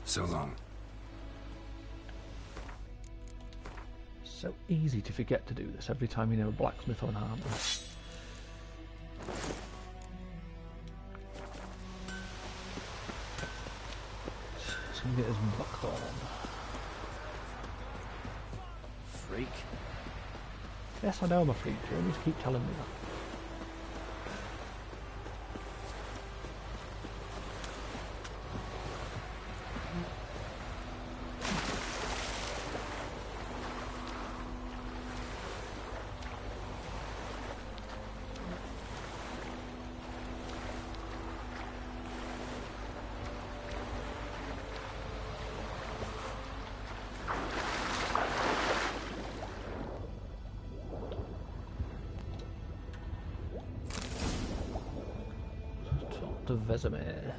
So long. So easy to forget to do this every time you know a blacksmith or an armor. So I'm get his buckthorn. Freak. Yes, I know I'm a freak. You always keep telling me that. To Vesemir.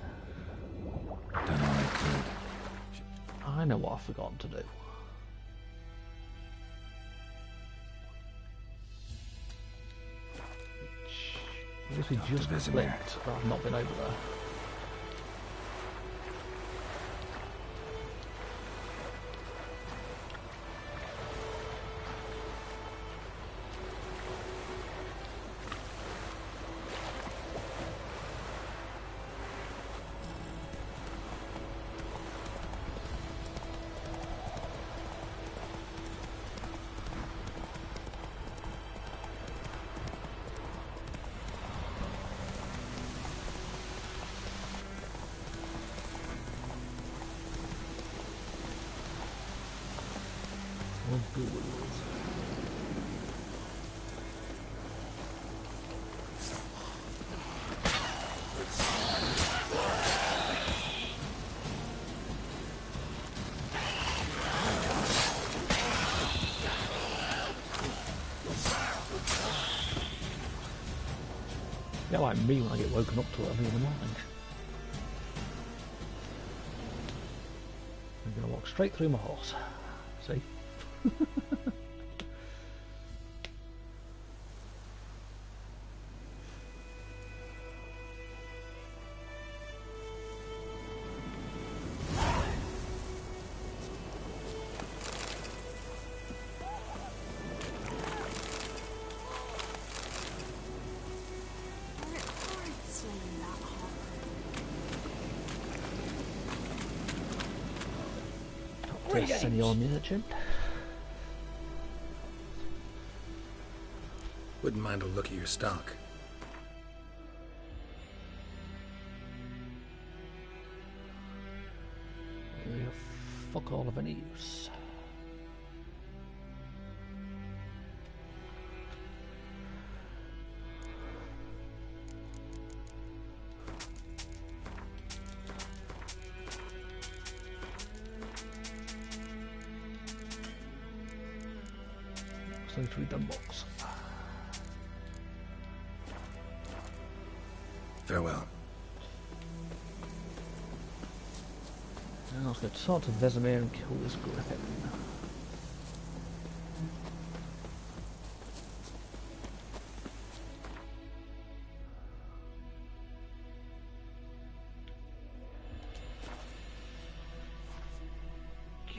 Done all I could. I know what I've forgotten to do. I guess we just clicked that I've not been over there. Yeah, like me when I get woken up too early in the morning. I'm going to walk straight through my horse. See? Senor Merchant. Wouldn't mind a look at your stock. Fuck all of any use. So 3 done box. Farewell. Now let's go talk to Vesemir and kill this griffin.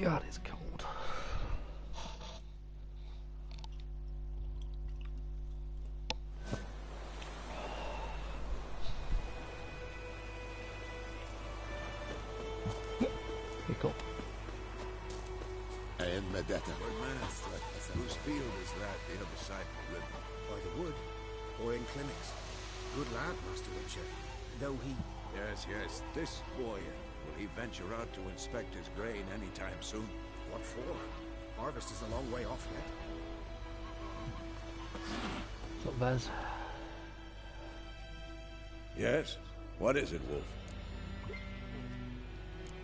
God, it's cold. I am Medetta. Whose field is that the other side of the river? By the wood, or in clinics. Good lad, Master Witcher. Though he... Yes, yes. This boy, will he venture out to inspect his grain anytime soon? What for? Harvest is a long way off yet. What's up, Vez? Yes? What is it, Wolf?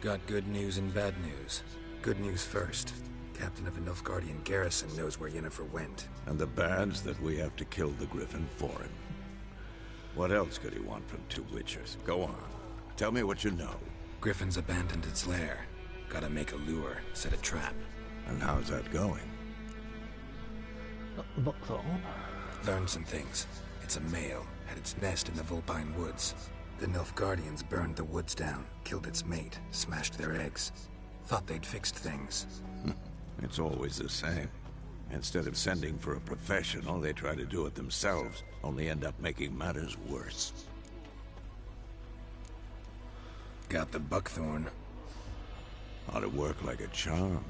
Got good news and bad news. Good news first. Captain of the Nilfgaardian garrison knows where Yennefer went. And the bad's that we have to kill the Griffin for him. What else could he want from 2 Witchers? Go on. Tell me what you know. Griffin's abandoned its lair. Gotta make a lure, set a trap. And how's that going? Buckthorn. Learned some things. It's a male, had its nest in the Vulpine Woods. The Nilfgaardians burned the woods down, killed its mate, smashed their eggs. Thought they'd fixed things. It's always the same. Instead of sending for a professional, they try to do it themselves, only end up making matters worse. Got the buckthorn. Ought to work like a charm.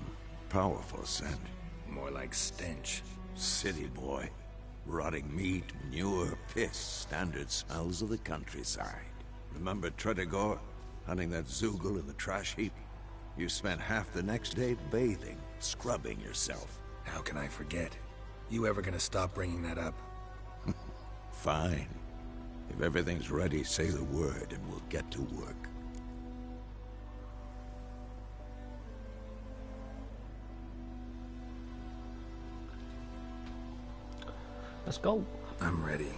Powerful scent. More like stench. City boy. Rotting meat, manure, piss, standard smells of the countryside. Remember Tretogor? Hunting that Zoogle in the trash heap? You spent half the next day bathing, scrubbing yourself. How can I forget? You ever gonna stop bringing that up? Fine. If everything's ready, say the word and we'll get to work. Let's go. I'm ready.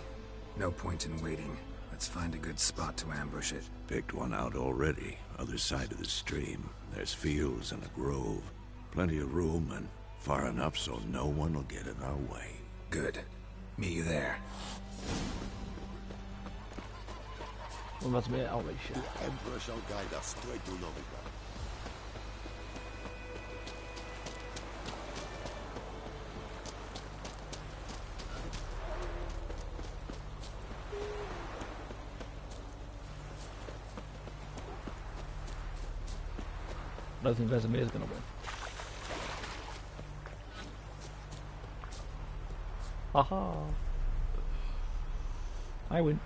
No point in waiting. Let's find a good spot to ambush it. Picked one out already. Other side of the stream. There's fields and a grove. Plenty of room and far enough so no one will get in our way. Good. Meet you there. Well, that's me outreach. The Emperor shall guide us straight to Novigrad. I don't think Vesemir is going to win. Haha! I win.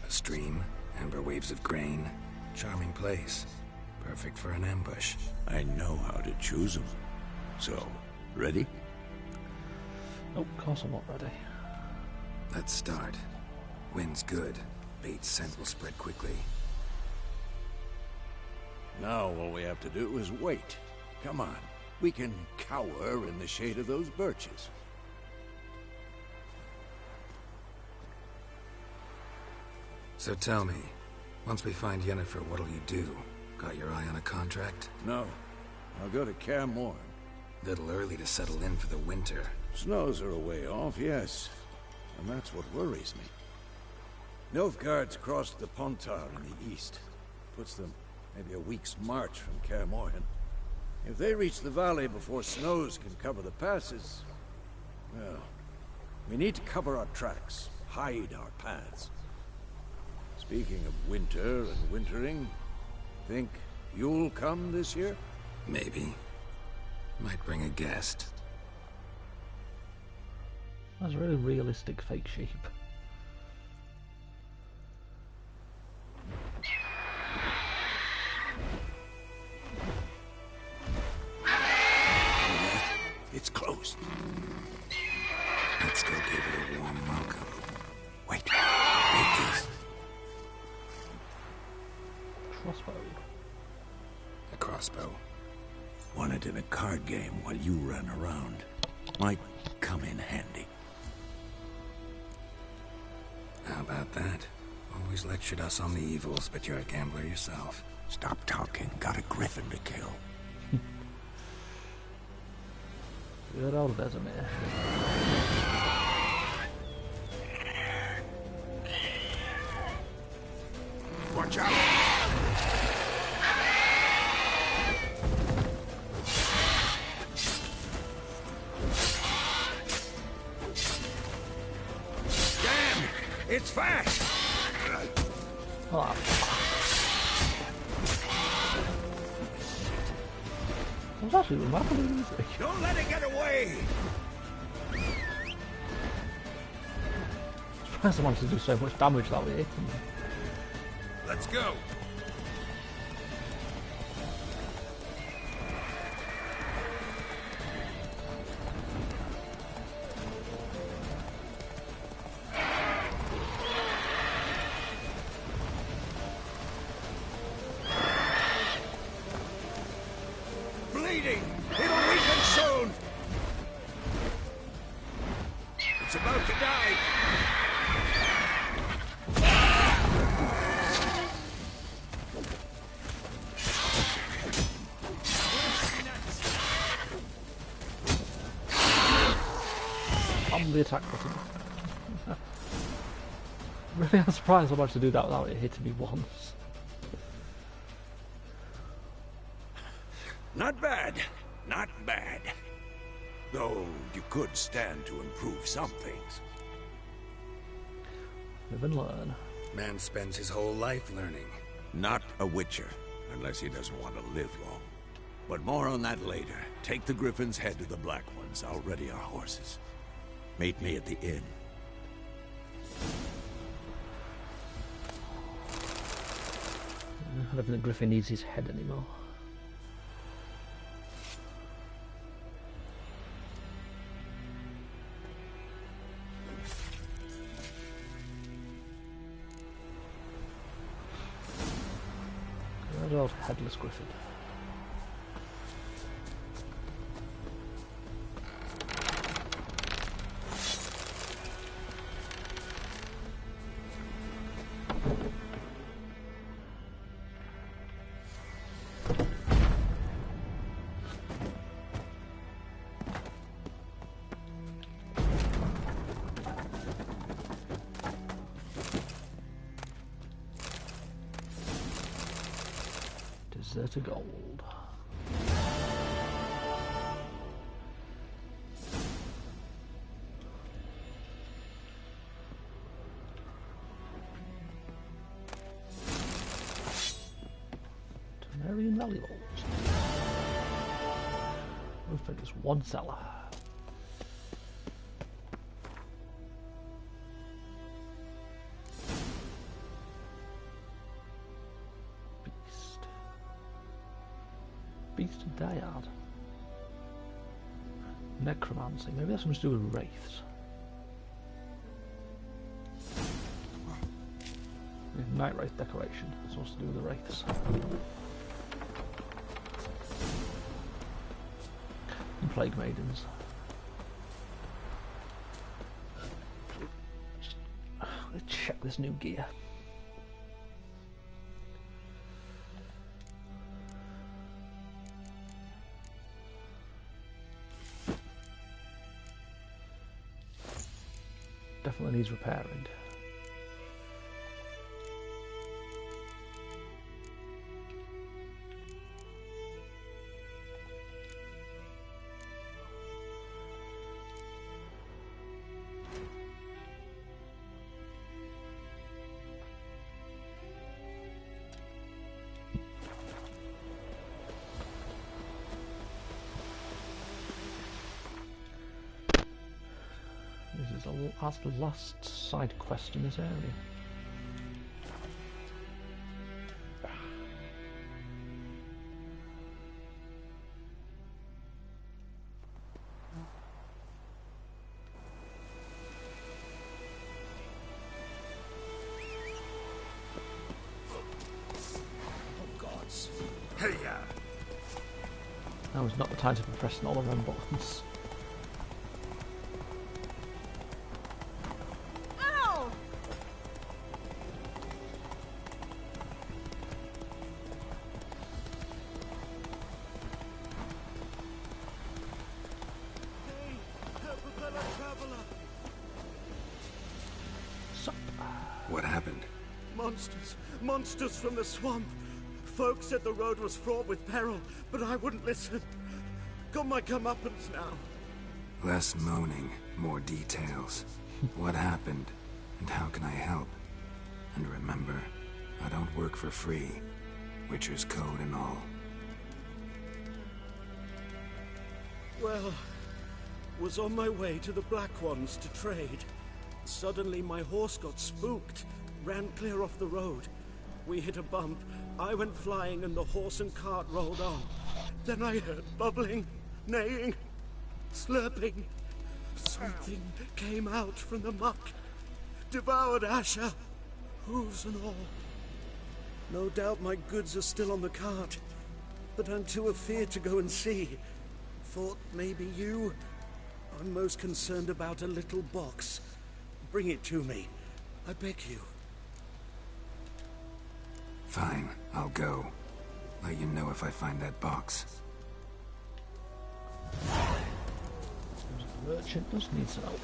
A stream, amber waves of grain, charming place. Perfect for an ambush. I know how to choose them. So, ready? Nope, of course I'm not ready. Let's start. Wind's good. Bait's scent will spread quickly. Now all we have to do is wait. Come on. We can cower in the shade of those birches. So tell me, once we find Yennefer, what'll you do? Got your eye on a contract? No. I'll go to Kaer Morhen. Little early to settle in for the winter. Snows are a way off, yes. And that's what worries me. Nilfgaard's crossed the Pontar in the east. Puts them maybe a week's march from Kaer Morhen. If they reach the valley before snows can cover the passes, well, we need to cover our tracks, hide our paths. Speaking of winter and wintering, think you'll come this year? Maybe. Might bring a guest. That's a really realistic fake sheep. It's close. Let's go give it a warm welcome. Wait. This. Crossbow. A crossbow. Won it in a card game while you ran around. Might come in handy. How about that? Always lectured us on the evils, but you're a gambler yourself. Stop talking. Got a griffin to kill. Good old Vesemir. Watch out! Damn! It's fast! Oh. It's actually remarkably easy. Don't let it get away! I'm surprised I managed to do so much damage that way. Let's go! Bleeding! It'll weaken soon! It's about to die! Spam the attack button. Really, I'm surprised I managed to do that without it hitting me once. Not bad. Not bad. Though you could stand to improve some things. Live and learn. Man spends his whole life learning. Not a Witcher, unless he doesn't want to live long. But more on that later. Take the Griffin's head to the Black Ones. I'll ready our horses. Meet me at the inn. I don't think the Griffin needs his head anymore. Good old headless Griffin. Deserter gold. Temerian valuables. We've got just one cellar. Beast of Dyad. Necromancy. Maybe that's something to do with wraiths. Night Wraith decoration. It's supposed to do with the wraiths. And Plague Maidens. Let's check this new gear. Definitely needs repairing. That's the last side quest in this area. Oh gods. Hey ya. Now is not the time to be pressing all the wrong buttons. What happened? Monsters from the swamp. Folk said the road was fraught with peril, but I wouldn't listen. Got my comeuppance now. Less moaning, more details. What happened, and how can I help? And remember, I don't work for free. Witcher's code and all. Well, was on my way to the Black Ones to trade. Suddenly my horse got spooked, ran clear off the road. We hit a bump, I went flying and the horse and cart rolled on. Then I heard bubbling, neighing, slurping. Something came out from the muck, devoured Asher, hooves and all. No doubt my goods are still on the cart, but I'm too afeard to go and see. Thought maybe you. I'm most concerned about a little box. Bring it to me. I beg you. Fine, I'll go. Let you know if I find that box. Merchant does need some help.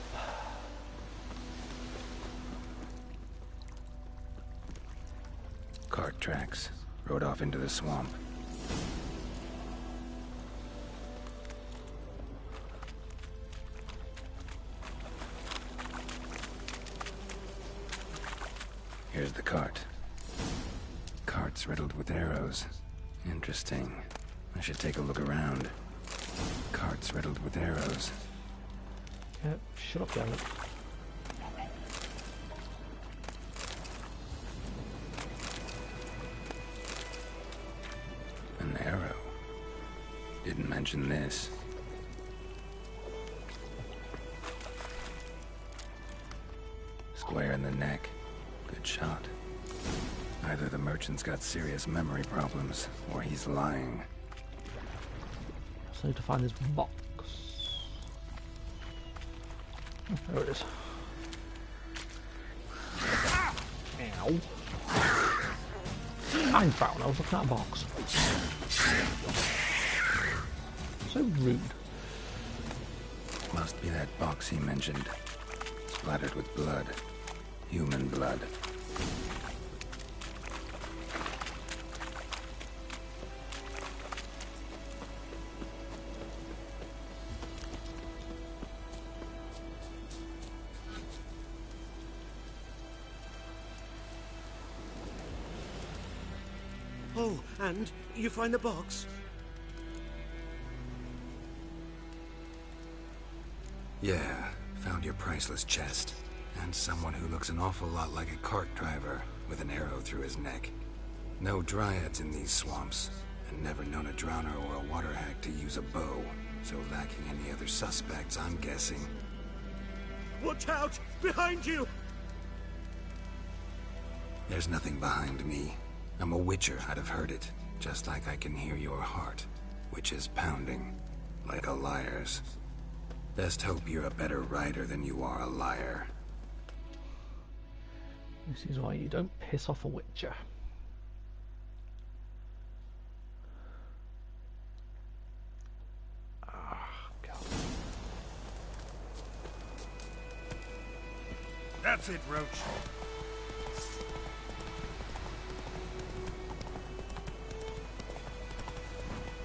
Cart tracks. Rode off into the swamp. Here's the cart. Cart's riddled with arrows. Interesting. I should take a look around. Cart's riddled with arrows. Yep, shut up, Garrett. An arrow. Didn't mention this. Square in the neck. Good shot. Either the merchant's got serious memory problems, or he's lying. So I need to find this box. Oh, there it is. Ow. I'm found. I was looking at a box. So rude. Must be that box he mentioned. Splattered with blood. Human blood. Oh, and you find the box? Yeah, found your priceless chest. And someone who looks an awful lot like a cart driver, with an arrow through his neck. No dryads in these swamps, and never known a drowner or a water hack to use a bow, so lacking any other suspects, I'm guessing. Watch out! Behind you! There's nothing behind me. I'm a witcher, I'd have heard it, just like I can hear your heart, which is pounding, like a liar's. Best hope you're a better rider than you are a liar. This is why you don't piss off a witcher. Ah, God. That's it, Roach.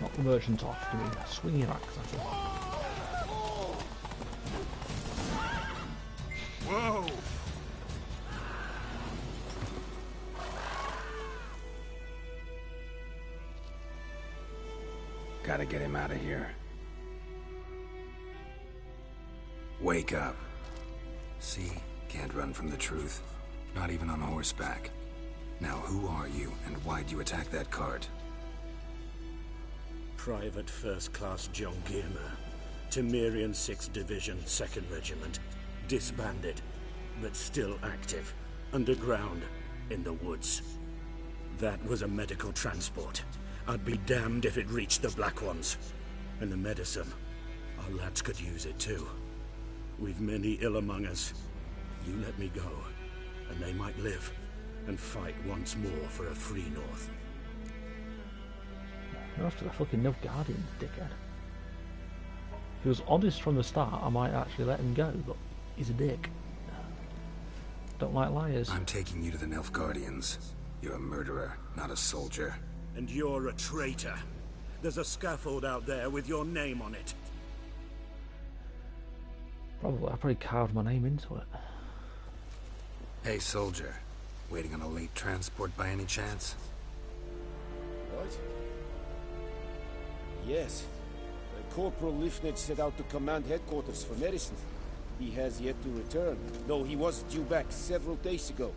Knock the merchant off, do we? Swing your axe at him. Whoa! Gotta get him out of here. Wake up. See? Can't run from the truth. Not even on horseback. Now who are you, and why'd you attack that cart? Private First Class John Giermer. Temerian 6th Division, 2nd Regiment. Disbanded, but still active. Underground, in the woods. That was a medical transport. I'd be damned if it reached the Black Ones. And the medicine. Our lads could use it too. We've many ill among us. You let me go, and they might live, and fight once more for a free North. You're after the fucking Nilfgaardian, dickhead. If he was honest from the start, I might actually let him go, but he's a dick. Don't like liars. I'm taking you to the Nilfgaardians. You're a murderer, not a soldier. And you're a traitor. There's a scaffold out there with your name on it. Probably. I probably carved my name into it. Hey, soldier. Waiting on a late transport by any chance? What? Yes. Corporal Lifnitz set out to command headquarters for medicine. He has yet to return, though he was due back several days ago.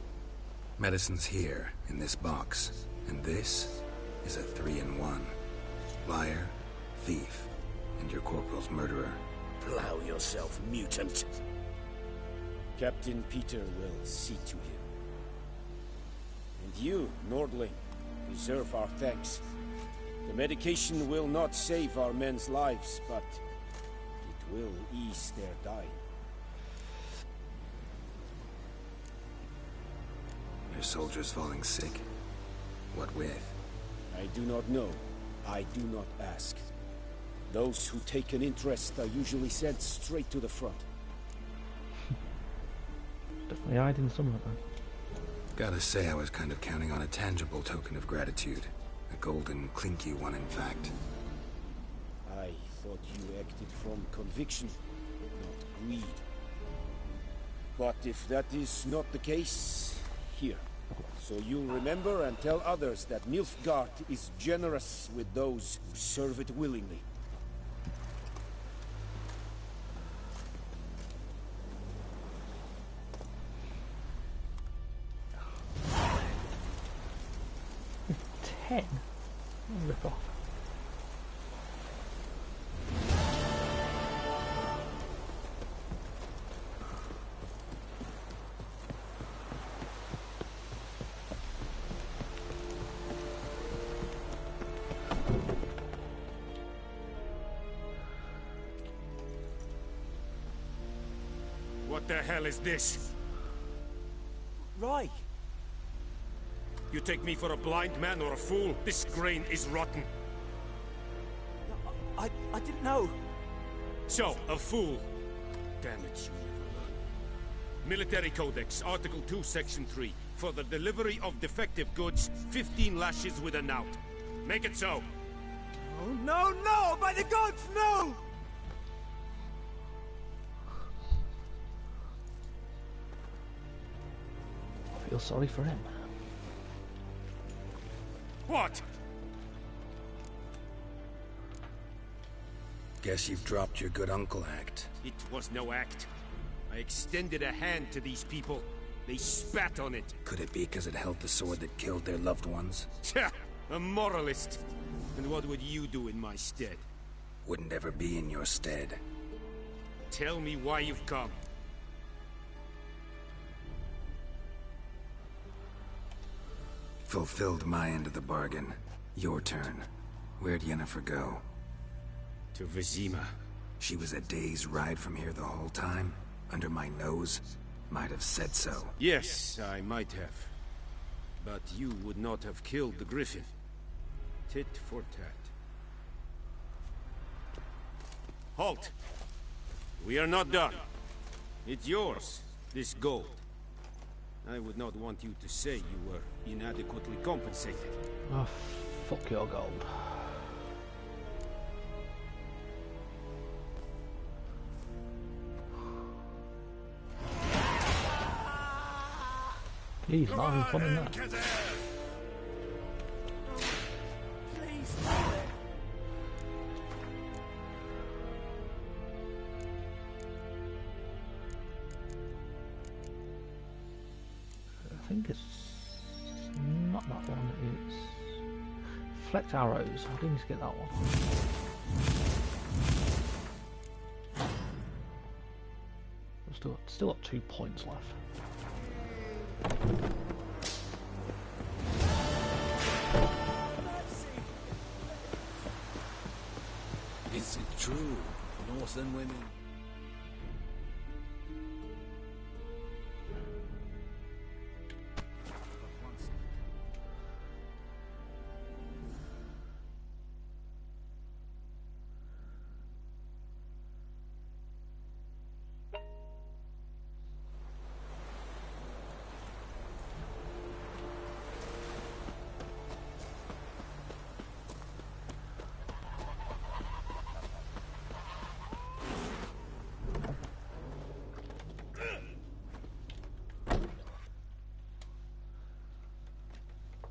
Medicine's here, in this box. And this is a 3-in-1. Liar, thief, and your corporal's murderer. Plow yourself, mutant. Captain Peter will see to him. And you, Nordling, deserve our thanks. The medication will not save our men's lives, but it will ease their dying. Your soldiers falling sick? What with? I do not know. I do not ask. Those who take an interest are usually sent straight to the front. Definitely hiding some of them. Gotta say, I was kind of counting on a tangible token of gratitude. A golden, clinky one, in fact. I thought you acted from conviction, not greed. But if that is not the case, here. So you'll remember and tell others that Nilfgaard is generous with those who serve it willingly. Ten? Rip off. What the hell is this? Roy! You take me for a blind man or a fool? This grain is rotten. I didn't know. So, a fool. Damn it, you never learn. Military Codex, Article 2, Section 3. For the delivery of defective goods, 15 lashes with a knout. Make it so. Oh, no, no! By the gods, no! I feel sorry for him. What? Guess you've dropped your good uncle act. It was no act. I extended a hand to these people. They spat on it. Could it be because it held the sword that killed their loved ones? Tja, a moralist. And what would you do in my stead? Wouldn't ever be in your stead. Tell me why you've come. Fulfilled my end of the bargain. Your turn. Where'd Yennefer go? To Vizima. She was a day's ride from here the whole time? Under my nose? Might have said so. Yes, I might have. But you would not have killed the Griffin. Tit for tat. Halt! We are not done. It's yours, this gold. I would not want you to say you were inadequately compensated. Oh, fuck your gold. He's not having fun in that. I think it's not that one, it's Flecked Arrows. I do need to get that one. We've still got 2 points left. Is it true? Northern women?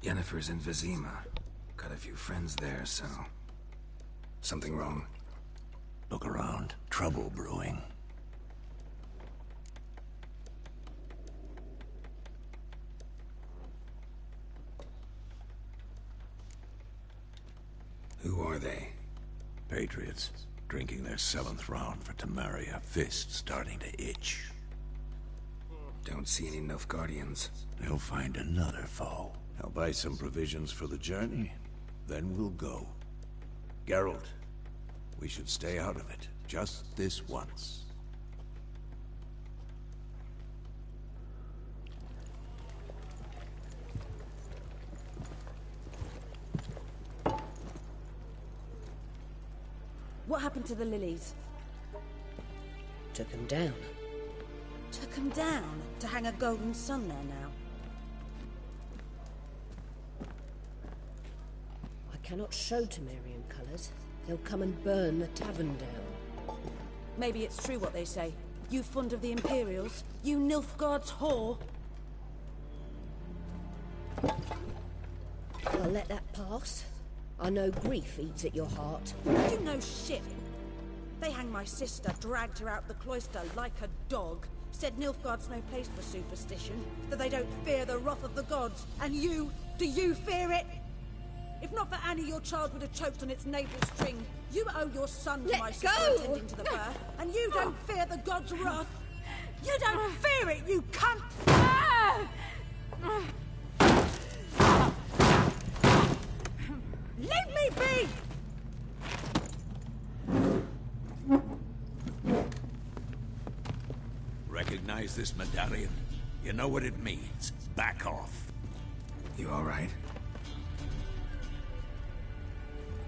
Yennefer's in Vizima. Got a few friends there, so... Something wrong? Look around. Trouble brewing. Who are they? Patriots. Drinking their 7th round for Temeria. Fists starting to itch. Don't see any Nilfgaardians. They'll find another foe. I'll buy some provisions for the journey. Then we'll go. Geralt, we should stay out of it. Just this once. What happened to the lilies? Took them down. Took them down? To hang a golden sun there now? I cannot show Temerian colours. They'll come and burn the tavern down. Maybe it's true what they say. You fond of the Imperials? You Nilfgaard's whore? I'll let that pass. I know grief eats at your heart. You know shit. They hanged my sister, dragged her out the cloister like a dog. Said Nilfgaard's no place for superstition, that they don't fear the wrath of the gods. And you, do you fear it? If not for Annie, your child would have choked on its navel string. You owe your son to my sister attending to the birth, and you don't fear the gods' wrath. You don't fear it, you cunt! Leave me be! Recognize this medallion? You know what it means. Back off. You all right?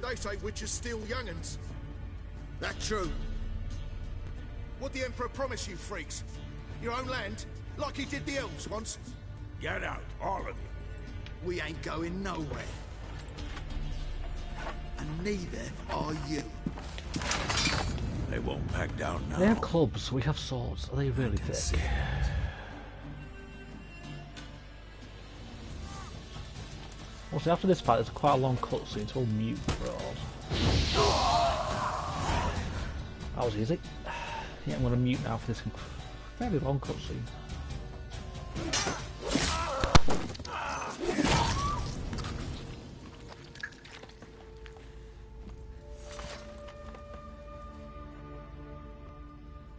They say witches steal young'uns. That true? What the Emperor promise you, freaks? Your own land? Like he did the elves once? Get out, all of you. We ain't going nowhere. And neither are you. They won't back down now. They have clubs, we have swords. Are they really thick? Also, after this fight, there's quite a long cutscene, so we'll mute for all. That was easy. Yeah, I'm going to mute now for this fairly long cutscene.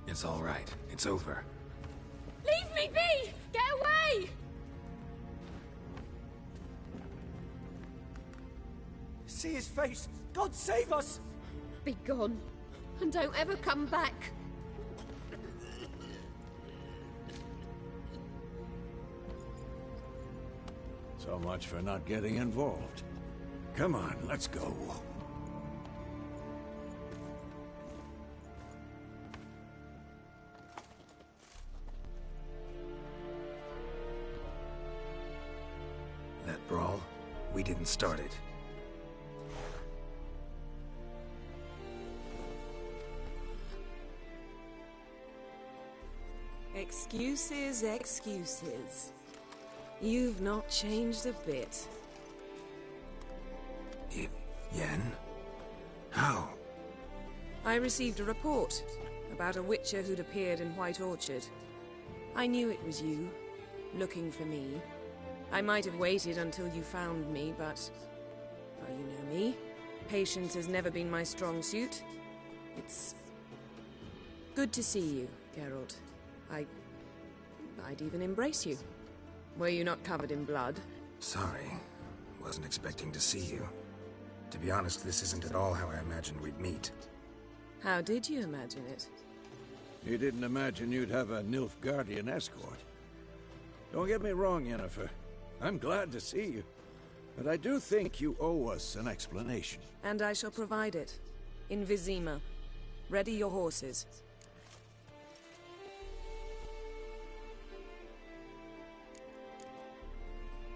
It's all right. It's over. Leave me be! Get away! See his face! God save us! Be gone, and don't ever come back. So much for not getting involved. Come on, let's go. That brawl, we didn't start it. Excuses, excuses. You've not changed a bit. Yen? How? I received a report about a witcher who'd appeared in White Orchard. I knew it was you, looking for me. I might have waited until you found me, but... well, you know me. Patience has never been my strong suit. It's... good to see you, Geralt. I'd even embrace you. Were you not covered in blood? Sorry. Wasn't expecting to see you. To be honest, this isn't at all how I imagined we'd meet. How did you imagine it? You didn't imagine you'd have a Nilfgaardian escort. Don't get me wrong, Yennefer. I'm glad to see you. But I do think you owe us an explanation. And I shall provide it. In Vizima. Ready your horses.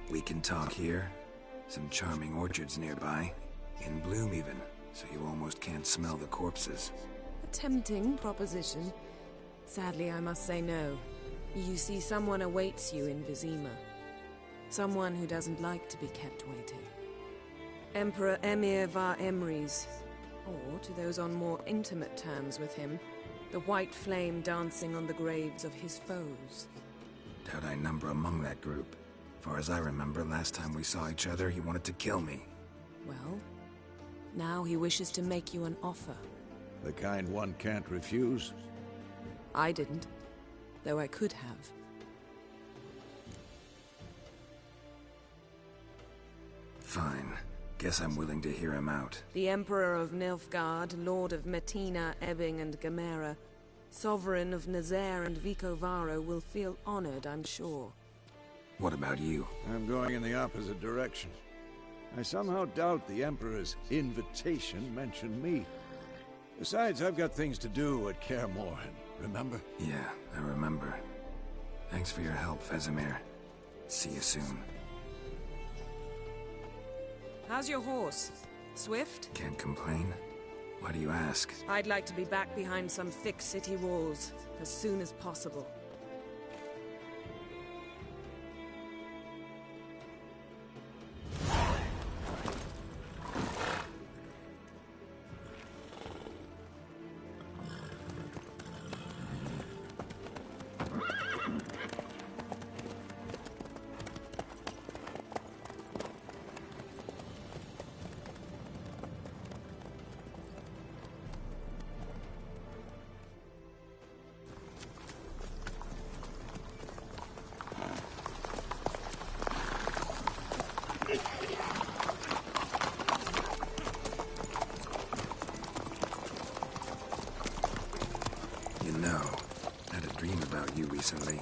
We can talk here. Some charming orchards nearby. In bloom even, so you almost can't smell the corpses. A tempting proposition. Sadly, I must say no. You see, someone awaits you in Vizima. Someone who doesn't like to be kept waiting. Emperor Emhyr var Emreis. Or, to those on more intimate terms with him, the white flame dancing on the graves of his foes. Doubt I number among that group. Far as I remember, last time we saw each other, he wanted to kill me. Well, now he wishes to make you an offer. The kind one can't refuse? I didn't, though I could have. Fine. Guess I'm willing to hear him out. The Emperor of Nilfgaard, Lord of Metina, Ebbing and Gamera, Sovereign of Nazaire and Vicovaro will feel honored, I'm sure. What about you? I'm going in the opposite direction. I somehow doubt the Emperor's invitation mentioned me. Besides, I've got things to do at Kaer Morhen, remember? Yeah, I remember. Thanks for your help, Vesemir. See you soon. How's your horse? Swift? Can't complain. Why do you ask? I'd like to be back behind some thick city walls as soon as possible. Recently.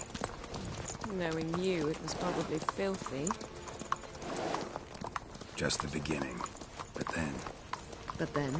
Knowing you, it was probably filthy. Just the beginning. But then... But then?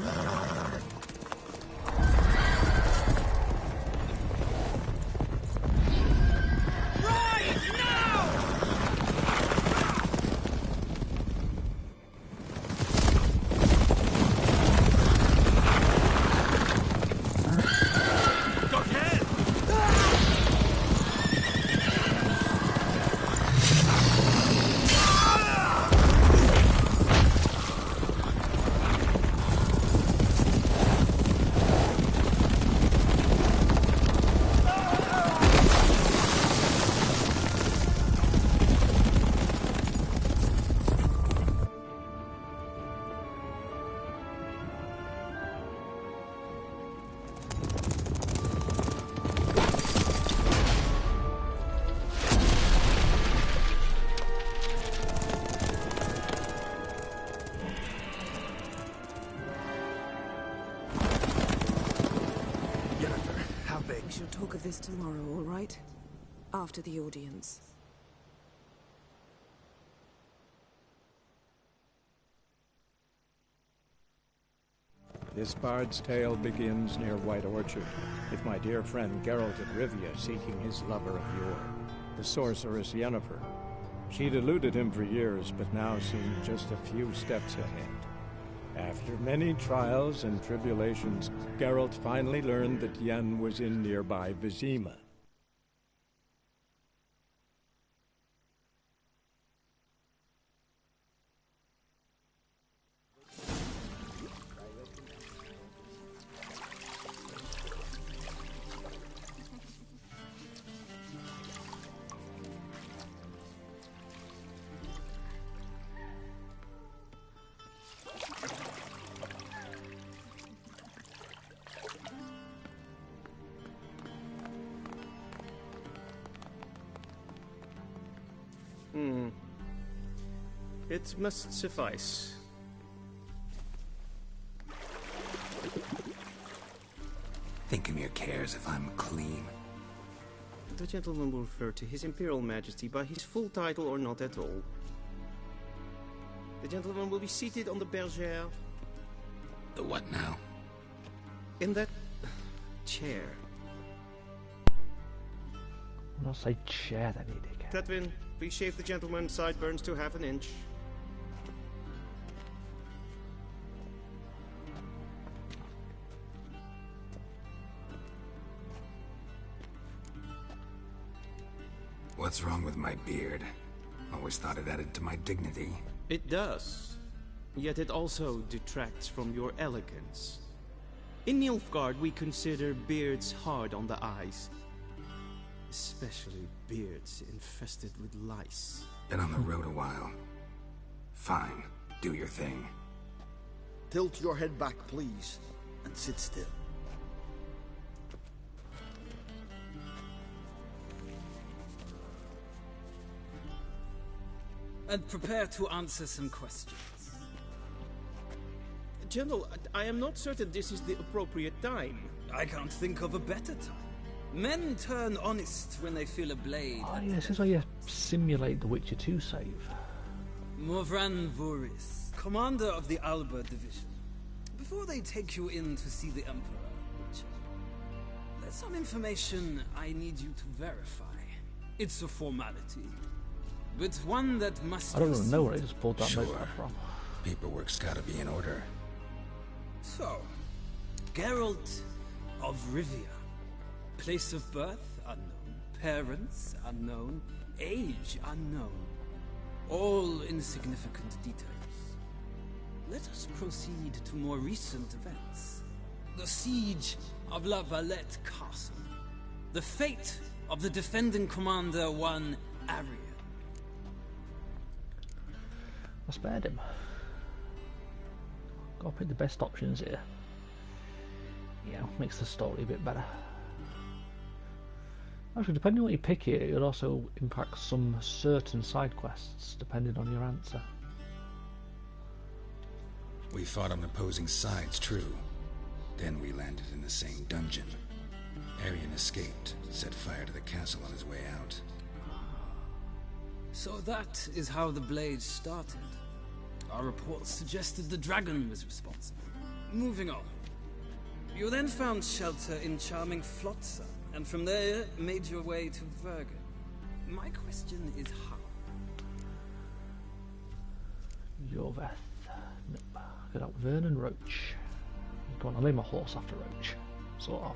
We shall talk of this tomorrow, all right? After the audience. This bard's tale begins near White Orchard, with my dear friend Geralt of Rivia seeking his lover of yore, the sorceress Yennefer. She'd eluded him for years, but now seemed just a few steps ahead. After many trials and tribulations, Geralt finally learned that Yen was in nearby Vizima. It must suffice. Thinkamir cares if I'm clean. The gentleman will refer to His Imperial Majesty by his full title or not at all. The gentleman will be seated on the bergère. The what now? In that chair. I'll say chair then, you dick. Tedwin, please shave the gentleman's sideburns to 1/2 inch. What's wrong with my beard? Always thought it added to my dignity. It does. Yet it also detracts from your elegance. In Nilfgaard, we consider beards hard on the eyes. Especially beards infested with lice. Been on the road a while. Fine. Do your thing. Tilt your head back, please, and sit still. And prepare to answer some questions. General, I am not certain this is the appropriate time. I can't think of a better time. Men turn honest when they feel a blade. Oh yeah, this is where you simulate the Witcher 2 save. Morvran Voorhis, commander of the Alba Division. before they take you in to see the Emperor, Witcher, there's some information I need you to verify. It's a formality, but one that must I don't even know where I just pulled that notepad from. Paperwork's gotta be in order. So, Geralt of Rivia. Place of birth unknown. Parents unknown. Age unknown. All insignificant details. Let us proceed to more recent events. The siege of La Valette Castle. The fate of the defending commander, one Arian. I spared him. Gotta pick the best options here. Yeah, makes the story a bit better. Actually, depending on what you pick here, it would also impact some certain side quests, depending on your answer. We fought on opposing sides, true. Then we landed in the same dungeon. Arian escaped, set fire to the castle on his way out. So that is how the Blade started. Our reports suggested the dragon was responsible. Moving on. You then found shelter in charming Flotsam, and from there made your way to Vergen. My question is how? Jorveth. Nope. Get out Vernon Roach. Go on, I'll name my horse after Roach. Sort of.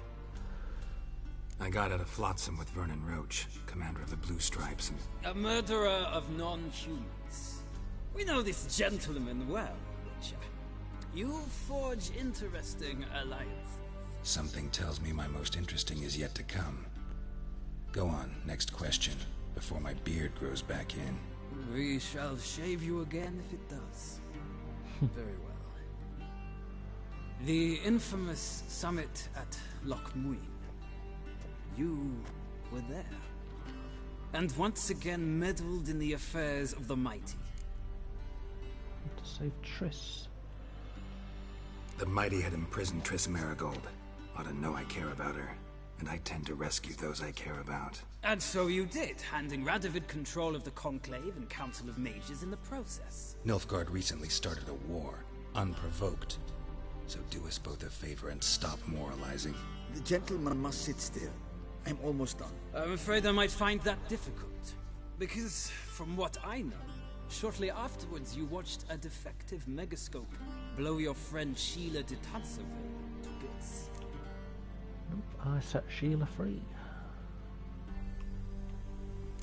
I got out of Flotsam with Vernon Roach, commander of the Blue Stripes, and... A murderer of non-humans. We know this gentleman well, Witcher. You forge interesting alliances. Something tells me my most interesting is yet to come. Go on, next question, before my beard grows back in. We shall shave you again if it does. Very well. The infamous summit at Loch Muin. You were there. And once again meddled in the affairs of the mighty. To save Triss. The mighty had imprisoned Triss Marigold. Ought to know I care about her, and I tend to rescue those I care about. And so you did, handing Radovid control of the Conclave and Council of Mages in the process. Nilfgaard recently started a war, unprovoked. So do us both a favor and stop moralizing. The gentleman must sit still. I'm almost done. I'm afraid I might find that difficult. Because, from what I know, shortly afterwards you watched a defective megascope blow your friend Sheila de Tanserville to bits. Nope, I set Sheila free.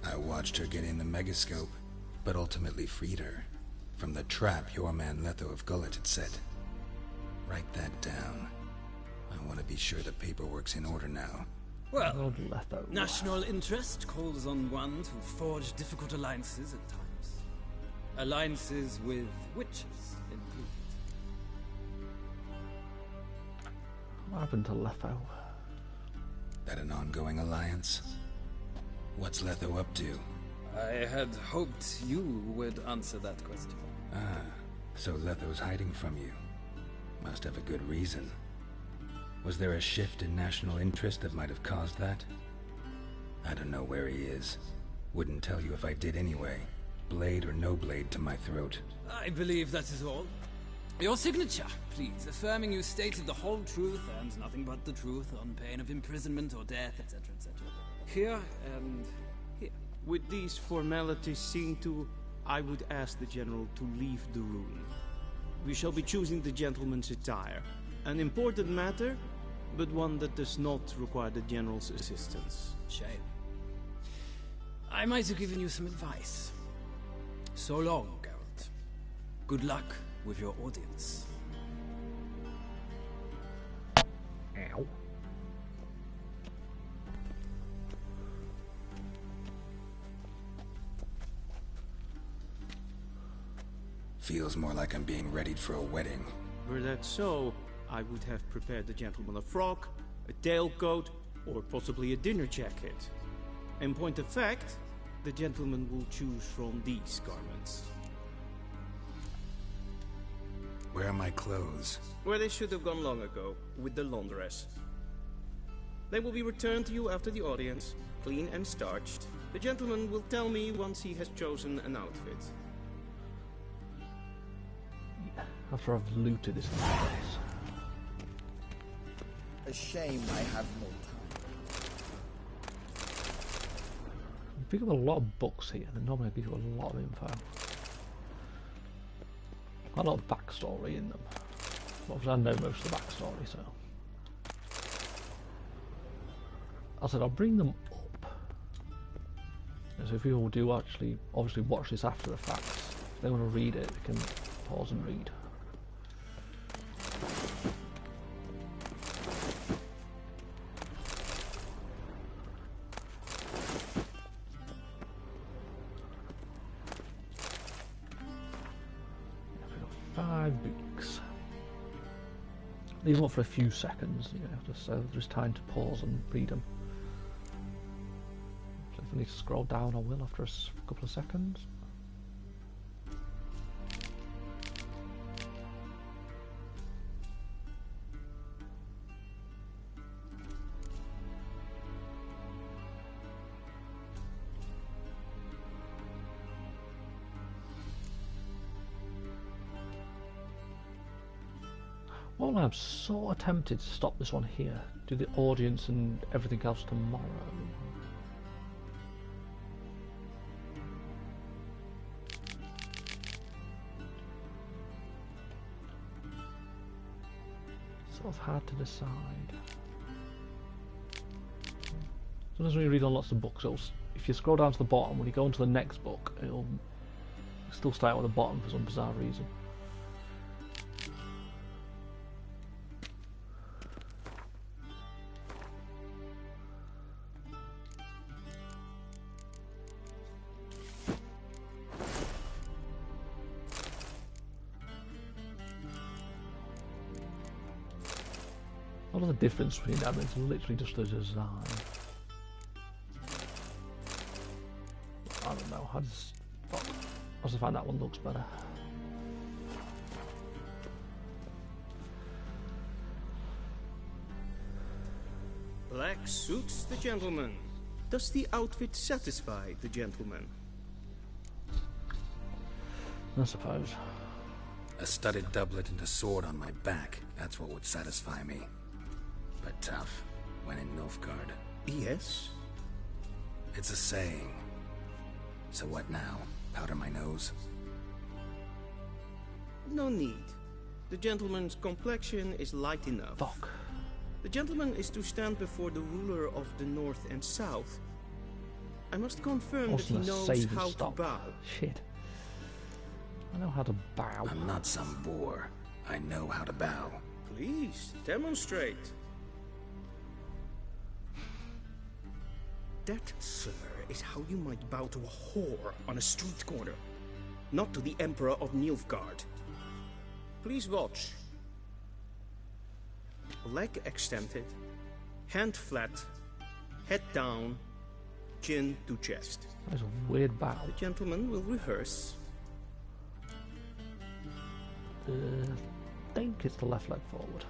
I watched her get in the megascope, but ultimately freed her. From the trap your man Letho of Gullet had set. Write that down. I want to be sure the paperwork's in order now. Well, national interest calls on one to forge difficult alliances at times. Alliances with witches included. What happened to Letho? That an ongoing alliance? What's Letho up to? I had hoped you would answer that question. Ah, so Letho's hiding from you. Must have a good reason. Was there a shift in national interest that might have caused that? I don't know where he is. Wouldn't tell you if I did anyway. Blade or no blade to my throat. I believe that is all. Your signature, please, affirming you stated the whole truth and nothing but the truth on pain of imprisonment or death, etc., etc. Here and here. With these formalities seen to, I would ask the General to leave the room. We shall be choosing the gentleman's attire. An important matter, but one that does not require the General's assistance. Shame. I might have given you some advice. So long, Geralt. Good luck with your audience. Ow. Feels more like I'm being readied for a wedding. Were that so, I would have prepared the gentleman a frock, a tailcoat, or possibly a dinner jacket. In point of fact, the gentleman will choose from these garments. Where are my clothes? Where they should have gone long ago, with the laundress. They will be returned to you after the audience, clean and starched. The gentleman will tell me once he has chosen an outfit. After I've looted this place. A shame I have no time. You pick up a lot of books here, they normally give you a lot of info. Quite a lot of backstory in them. Obviously I know most of the backstory, so. I said I'll bring them up. So if people do actually, obviously watch this after the fact, if they want to read it, they can pause and read. Leave them up for a few seconds, you know, just so there's time to pause and read them. So if I need to scroll down, I will after a couple of seconds. Well, I'm sort of tempted to stop this one here, do the audience and everything else tomorrow. Sort of hard to decide. Sometimes when you read on lots of books, if you scroll down to the bottom, when you go into the next book, it'll still start at the bottom for some bizarre reason. What is the difference between them? It's literally just the design. I don't know. I just find that one looks better. Black suits the gentleman. Does the outfit satisfy the gentleman? I suppose. A studded doublet and a sword on my back. That's what would satisfy me. But tough, when in Nilfgaard. Yes? It's a saying. So what now? Powder my nose? No need. The gentleman's complexion is light enough. Fuck. The gentleman is to stand before the ruler of the North and South. I must confirm that he knows how to bow. Shit. I know how to bow. I'm not some boor. I know how to bow. Please, demonstrate. That, sir, is how you might bow to a whore on a street corner, not to the Emperor of Nilfgaard. Please watch. Leg extended, hand flat, head down, chin to chest. That's a weird bow. The gentleman will rehearse. I think it's the left leg forward.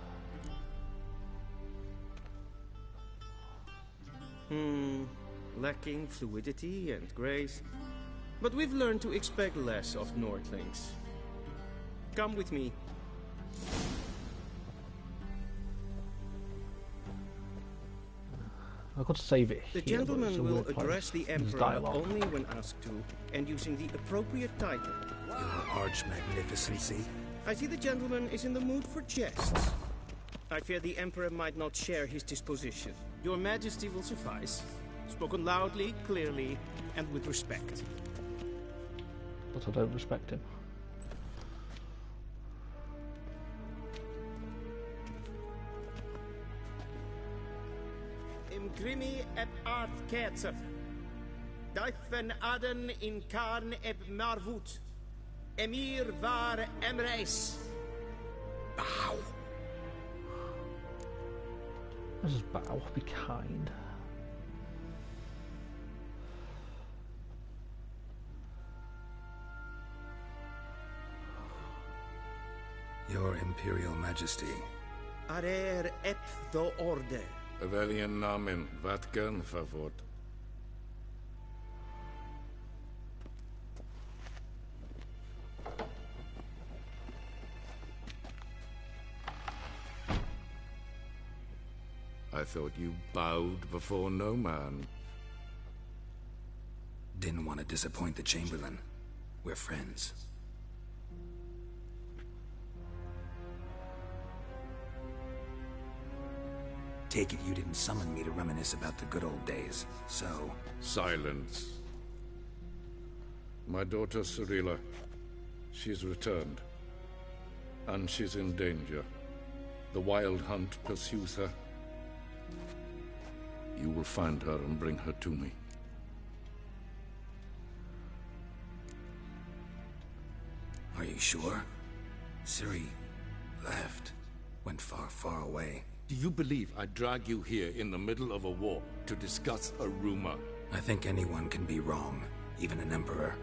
Lacking fluidity and grace. But we've learned to expect less of Nordlings. Come with me. I've got to save it. The gentleman will address the Emperor only when asked to, and using the appropriate title. Your Arch-Magnificency. I see the gentleman is in the mood for jests. I fear the Emperor might not share his disposition. Your Majesty will suffice. Spoken loudly, clearly, and with respect. But I don't respect him. Imgrimi eb art ketzer. Daifen aden in karn eb marvut. Emir var emreis. Bow. Let's just bow. Be kind. Your Imperial Majesty. Arer ep do orde. Welchen Namen, wat gern favor? I thought you bowed before no man. Didn't want to disappoint the Chamberlain. We're friends. Take it you didn't summon me to reminisce about the good old days, so... Silence. My daughter Cirilla, she's returned. And she's in danger. The Wild Hunt pursues her. You will find her and bring her to me. Are you sure? Ciri left. Went far, far away. Do you believe I'd drag you here in the middle of a war to discuss a rumor? I think anyone can be wrong, even an emperor.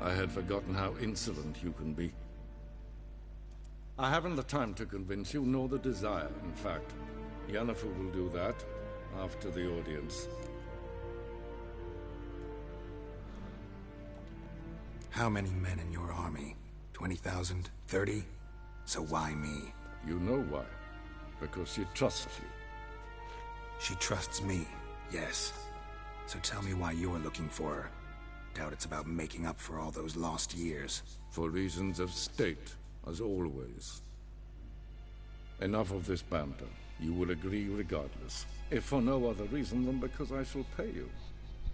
I had forgotten how insolent you can be. I haven't the time to convince you, nor the desire, in fact. Yennefer will do that after the audience. How many men in your army? 20,000? 30? So why me? You know why. Because she trusts you. She trusts me, yes. So tell me why you're looking for her. Doubt it's about making up for all those lost years. For reasons of state, as always. Enough of this banter. You will agree regardless. If for no other reason than because I shall pay you.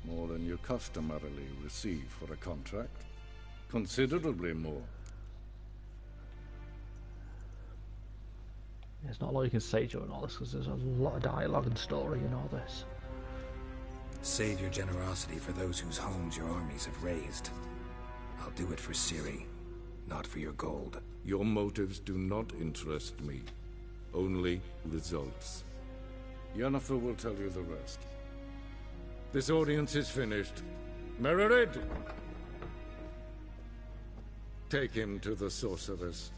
More than you customarily receive for a contract. Considerably more. There's not a lot you can say during all this, because there's a lot of dialogue and story in all this. Save your generosity for those whose homes your armies have razed. I'll do it for Ciri, not for your gold. Your motives do not interest me. Only results. Yennefer will tell you the rest. This audience is finished. Mererid! Take him to the sorceress.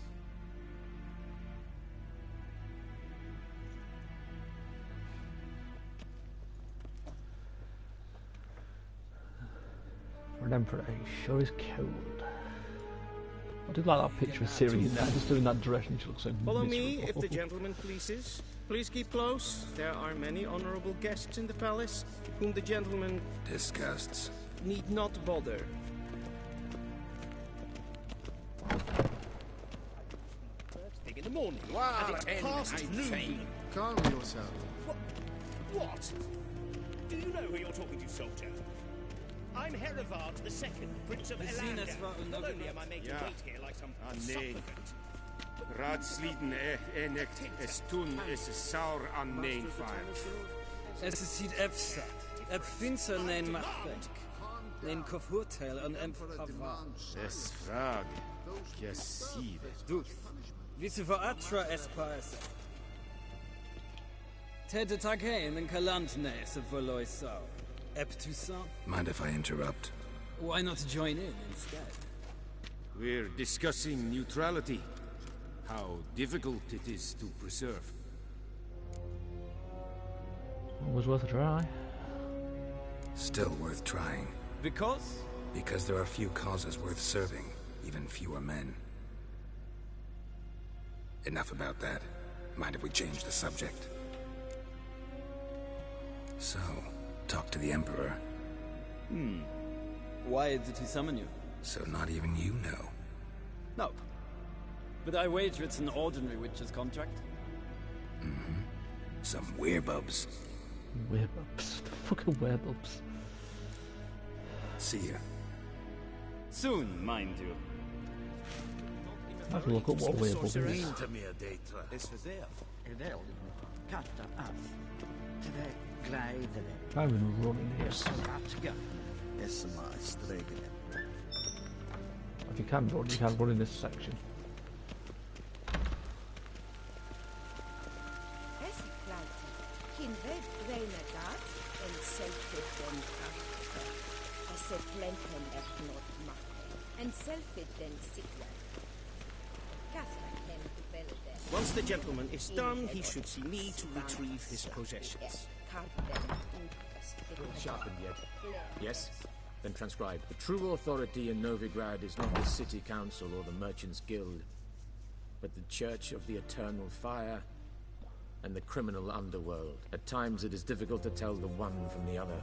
For an emperor, he sure is cold. I did like that picture of Ciri in there, just doing that direction. She looks so Follow miserable. me, if the gentleman pleases. Please keep close. There are many honorable guests in the palace, whom the gentleman... disgusts. ...need not bother. Thing in the morning. Wow, and it's past noon. Calm yourself. What? Do you know who you're talking to, soldier? I'm Herivard II, Prince of Elander. Not only am I made to wait here like some supplicant. Raadsleden enicht es tun is saur an nein fire. Es is ziet efsat. Ep finser nein machtek. Nein kofurteil an empfava. Es frag. Jaside. Du. Wisse voor atra espas. Tete takhein en kalant nese verloi sau. Ep Toussaint? Mind if I interrupt? Why not join in instead? We're discussing neutrality. How difficult it is to preserve. It was worth a try. Still worth trying. Because? Because there are few causes worth serving, even fewer men. Enough about that. Mind if we change the subject? So, talk to the Emperor. Why did he summon you? So not even you know. No. But I wager it's an ordinary witch's contract. Mm-hmm. Some werebubs. Werebubs? The fuck are werebubs? See ya. Soon, mind you. I have to look up what werebub is. I'm even running here. If you can run in this section. Once the gentleman is done, he should see me to retrieve his possessions. Sharpened yet? Yes? Then transcribe. The true authority in Novigrad is not the City Council or the Merchants' Guild, but the Church of the Eternal Fire and the criminal underworld. At times it is difficult to tell the one from the other.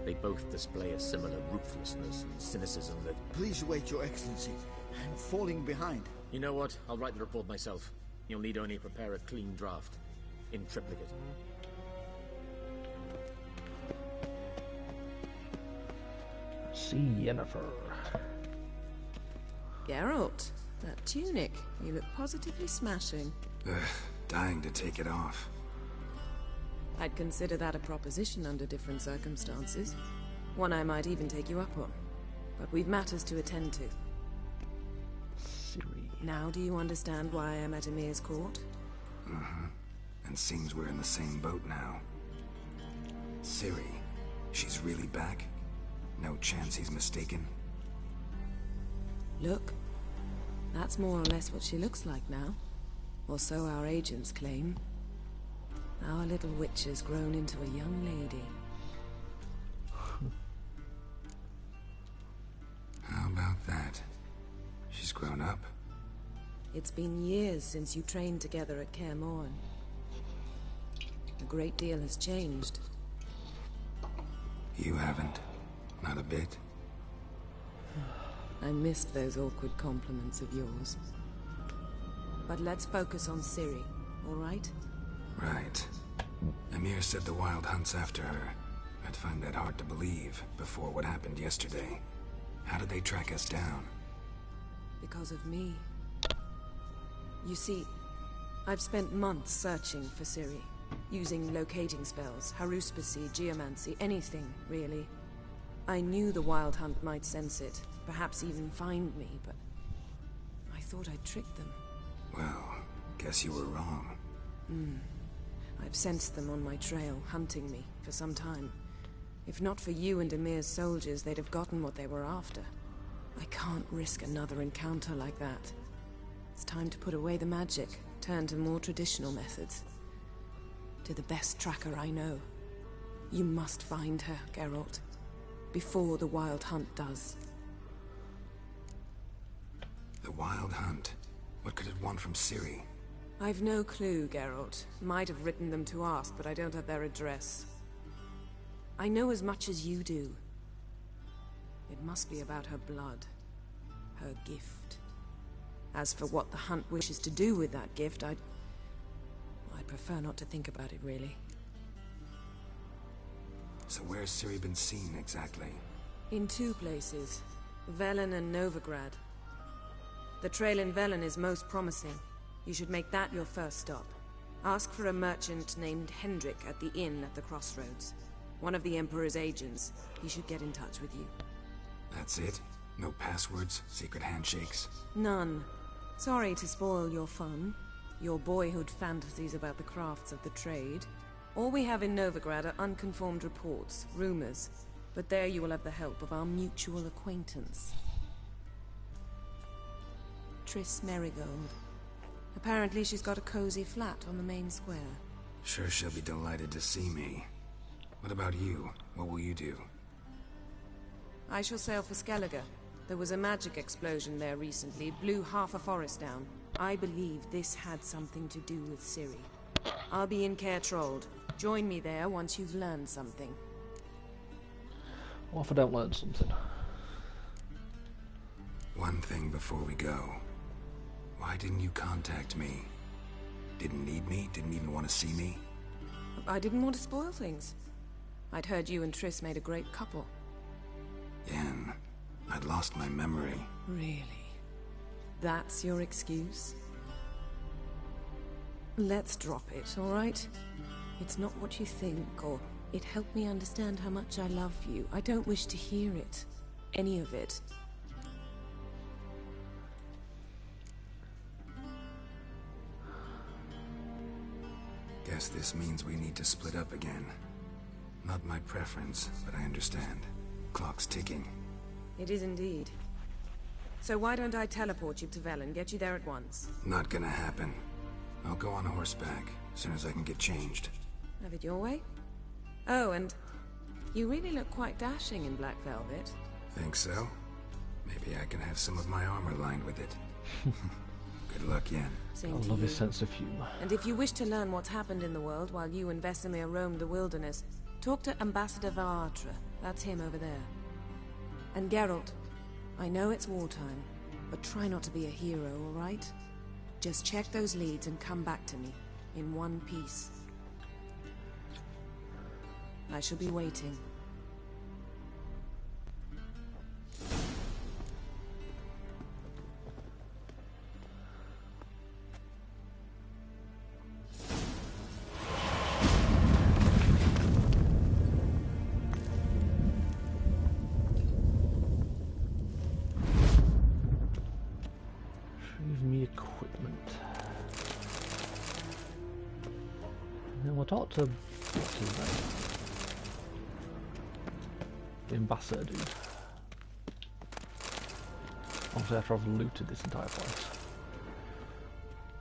They both display a similar ruthlessness and cynicism that... Please wait, Your Excellency. I'm falling behind. You know what? I'll write the report myself. You'll need only prepare a clean draft. In triplicate. See Yennefer. Geralt, that tunic. You look positively smashing. Dying to take it off. I'd consider that a proposition under different circumstances. One I might even take you up on. But we've matters to attend to. Ciri. Now do you understand why I'm at Emir's court? Mm-hmm. And seems we're in the same boat now. Ciri, she's really back? No chance he's mistaken? Look, that's more or less what she looks like now. Or so our agents claim. Our little witch has grown into a young lady. How about that? She's grown up? It's been years since you trained together at Kaer Morhen. A great deal has changed. You haven't. Not a bit. I missed those awkward compliments of yours. But let's focus on Ciri, all right? Right. Emir said the Wild Hunt's after her. I'd find that hard to believe before what happened yesterday. How did they track us down? Because of me. You see, I've spent months searching for Ciri. Using locating spells, haruspicy, geomancy, anything, really. I knew the Wild Hunt might sense it, perhaps even find me, but I thought I'd tricked them. Well, guess you were wrong. I've sensed them on my trail, hunting me, for some time. If not for you and Emir's soldiers, they'd have gotten what they were after. I can't risk another encounter like that. It's time to put away the magic, turn to more traditional methods. To the best tracker I know. You must find her, Geralt. Before the Wild Hunt does. The Wild Hunt? What could it want from Ciri? I've no clue, Geralt. Might have written them to ask, but I don't have their address. I know as much as you do. It must be about her blood. Her gift. As for what the Hunt wishes to do with that gift, I'd prefer not to think about it, really. So where's Ciri been seen, exactly? In two places. Velen and Novigrad. The trail in Velen is most promising. You should make that your first stop. Ask for a merchant named Hendrik at the inn at the crossroads. One of the Emperor's agents. He should get in touch with you. That's it? No passwords? Secret handshakes? None. Sorry to spoil your fun. Your boyhood fantasies about the crafts of the trade. All we have in Novigrad are unconfirmed reports, rumors. But there you will have the help of our mutual acquaintance. Triss Merigold. Apparently she's got a cozy flat on the main square. Sure she'll be delighted to see me. What about you? What will you do? I shall sail for Skellige. There was a magic explosion there recently, blew half a forest down. I believe this had something to do with Ciri. I'll be in Caer Trolde. Join me there once you've learned something. What if I don't learn something? One thing before we go. Why didn't you contact me? Didn't need me? Didn't even want to see me? I didn't want to spoil things. I'd heard you and Triss made a great couple. Yen, I'd lost my memory. Really? That's your excuse? Let's drop it, all right? It's not what you think, or it helped me understand how much I love you. I don't wish to hear it. Any of it. Guess this means we need to split up again. Not my preference, but I understand. Clock's ticking. It is indeed. So why don't I teleport you to Velen, get you there at once? Not gonna happen. I'll go on horseback, as soon as I can get changed. Have it your way? Oh, and you really look quite dashing in black velvet. Think so? Maybe I can have some of my armor lined with it. Good luck, Yen. Same I to love you. his sense of humour. And if you wish to learn what's happened in the world while you and Vesemir roamed the wilderness, talk to Ambassador Varatra. That's him over there. And Geralt, I know it's wartime, but try not to be a hero, all right? Just check those leads and come back to me, in one piece. I shall be waiting. Retrieve me equipment. And then we'll talk to what's his name? The ambassador dude. Obviously after I've looted this entire place.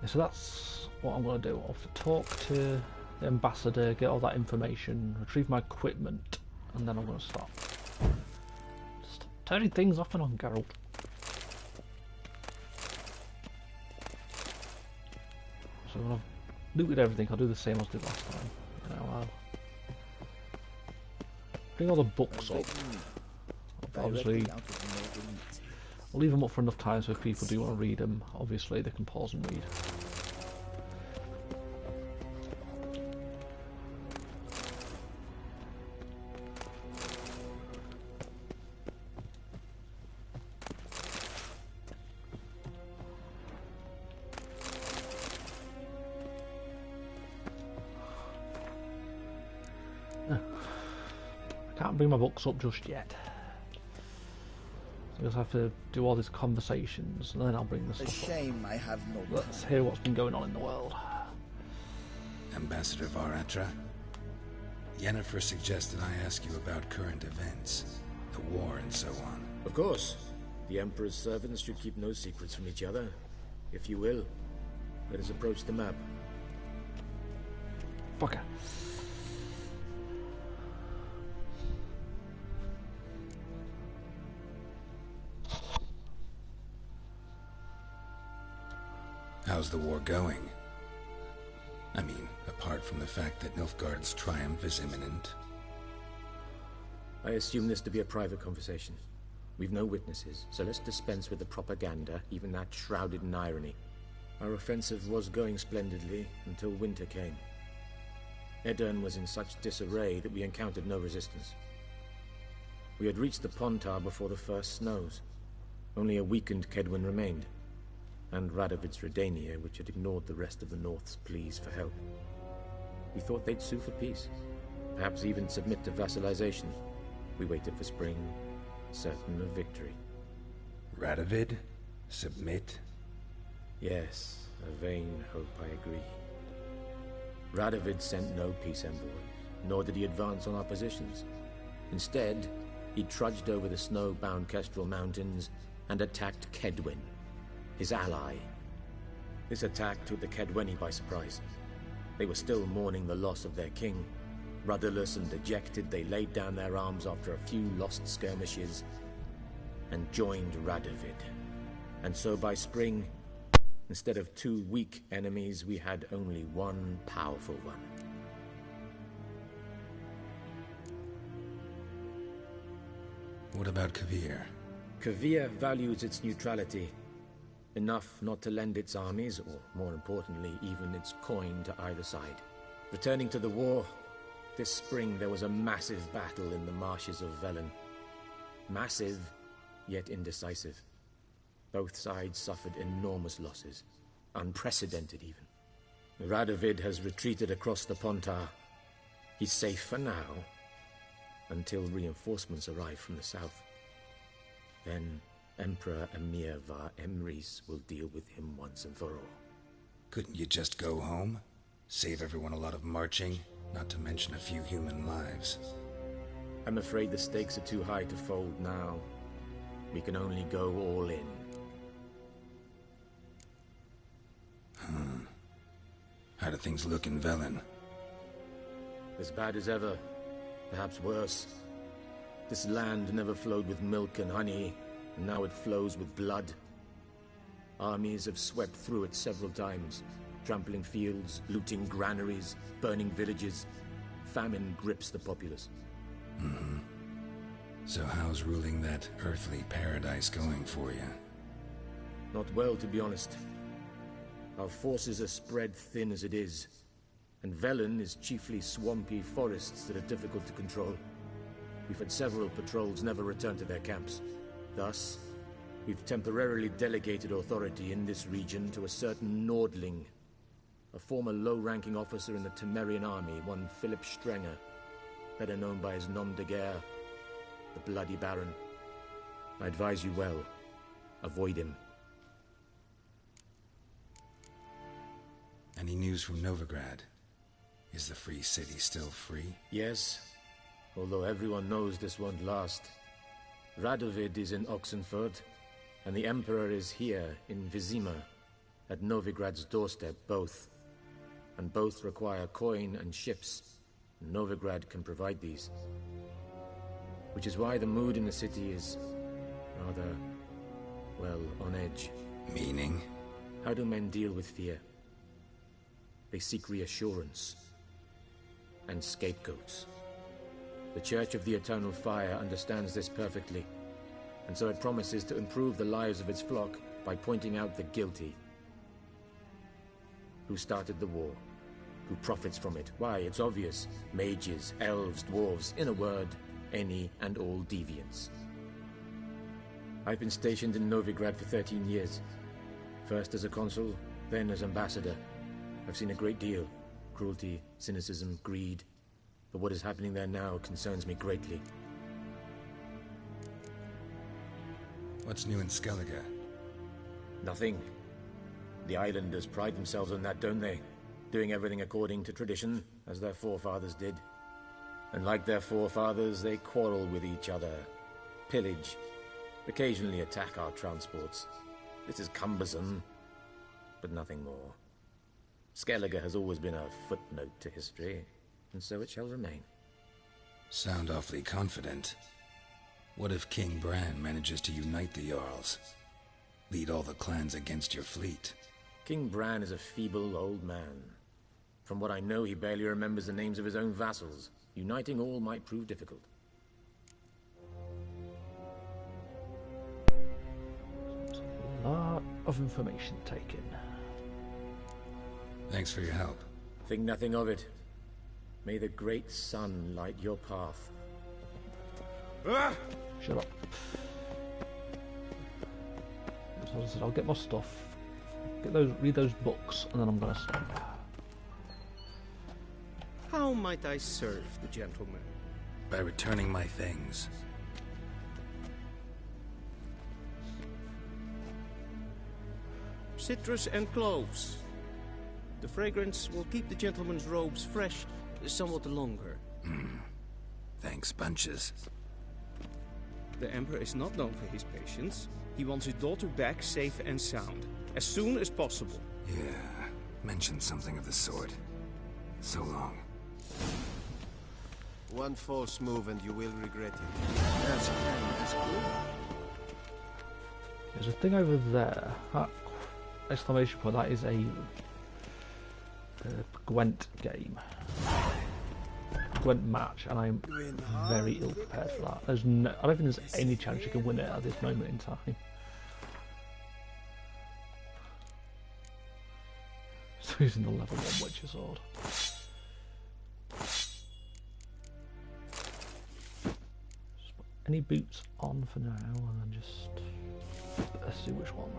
Yeah, so that's what I'm going to do. I'll have to talk to the ambassador, get all that information, retrieve my equipment, and then I'm going to stop turning things off and on, Geralt. So when I've looted everything, I'll do the same as I did last time. You know, I'll bring all the books up. Obviously, I'll leave them up for enough time so if people do want to read them, obviously they can pause and read. Can't bring my books up just yet. So I just have to do all these conversations and then I'll bring the stuff up. Shame I have no. Let's hear what's been going on in the world. Ambassador Varatra, Yennefer suggested I ask you about current events, the war and so on. Of course. The Emperor's servants should keep no secrets from each other. If you will, let us approach the map. Fucker. How's the war going? I mean, apart from the fact that Nilfgaard's triumph is imminent. I assume this to be a private conversation. We've no witnesses, so let's dispense with the propaganda, even that shrouded in irony. Our offensive was going splendidly until winter came. Edirn was in such disarray that we encountered no resistance. We had reached the Pontar before the first snows. Only a weakened Kaedwen remained, and Radovid's Redania, which had ignored the rest of the North's pleas for help. We thought they'd sue for peace, perhaps even submit to vassalization. We waited for spring, certain of victory. Radovid? Submit? Yes, a vain hope, I agree. Radovid sent no peace envoys, nor did he advance on our positions. Instead, he trudged over the snow-bound Kestrel Mountains and attacked Kaedwen, his ally. This attack took the Kaedweni by surprise. They were still mourning the loss of their king. Rudderless and dejected, they laid down their arms after a few lost skirmishes and joined Radovid. And so by spring, instead of two weak enemies, we had only one powerful one. What about Kovir? Kovir values its neutrality, enough not to lend its armies, or more importantly, even its coin to either side. Returning to the war, this spring there was a massive battle in the marshes of Velen. Massive, yet indecisive. Both sides suffered enormous losses, unprecedented even. Radovid has retreated across the Pontar. He's safe for now, until reinforcements arrive from the south. Then Emperor Emhyr var Emreis will deal with him once and for all. Couldn't you just go home? Save everyone a lot of marching, not to mention a few human lives. I'm afraid the stakes are too high to fold now. We can only go all in. How do things look in Velen? As bad as ever, perhaps worse. This land never flowed with milk and honey, and now it flows with blood. Armies have swept through it several times, trampling fields, looting granaries, burning villages. Famine grips the populace. Mm-hmm. So how's ruling that earthly paradise going for you? Not well, to be honest. Our forces are spread thin as it is, and Velen is chiefly swampy forests that are difficult to control. We've had several patrols never return to their camps. Thus, we've temporarily delegated authority in this region to a certain Nordling, a former low-ranking officer in the Temerian army, one Philip Strenger, better known by his nom de guerre, the Bloody Baron. I advise you well. Avoid him. Any news from Novigrad? Is the Free City still free? Yes, although everyone knows this won't last. Radovid is in Oxenford, and the Emperor is here in Vizima, at Novigrad's doorstep, both. And both require coin and ships. Novigrad can provide these. Which is why the mood in the city is rather, well, on edge. Meaning? How do men deal with fear? They seek reassurance and scapegoats. The Church of the Eternal Fire understands this perfectly, and so it promises to improve the lives of its flock by pointing out the guilty. Who started the war? Who profits from it? Why, it's obvious. Mages, elves, dwarves, in a word, any and all deviants. I've been stationed in Novigrad for 13 years. First as a consul, then as ambassador. I've seen a great deal. Cruelty, cynicism, greed. But what is happening there now concerns me greatly. What's new in Skellige? Nothing. The islanders pride themselves on that, don't they? Doing everything according to tradition, as their forefathers did. And like their forefathers, they quarrel with each other, pillage, occasionally attack our transports. This is cumbersome, but nothing more. Skellige has always been a footnote to history, and so it shall remain. Sound awfully confident. What if King Bran manages to unite the Jarls? Lead all the clans against your fleet? King Bran is a feeble old man. From what I know, he barely remembers the names of his own vassals. Uniting all might prove difficult. A lot of information taken. Thanks for your help. Think nothing of it. May the great sun light your path. Shut up. So as I said, I'll get my stuff, read those books, and then I'm gonna stop. How might I serve the gentleman? By returning my things. Citrus and cloves. The fragrance will keep the gentleman's robes fresh somewhat longer. Thanks, bunches. The Emperor is not known for his patience. He wants his daughter back safe and sound, as soon as possible. Yeah, mentioned something of the sort. So long. One false move and you will regret it. That's good. There's a thing over there. That exclamation point, that is a Gwent game. Gwent match, and I'm very ill prepared for that. There's no, I don't think there's any chance you can win it at this moment in time. So using the level 1 Witcher sword. Just put any boots on for now, and then just let's see which one.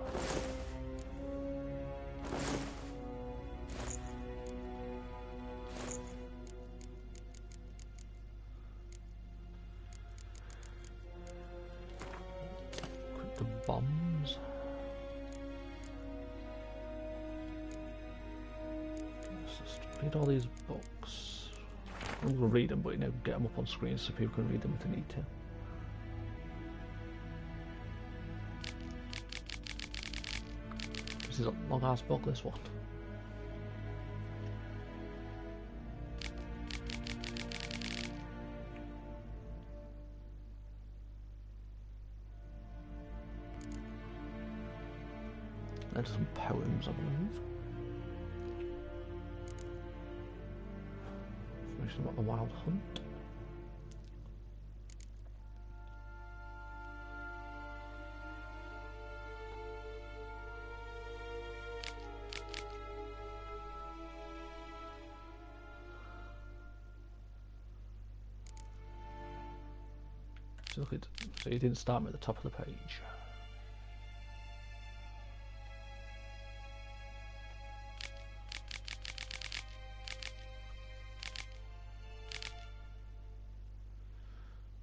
The bombs. Let's just read all these books. I'm going to read them, but you know, get them up on screen so people can read them if they need to. This is a long ass book, this one. There's some poems, I believe. Information about the Wild Hunt. So look at, so you didn't start me at the top of the page.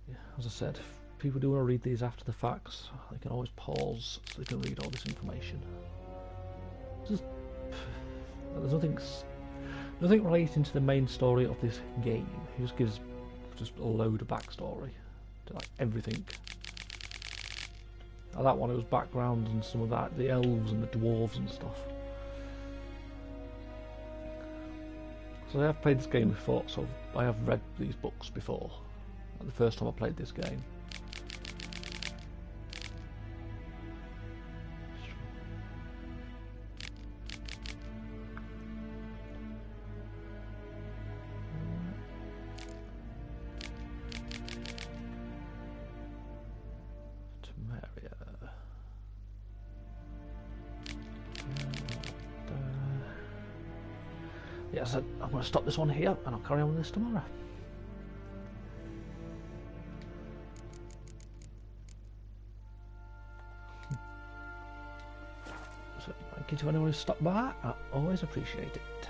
Yeah, as I said, if people do want to read these after the facts, they can always pause so they can read all this information. Just, there's nothing relating to the main story of this game. It just gives just a load of backstory. Like everything. Now that one, it was background and some of that, the elves and the dwarves and stuff. So I have played this game before, so I have read these books before. Like the first time I played this game. Yes, I'm going to stop this one here and I'll carry on with this tomorrow. So thank you to anyone who stopped by, I always appreciate it.